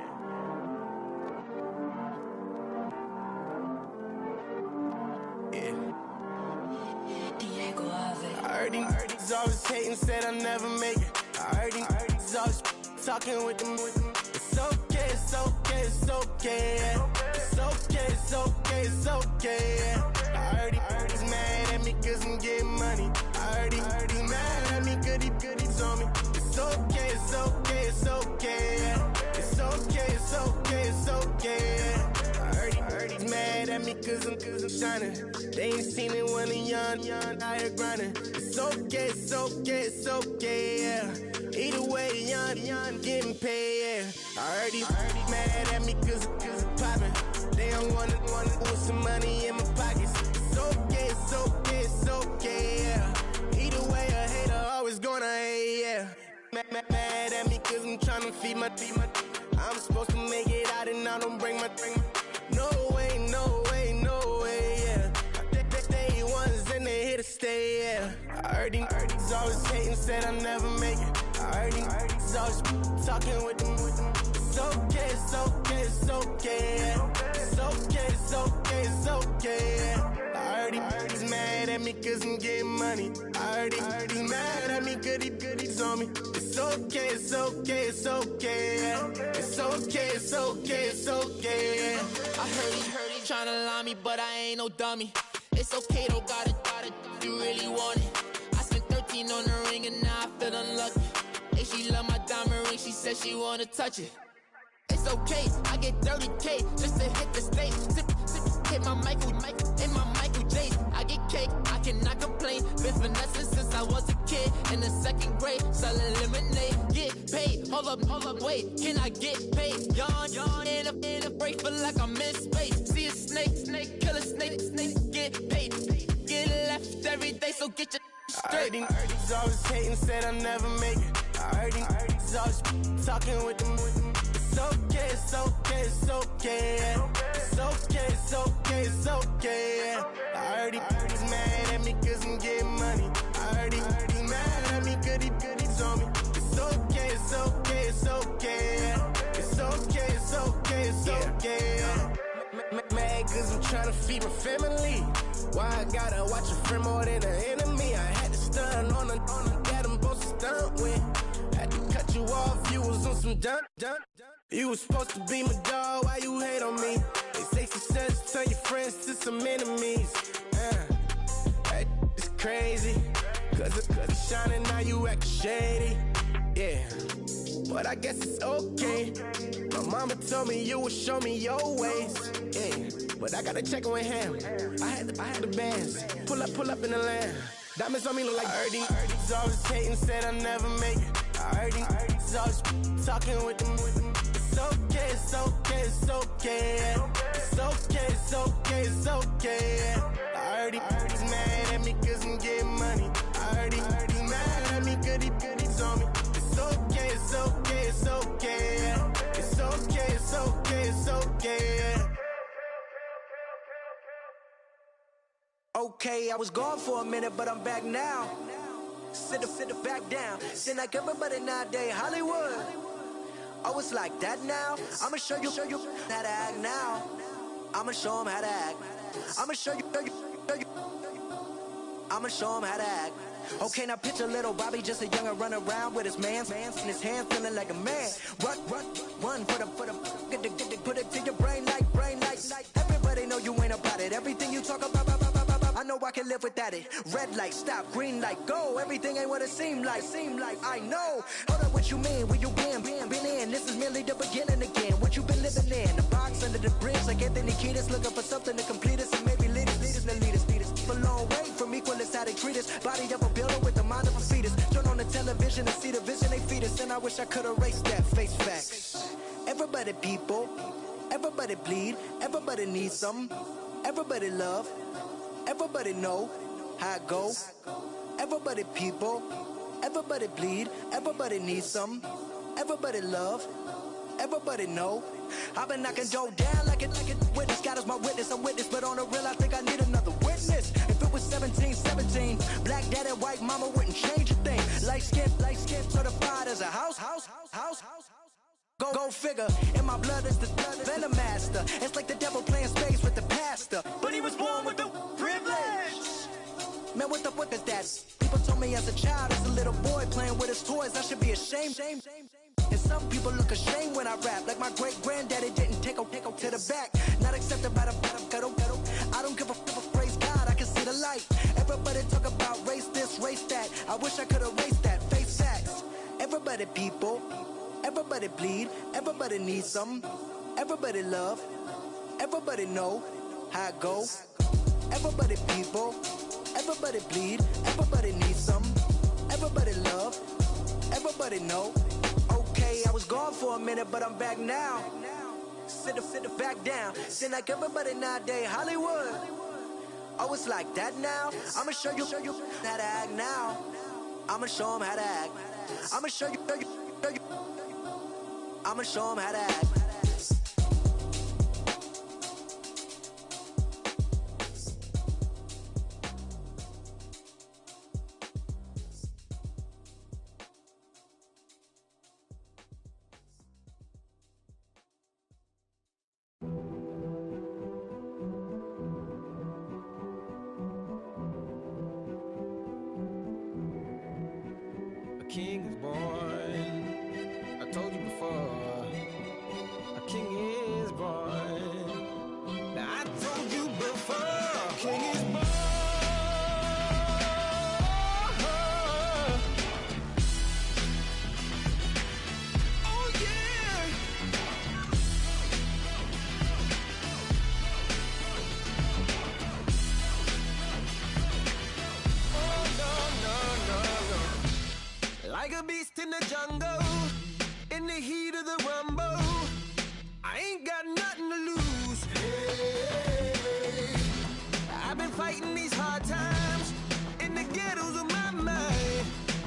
I heard these always hating, said I'll never make it. I heard these always talking with them. It's okay, it's okay, it's okay. It's okay, it's okay, it's okay. I heard he's mad at me cause I'm getting money. I heard he's mad at me cause he's on me. It's okay, it's okay, it's okay. It's okay, it's okay, it's okay. I heard he's mad at me cause I'm shining. They ain't seen it when I'm young, out here grinding. It's okay, it's okay, it's okay, yeah. Either way, young, getting paid, yeah. I heard he's mad at me cause I'm poppin'. They don't wanna put some money in my pockets. It's okay, it's okay, it's okay, yeah. Either way, a hater always gonna hate, yeah. Mad at me cause I'm tryna feed my I'm supposed to make it out and I don't bring my No way, no way, no way, yeah. They ones and they here to stay, yeah. I heard these always hating, said I never make it. I heard these always talking with them. It's okay, it's okay, it's okay. It's okay, it's okay, it's okay. I heard he's mad at me cause I'm getting money. I heard he's mad at me cause he's on me. It's okay, it's okay, it's okay. It's okay, it's okay, it's okay. I heard he tryna lie me, but I ain't no dummy. It's okay though, got it, you really want it. I spent 13 on the ring and now I feel unlucky. Hey, she love my diamond ring, she said she wanna touch it. It's okay, I get 30K just to hit the stage. Sip, hit my Michael, in my Michael J's. I get cake, I cannot complain. Been finessing since I was a kid in the 2nd grade, selling lemonade. Get paid, hold up, wait, can I get paid? Yawn, in a break, feel like I'm in space. See a snake, kill a snake, get paid. Get left every day, so get your straight. I heard he's always hating, said I never make it. I heard he's always talking with them. It's okay, it's okay, it's okay. It's okay, it's okay, it's okay. I heard he's mad at me cause I'm getting money. I heard he's mad at me cause he's on me. It's okay, it's okay, it's okay. It's okay, it's okay, it's okay. Mad cause I'm trying to feed my family. Why I gotta watch a friend more than an enemy? I had to stun on the that I'm supposed to stunt with. Had to cut you off, you was on some dun. You was supposed to be my dog, why you hate on me? They say success turn your friends to some enemies. Hey, it's crazy, cause it's shining, now you acting shady. Yeah, but I guess it's okay. My mama told me you would show me your ways. Yeah, but I gotta check with him. I had the bands. Pull up in the land. Diamonds on me look like Ernie. He's always hating, said I never make it. I heard he's always talking with them. It's okay, it's okay, it's okay. It's okay, it's okay, it's okay. I heard he's mad at me cause I'm getting money. I heard he's mad at me cause he's on me. It's okay, it's okay, it's okay. It's okay, it's okay, it's okay. Okay, I was gone for a minute, but I'm back now. Sit back down. Seem like everybody nowadays Hollywood. Oh, it's like that now. I'ma show you how to act now. I'ma show 'em how to act. I'ma show you. I'ma show 'em how to act. Okay, now picture little Bobby, just a youngin' run around with his mans in his hands, feeling like a man. Run for the put it to your brain like. Everybody know you ain't about it. Everything you talk about. I know I can live without it. Red light, stop, green light, go. Everything ain't what it seem like. I know. Hold up, what you mean? Where you been in? This is merely the beginning again. What you been living in? The box under the bridge, like Anthony Kiedis, looking for something to complete us and maybe lead us. A long way from equal is how they treat us. Body of a builder with the mind of a fetus. Turn on the television and see the vision they feed us. And I wish I could erase that. Face facts. Everybody people, everybody bleed, everybody needs something. Everybody love. Everybody know how it go. Everybody people, everybody bleed, everybody needs some. Everybody love, everybody know. I've been knocking dough down like it witness. God is my witness, I'm witness, but on the real I think I need another witness. If it was 17, black dad and white mama wouldn't change a thing. Light skin, certified as a house. Go figure, in my blood is the venom master. It's like the devil playing space with the pastor. But he was born with the privilege. Man, what the fuck is that? People told me as a child, as a little boy playing with his toys, I should be ashamed. And some people look ashamed when I rap, like my great granddaddy didn't take a to the back. Not accepted by the ghetto. I don't give a praise God, I can see the light. Everybody talk about race this, race that. I wish I could erase that. Face facts. Everybody people. Everybody bleed, everybody needs something. Everybody love, everybody know how it go. Everybody people, everybody bleed, everybody needs something. Everybody love, everybody know. Okay, I was gone for a minute, but I'm back now. Sit back down. Seem like everybody nowadays Hollywood. Oh, it's like that now. I'ma show you how to act now. I'ma show 'em how to act. I'ma show you. I'ma show 'em how to act. king is born. I told you before, a king is born. Now I told you before, a king is born. Oh yeah. Oh no. Like a beast in the jungle, in the heat of the rumble, I ain't got nothing to lose. Hey, I've been fighting these hard times in the ghettos of my mind.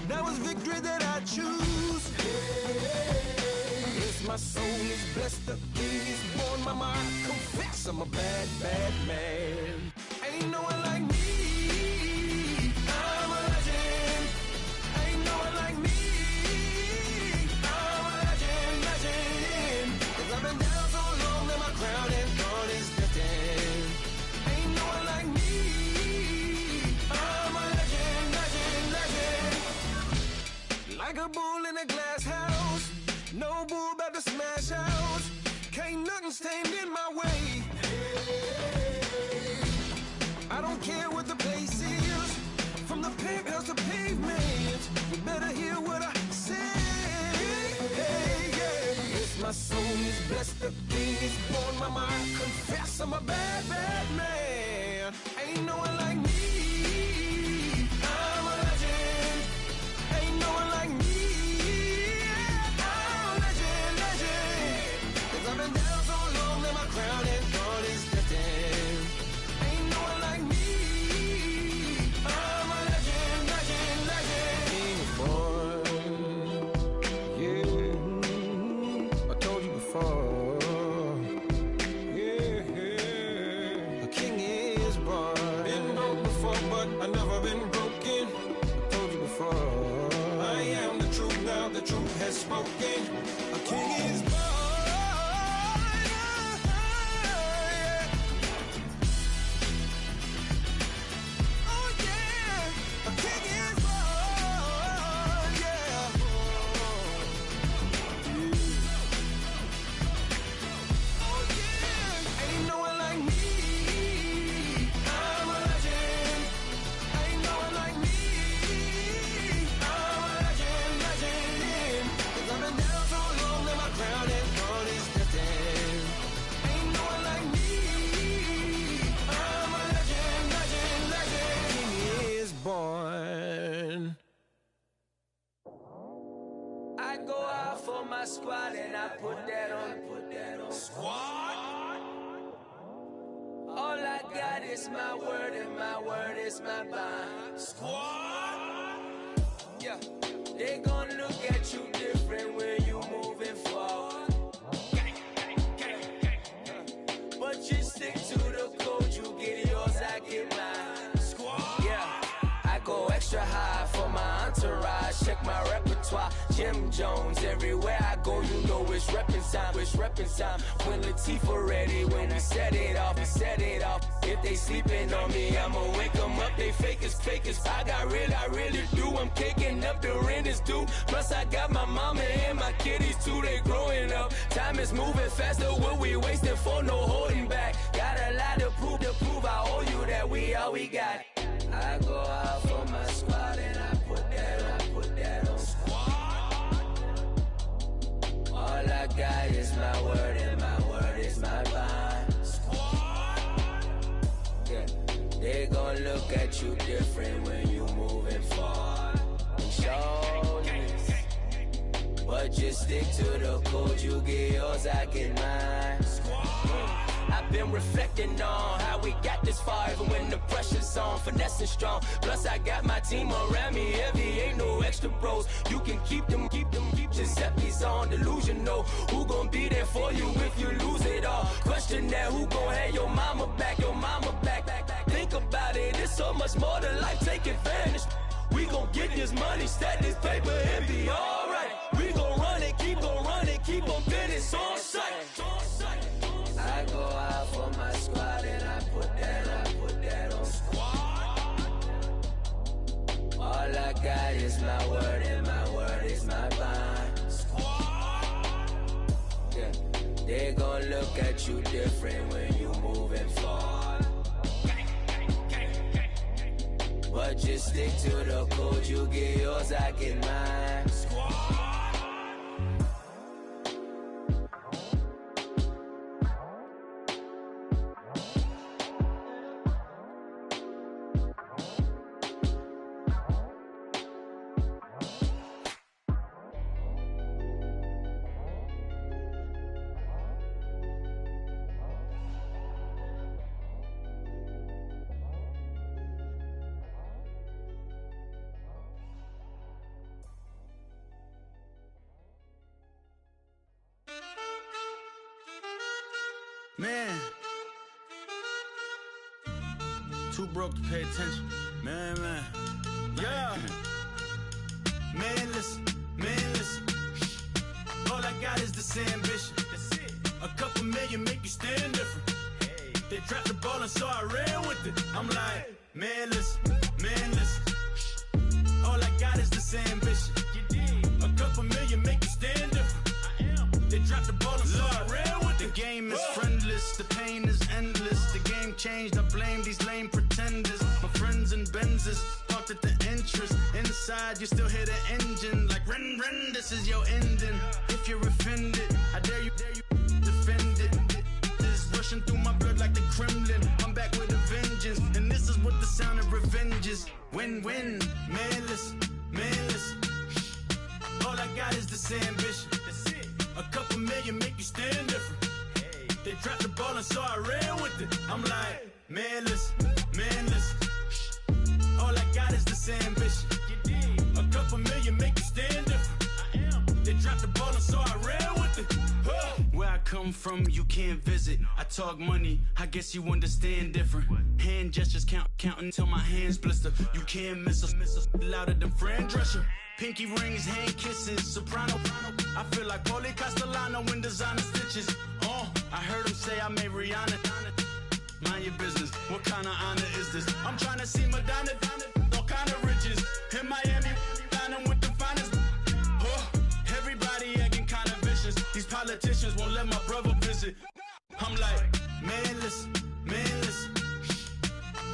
Now it's victory that I choose. Hey, yes, my soul is blessed, the king is born. Mama, I confess I'm a bad, bad man. Ain't no one like me. I'm a legend. Ain't no one like me. I'm a legend, legend. 'Cause I've been down so long that my crown and throne is destined. Ain't no one like me. I'm a legend, legend, legend. Like a bull in a glass house, no bull about to smash out. Can't nothing stand in my way. I don't care what the place is, from the penthouse to pavement. You better hear what I say. Hey, yeah. Yes, my soul is blessed, the king is born. Mama, I confess I'm a bad, bad man. Ain't no one like me. I'm a legend. Ain't no one like me. I'm a legend, legend. 'Cause I've been down so long that my crown and throne is destined. Ain't no one like me. I'm a legend, legend, legend. King is born. Yeah, I told you before. Yeah, a king is born. Been broke before, but I never been broken. I told you before. I am the truth now, the truth has spoken. A king is born. Oh yeah, a king is born. Yeah. Oh yeah, ain't no one like me. I'm a legend. Ain't no one like me. I'm a legend, legend. 'Cause I've been down so long that my crown and throne is destined. Ain't no one like me. I'm a legend, legend, legend. King is born. I go out for my squad and I put that on. Squad. All I got is my word and my word is my bond. Squad. Yeah, they gon' look at you different when you moving forward. But you stick to the code, you get yours, I get mine. Squad. Yeah, I go extra high for my entourage. Check my repertoire, Jim Jones. Everywhere I go, you know it's reppin' time. It's reppin' time. When Latifah ready, when he set it off, he set it off. If they sleeping on me, I'ma wake them up. They fakers, fakers. I really do. I'm caking up, the rent is due. Plus I got my mama and my kiddies too. They growing up. Time is moving faster. What we wasting for? No holding back. Got a lot to prove. I owe you that we all we got. I go out for my squad and I put that on. Squad. All I got is my word and my word is my bond. Squad. Yeah, they gon' look at you different when you moving forward. Shoulders, but just stick to the code. You get yours, I get mine. I've been reflecting on how we got this far, even when the pressure's on, finessing strong. Plus I got my team around me heavy, ain't no extra bros. You can keep them. Giuseppe's on delusional. Who gon' be there for you if you lose it all? Question that, who gon' have your mama back? Think about it, it's so much more to life, take advantage. We gon' get this money, stack this paper and be alright. We gon' run it, keep on running, keep on finish on sight. I go out for my squad and I put that on. Squad. All I got is my word and my word They gon' look at you different when you moving forward. But just stick to the code, you get yours, I get mine. Man, too broke to pay attention. Man. Yeah. Man, listen. All I got is this ambition. That's it. A couple million make you stand different. Hey. They dropped the ball and so I ran with it. I'm like, man, listen. All I got is this ambition. You did. A couple million make you stand different. I am. They dropped the ball and so I ran with it. The game is friendless, the pain is endless. The game changed, I blame these lame pretenders. My friends and Benzes parked at the entrance. Inside, you still hear the engine. Like, ren, this is your ending. If you're offended, I dare you defend it. This rushing through my blood like the Kremlin. I'm back with a vengeance. And this is what the sound of revenge is. Win-win, man, listen. All I got is this ambition. That's it. A couple million make you stand different. Hey. They dropped the ball and so I ran with it. I'm like, man, listen. All I got is this ambition. You did. A couple million make you stand different. I am. They dropped the ball and so I ran with it. Where I come from, you can't visit. I talk money, I guess you understand different. Hand gestures counting till my hands blister. You can't miss us louder than Fran Drescher. Pinky rings, hand kisses, soprano. I feel like Paulie Castellano in designer stitches. I heard him say I made Rihanna. Mind your business, what kind of honor is this? I'm trying to see Madonna, all kind of riches. In Miami, dining with the finest. Everybody acting kind of vicious. These politicians won't let my brother visit. I'm like, man, listen.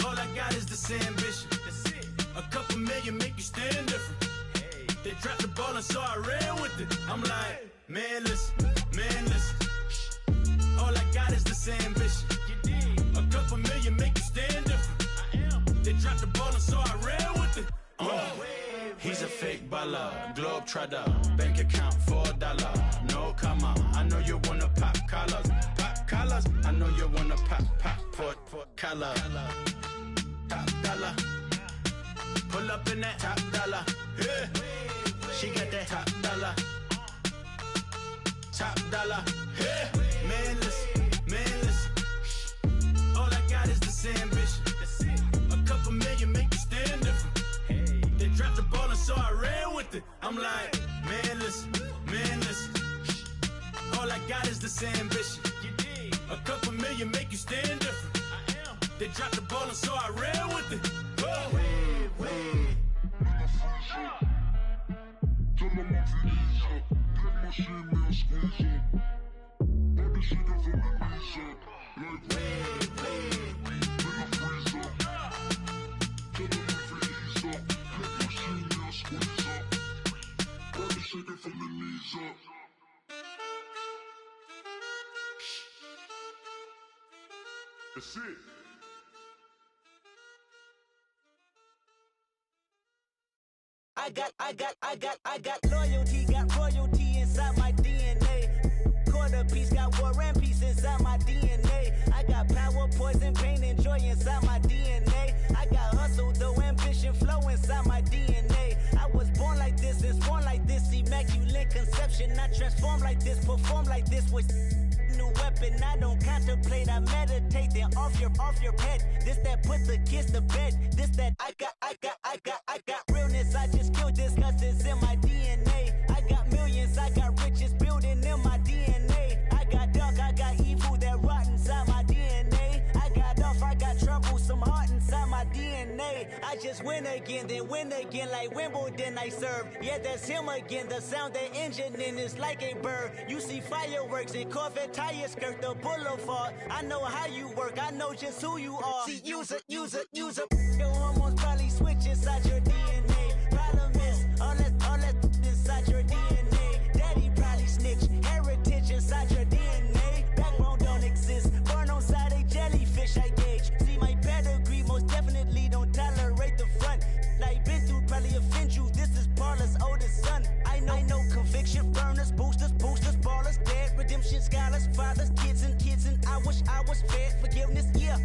All I got is this ambition. That's it. A couple million make you stand different. Hey. They dropped the ball and so I ran with it. I'm like, man, listen. All I got is this ambition. You did. A couple million make you stand different. I am. They dropped the ball and so I ran with it. He's a fake baller, globe trotter, bank account $4. No comma, I know you wanna pop collars. I know you wanna pop collar. Top dollar, pull up in that top dollar. Yeah. She got that top dollar. Yeah. Man, listen. All I got is this ambition. That's it. A couple million make you stand different. Hey. They dropped the ball and so I ran with it. I'm like, man, listen. All I got is this ambition. You did. A couple million make you stand different. I am. They dropped the ball and so I ran with it. That's it. I got loyalty, got royalty inside my DNA. Quarter piece, got war and peace inside my DNA. I got power, poison, pain, and joy inside my DNA. I got hustle, though, ambition, flow inside my DNA. I was born like this and born like this, immaculate conception. I transform like this, perform like this with new weapon. I don't contemplate, I meditate, then off your head. This that put the kids to bed. This that I got realness. I just killed this cause it's in my DNA. I got millions, I got riches building in my DNA. I got dark, I got evil that rot inside my DNA. I got off, I got trouble, some heart inside my DNA. I I just win again, then win again like Wimbledon I serve. Yeah, that's him again. The sound that engine in is like a bird. You see fireworks and Corvette tires skirt the boulevard. I know how you work. I know just who you are. See, use it. Your hormones probably switch inside your DNA. Problem is, all that inside your DNA. Daddy probably snitch. Heritage inside your DNA. Backbone don't exist. Born on side a jellyfish, I gauge. See, my pedigree most definitely don't tolerate the front. Like been through probably offend you. This is Paula's oldest son. I know conviction burners, boosters, ballers, dead, redemption scholars, fathers, kids and I wish I was fed forgiveness. Yeah.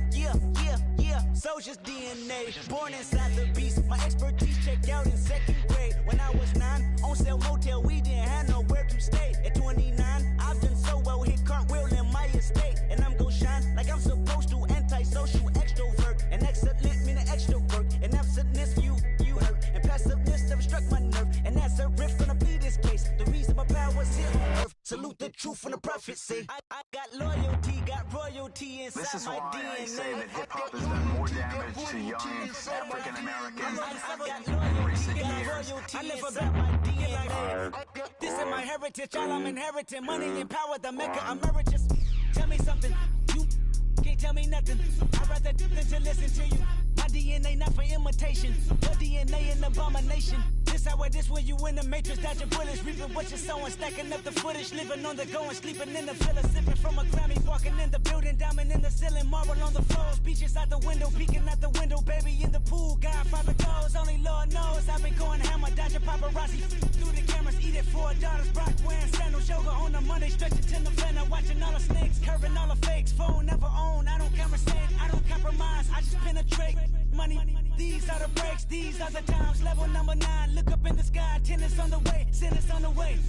Soldier's DNA, born inside the beast. My expertise checked out in 2nd grade. When I was 9, on sale motel, we didn't have nowhere to stay. At 29, I've done so well, hit cartwheel in my estate. And I'm gon' shine like I'm supposed to. Antisocial extrovert, and excellent meaning extra work. And absentness, you hurt. And passiveness never struck my nerve. And that's a riff gonna be this case. The reason my power's here on earth. Salute the truth and the prophecy. I got loyalty, got royalty inside this is my why DNA. I say that hip-hop has done more damage to young African Americans in recent years. I live about my DNA. This is my heritage, all I'm inheriting. Money and power, the mecca emeritus. Tell me something, you can't tell me nothing. I'd rather than to listen to you. My DNA not for imitation, your DNA an abomination. This how it is when you in the matrix, dodging bullets, reaping what you're sowing, stacking up the footage, living on the go and sleeping in the villa, sipping from a Grammy, walking in the building, diamond in the ceiling, marble on the floors, beaches out the window, peeking out the window, baby in the pool, Godfather goes, only Lord knows. I've been going hammer, dodging paparazzi through the cameras, eating $4, Brock wearing sandals, yoga on a Monday, stretching to November, watching all the snakes, curving all the fakes, phone never own, I don't conversate, I don't compromise, I just penetrate. Money, these are the breaks, these are the times. Level number 9, look up in the sky. Tennis on the way, sinners on the way,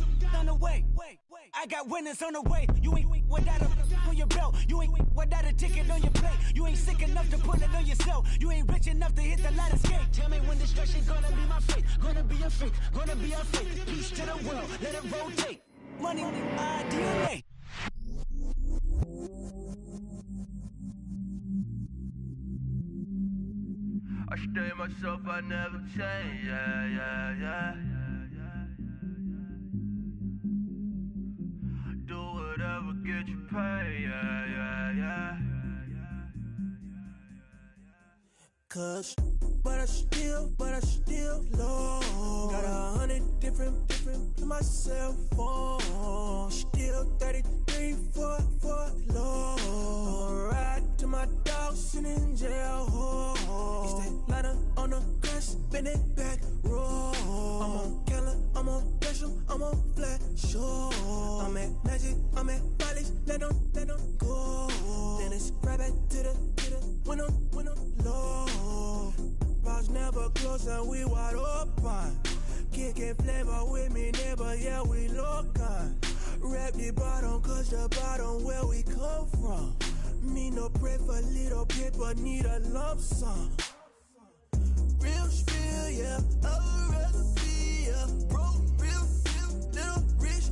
I got winners on the way. You ain't without a on your belt. You ain't without a ticket on your plate. You ain't sick enough to put it on yourself. You ain't rich enough to hit the ladder skate. Tell me when destruction gonna be my fate. Gonna be a fate, gonna be our fate. Peace to the world, let it rotate. Money, DNA. I stay myself, I never change, yeah. Do whatever, get you paid, yeah. Cause, but I still low. Got 100 different to my cell phone. Still 33 for low. I'ma ride to my dog sitting in jail. It's that ladder on the grass, spin it back, roll. I'm on Keller, I'm on Gresham, I'm on Flat Shore. I'm at Magic, I'm at Bally's, let them go. Then it's right back to the window low. Bars never close and we wide open. Kicking flavor with me, neighbor, yeah, we local. Rap the bottom, cause the bottom where we come from. Me no pray for little paper, need a lump sum. Real spill, yeah, I'd rather be, yeah. Broke, real, little rich.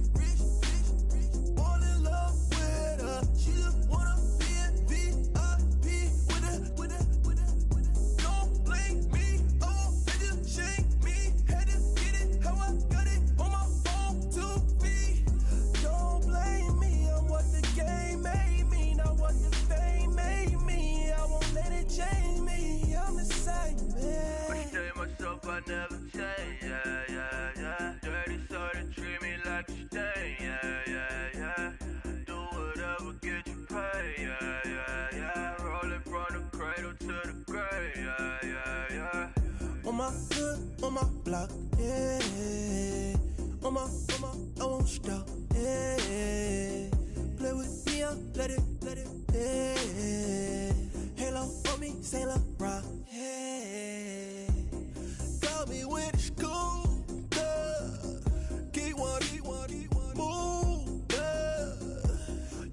Fall in love with her, she just wanna be in VIP with her. Don't blame me, oh, they just shake me. Had to get it, how I got it, on my phone, 2 feet. Don't blame me, I'm what the game made me, not what the fame made me. I won't let it change me, I'm the same man. I stay myself, I never change, yeah. Dirty so they treat me like a stain, yeah. Do whatever, get you paid, yeah. Rolling from the cradle to the grave, yeah. On my hood, on my block, yeah. On my, I won't stop, yeah. Play with me, I'll let it, yeah. Halo on me, Saint Laurent, yeah. Got me with the school, yeah. Keep one, move, yeah.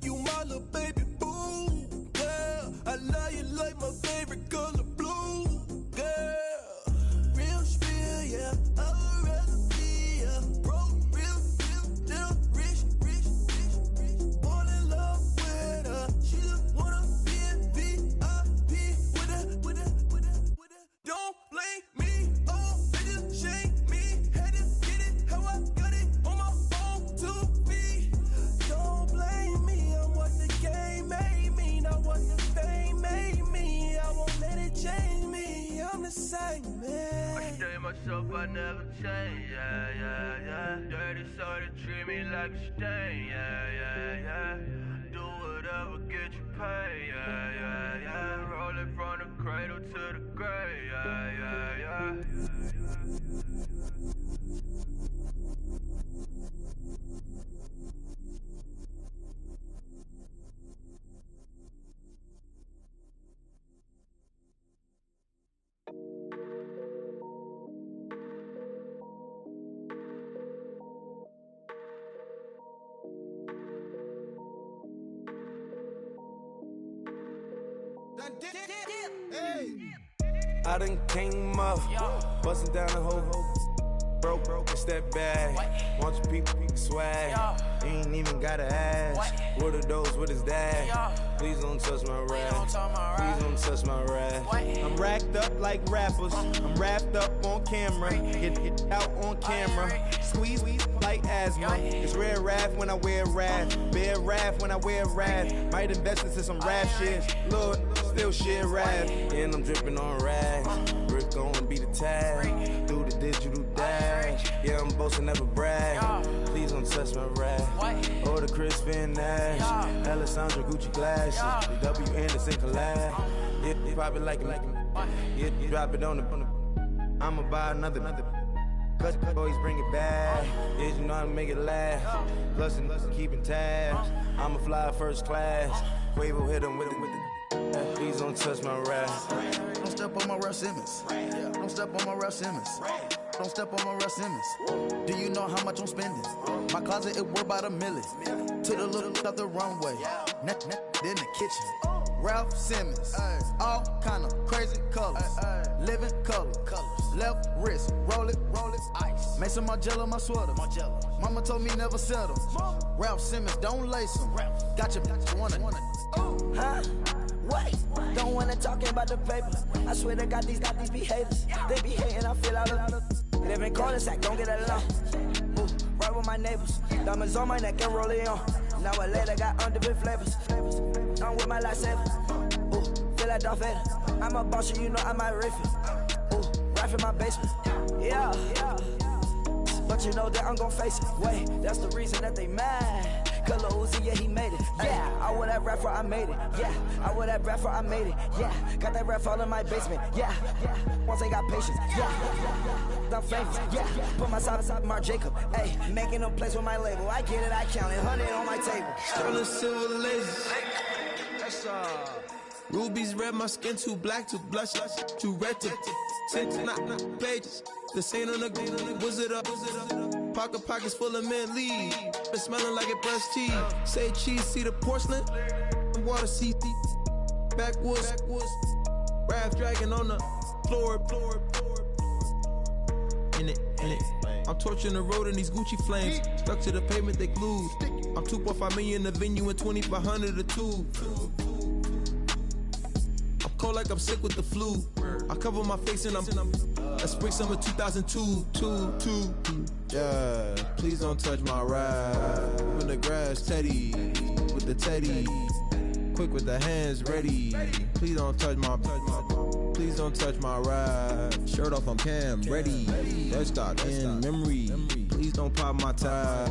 You my little baby boo, yeah. I love you like my favorite color blue, yeah. Real spill, yeah. I'd rather be, yeah. Broke, real, little rich. myself, I never change, yeah, yeah, yeah. Dirty soda, treat me like a stain, yeah, yeah, yeah. Do whatever, get you paid, yeah, yeah, yeah. Roll it from the cradle to the grave, yeah, yeah, yeah. I done came up, bustin' down the whole broke, it's that bad. Want your people swag, you ain't even gotta ask. What are those, what is that? Please don't touch my rap, please don't touch my rap. I'm racked up like rappers, I'm wrapped up on camera, get out on camera, squeeze like asthma. It's rare wrath when I wear wrath, bare wrath when I wear wrath. Might invest into some rap shit, Lord, still shit rap. And I'm dripping on rags, Rick gon' be the tag, do the digital dash. Yeah, I'm boasting, never brag, please don't touch my rap. Or the Chris Van Nash, Alessandra Gucci glasses, the W Anderson collab. Yeah, you probably like it, yeah, you drop it on the, I'ma buy another. Cause always bring it back. Yeah, you know how to make it last. Plus and keeping tabs. I'ma fly first class. Quavo hit him with it. Please don't touch my rap. Don't step on my Ralph Simmons. Don't step on my Ralph Simmons. Don't step on my Ralph Simmons. Do you know how much I'm spending? My closet, it worth about $1 million. To the little of the runway. Then the kitchen. Ralph Simmons, all kind of crazy colors, living color, left wrist, roll it, ice. Mason Margiela, my sweater. Mama told me never settle. Ralph Simmons, don't lace him. Got your bitch wanna. Huh? Wait, don't wanna talk about the paper. I swear to God, these be haters. They be hating, I feel out of. Live in cul-de-sac, don't get along. Ooh, right with my neighbors. Diamonds on my neck and roll it on. Now I later got underbit flavors. I'm with my lifesaver. Ooh, feel like Darth Vader. I'm a boss, you know I might riff it. Ooh, right in my basement. Yeah. But you know that I'm gon' face it. Wait, that's the reason that they mad. Color Uzi, yeah, he made it. Yeah, I wear that rapper, I made it. Yeah, I wear that rapper, I made it. Yeah, got that rap all in my basement. Yeah, once I got patience. Yeah, I'm famous. Yeah, put myself inside Marc Jacob. Hey, making a place with my label. I get it, I count it. 100 on my table. Sterling silver laser. That's rubies red, my skin too black to blush, too red to tint, not pages. The scene on the wizard up. Pockets full of mint leaves. It's smelling like it brushed teeth. Say cheese, see the porcelain. Water, see backwoods. Raft dragging on the floor. In it. I'm torching the road in these Gucci flames. Stuck to the pavement, they glued. I'm 2.5 million in the venue and 2,500 a tube. I'm cold like I'm sick with the flu. I cover my face and I'm spring summer 2002. Yeah, please don't touch my ride. In the grass, Teddy, with the Teddy. Quick with the hands ready. Please don't touch my ride. Shirt off, I'm Cam, ready. Let's start in memory. Please don't pop my tie.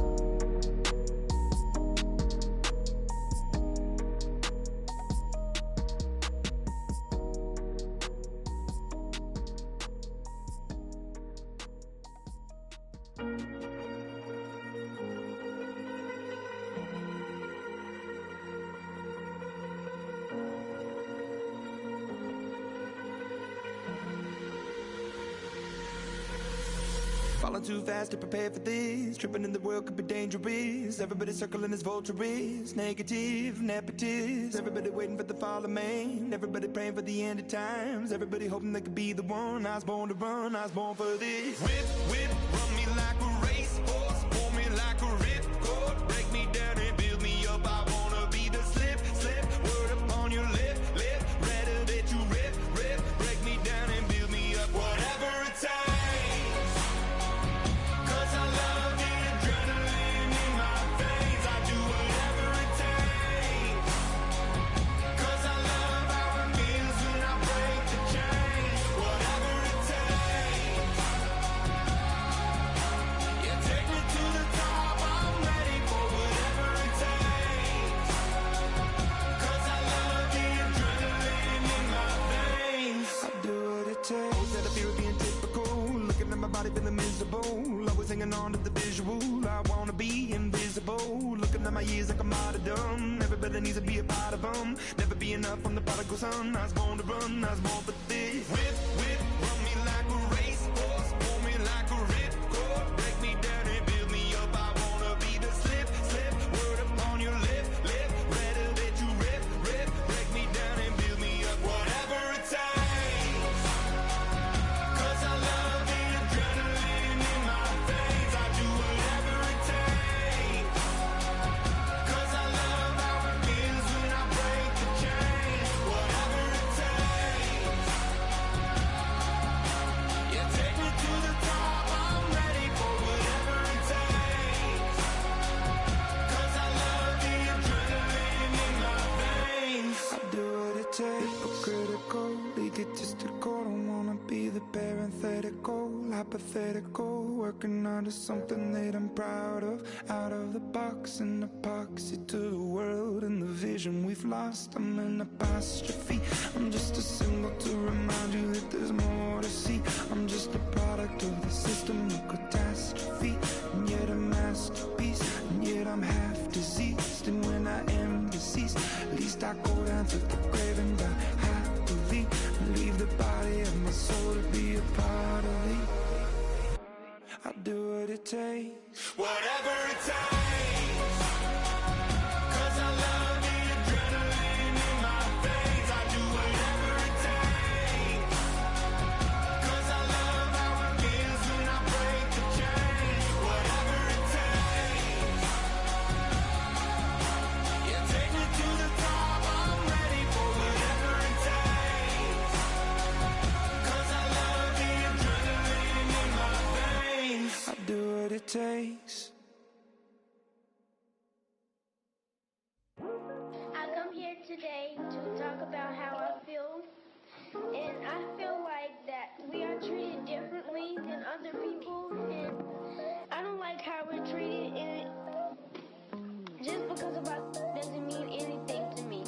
Falling too fast to prepare for this. Tripping in the world could be dangerous. Everybody circling as vultures. Negative, nepotist. Everybody waiting for the fall of man. Everybody praying for the end of times. Everybody hoping they could be the one. I was born to run, I was born for this. Whip, run me like a racehorse. Pull me like a ripcord. Break me down and build me up. I wanna be the slip. Word upon your lip. Rather that you rip. Break me down and build me up. Whatever it takes. a martyrdom. Everybody needs to be a part of them. Never be enough from the prodigal son. I was born to run, I was born for this. Whip, whip, run me like a racehorse, pull me like a ripcord, break me down and build me up. I wanna be the slip, slip, word upon your lip, lip, better that you rip, rip, break me down and build me up. Whatever it takes, 'cause I love the adrenaline in my veins. I do whatever it takes, 'cause I love how it feels when I break the chains. Whatever it takes, yeah, take me to the top. I'm ready for whatever it takes, 'cause I love the adrenaline in my veins. I do what it takes, but critical, egotistical. Don't wanna be the parenthetical, hypothetical, working onto something that I'm proud of. Out of the box, an epoxy to the world and the vision we've lost. I'm an apostrophe, I'm just a symbol to remind you that there's more to see. I'm just a product of the system of catastrophe, and yet a masterpiece, and yet I'm half diseased. And when I am deceased, at least I go down to the grave and die happily, and leave the body of my soul to be a part of me. I'll do what it takes, whatever it takes, 'cause I love the adrenaline in my veins. I do whatever it takes, 'cause I love how it feels when I break the chains. Whatever it takes, yeah, take me to the top. I'm ready for whatever it takes, 'cause I love the adrenaline in my veins. I do what it takes. I come here today to talk about how I feel, and I feel like that we are treated differently than other people, and I don't like how we're treated, and just because of us doesn't mean anything to me.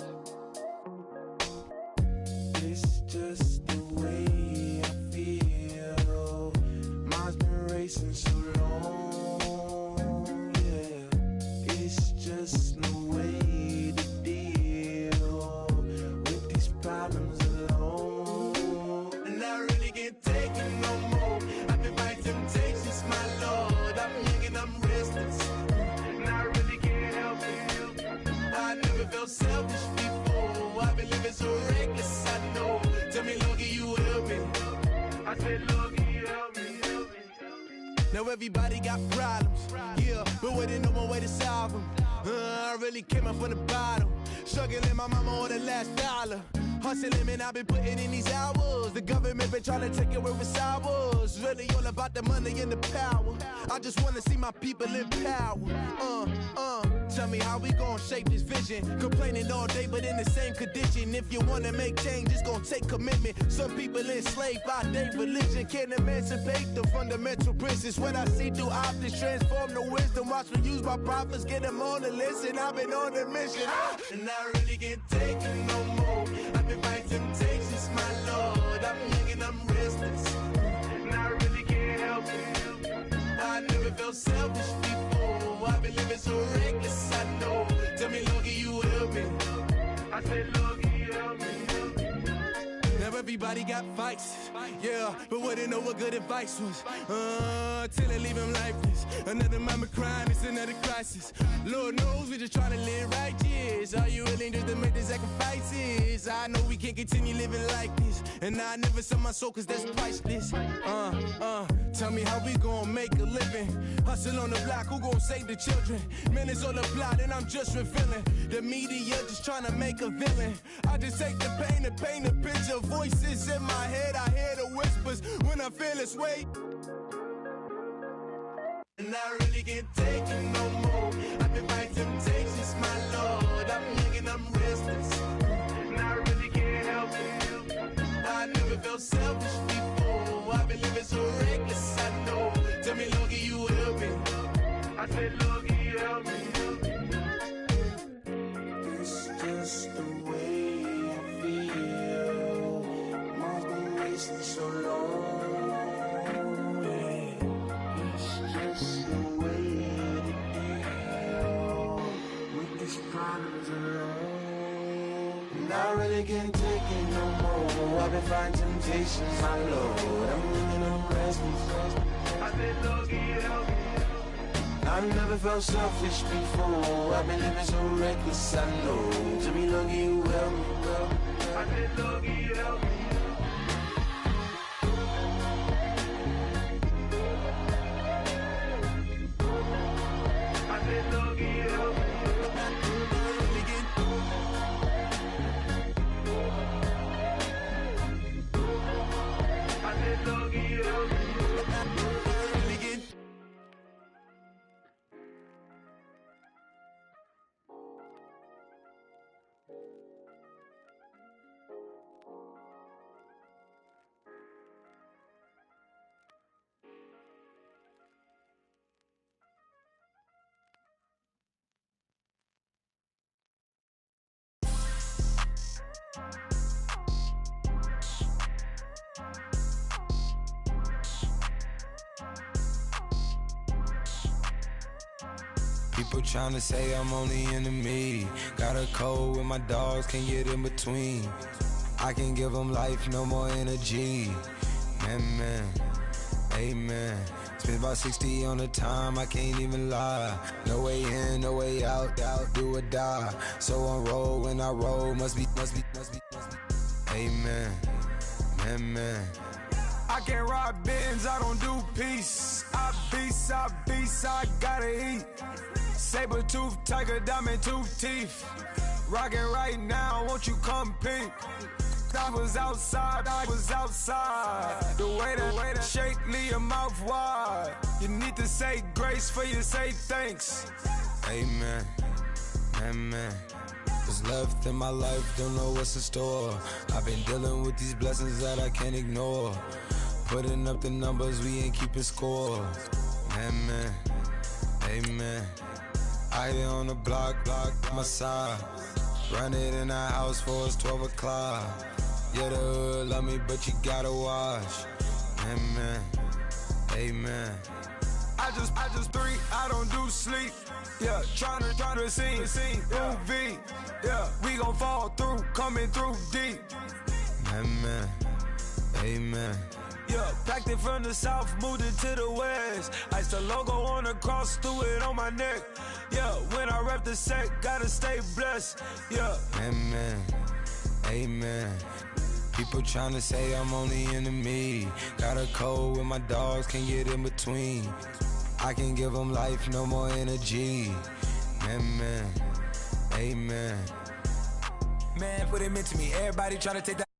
It's just the way I feel. Mine's been racing so long, yeah. It's just no way to deal with these problems alone. And I really can't take it no more. I've been fighting temptations, my Lord. I'm young and I'm restless, and I really can't help it. I never felt selfish before. I've been living so reckless, I know. Tell me, Lord, can you help me? I said, Lord, can you help me? Now everybody got problems, yeah, but waiting no one way to solve them. I really came up from the bottom, struggling my mama on the last dollar. Hustling, man, I've been putting in these hours. The government been trying to take it where it's ours. Really all about the money and the power. I just wanna see my people in power. Tell me how we gon' shape this vision. Complaining all day, but in the same condition. If you wanna make change, it's gon' take commitment. Some people enslaved by their religion. Can't emancipate the fundamental principles. When I see through optics, transform the wisdom. Watch me use my prophets, get them on the list, and I've been on a mission. And I really can't take it no more. I've been fighting temptations, my Lord. I'm young and I'm restless, and I really can't help it. I never felt selfish before. I've been living so reckless, I know. Tell me, Lord, can you help me? I said, Lord, can you help me? Now everybody got fights, yeah, but wouldn't know what good advice was. Till they leave him lifeless. Another mama crying, it's another crisis. Lord knows we just trying to live righteous. Are you willing just to make the sacrifices? I know we can't continue living like this, and I never sell my soul cause that's priceless. Tell me how we gon' make a living. Hustle on the block, who gon' save the children? Man, it's all a plot and I'm just revealing. The media just trying to make a villain. I just take the pain and paint a picture. Voices in my head, I hear the whispers when I feel this way. And I really can't take it no more. I've been fighting temptations, my Lord. I'm young and I'm restless, and I really can't help it. I never felt selfish before. I've been living so reckless, I know. Tell me, Lord, can you help me? I said, Lord, can you help me? It's just the way I feel. Mine's been racing so long, yeah. It's just the way to deal with these problems alone. Not really getting taken no more. I've been fighting temptations, my Lord. I'm living on restless. I've been looking out. I've never felt selfish before. I've been living so reckless, I know. To be lucky you help me, well. I've been lucky you help me. I've been lucky you help me. I've been lucky you help me. People tryna say I'm only enemy. Got a cold with my dogs, can't get in between. I can give them life, no more energy. Man, amen. Spent about 60 on the time, I can't even lie. No way in, no way out, do or die. So on roll, when I roll, must be. Amen, man. I can't ride Benz, I don't do peace. I beast, I gotta eat. Saber tooth, tiger, diamond tooth teeth. Rockin' right now, won't you come peep? I was outside. The way that shake, leave your mouth wide. You need to say grace for you say thanks. Amen, what's left in my life, don't know what's in store. I've been dealing with these blessings that I can't ignore. Putting up the numbers, we ain't keeping score. Amen. I be on the block, my side. Run it in the house for us 12 o'clock. Yeah, the hood love me, but you gotta watch. Amen. I just three, I don't do sleep. Yeah, tryna sing. UV. Yeah, we gon' fall through, coming through deep. Amen. Yeah, packed it from the south, moved it to the west. Iced the logo on the cross, threw it on my neck. Yeah, when I rep the set, gotta stay blessed. Yeah. Amen. People tryna say I'm only enemy. Got a cold with my dogs, can't get in between. I can give them life, no more energy. Amen. Man, put it into me. Everybody tryna take that.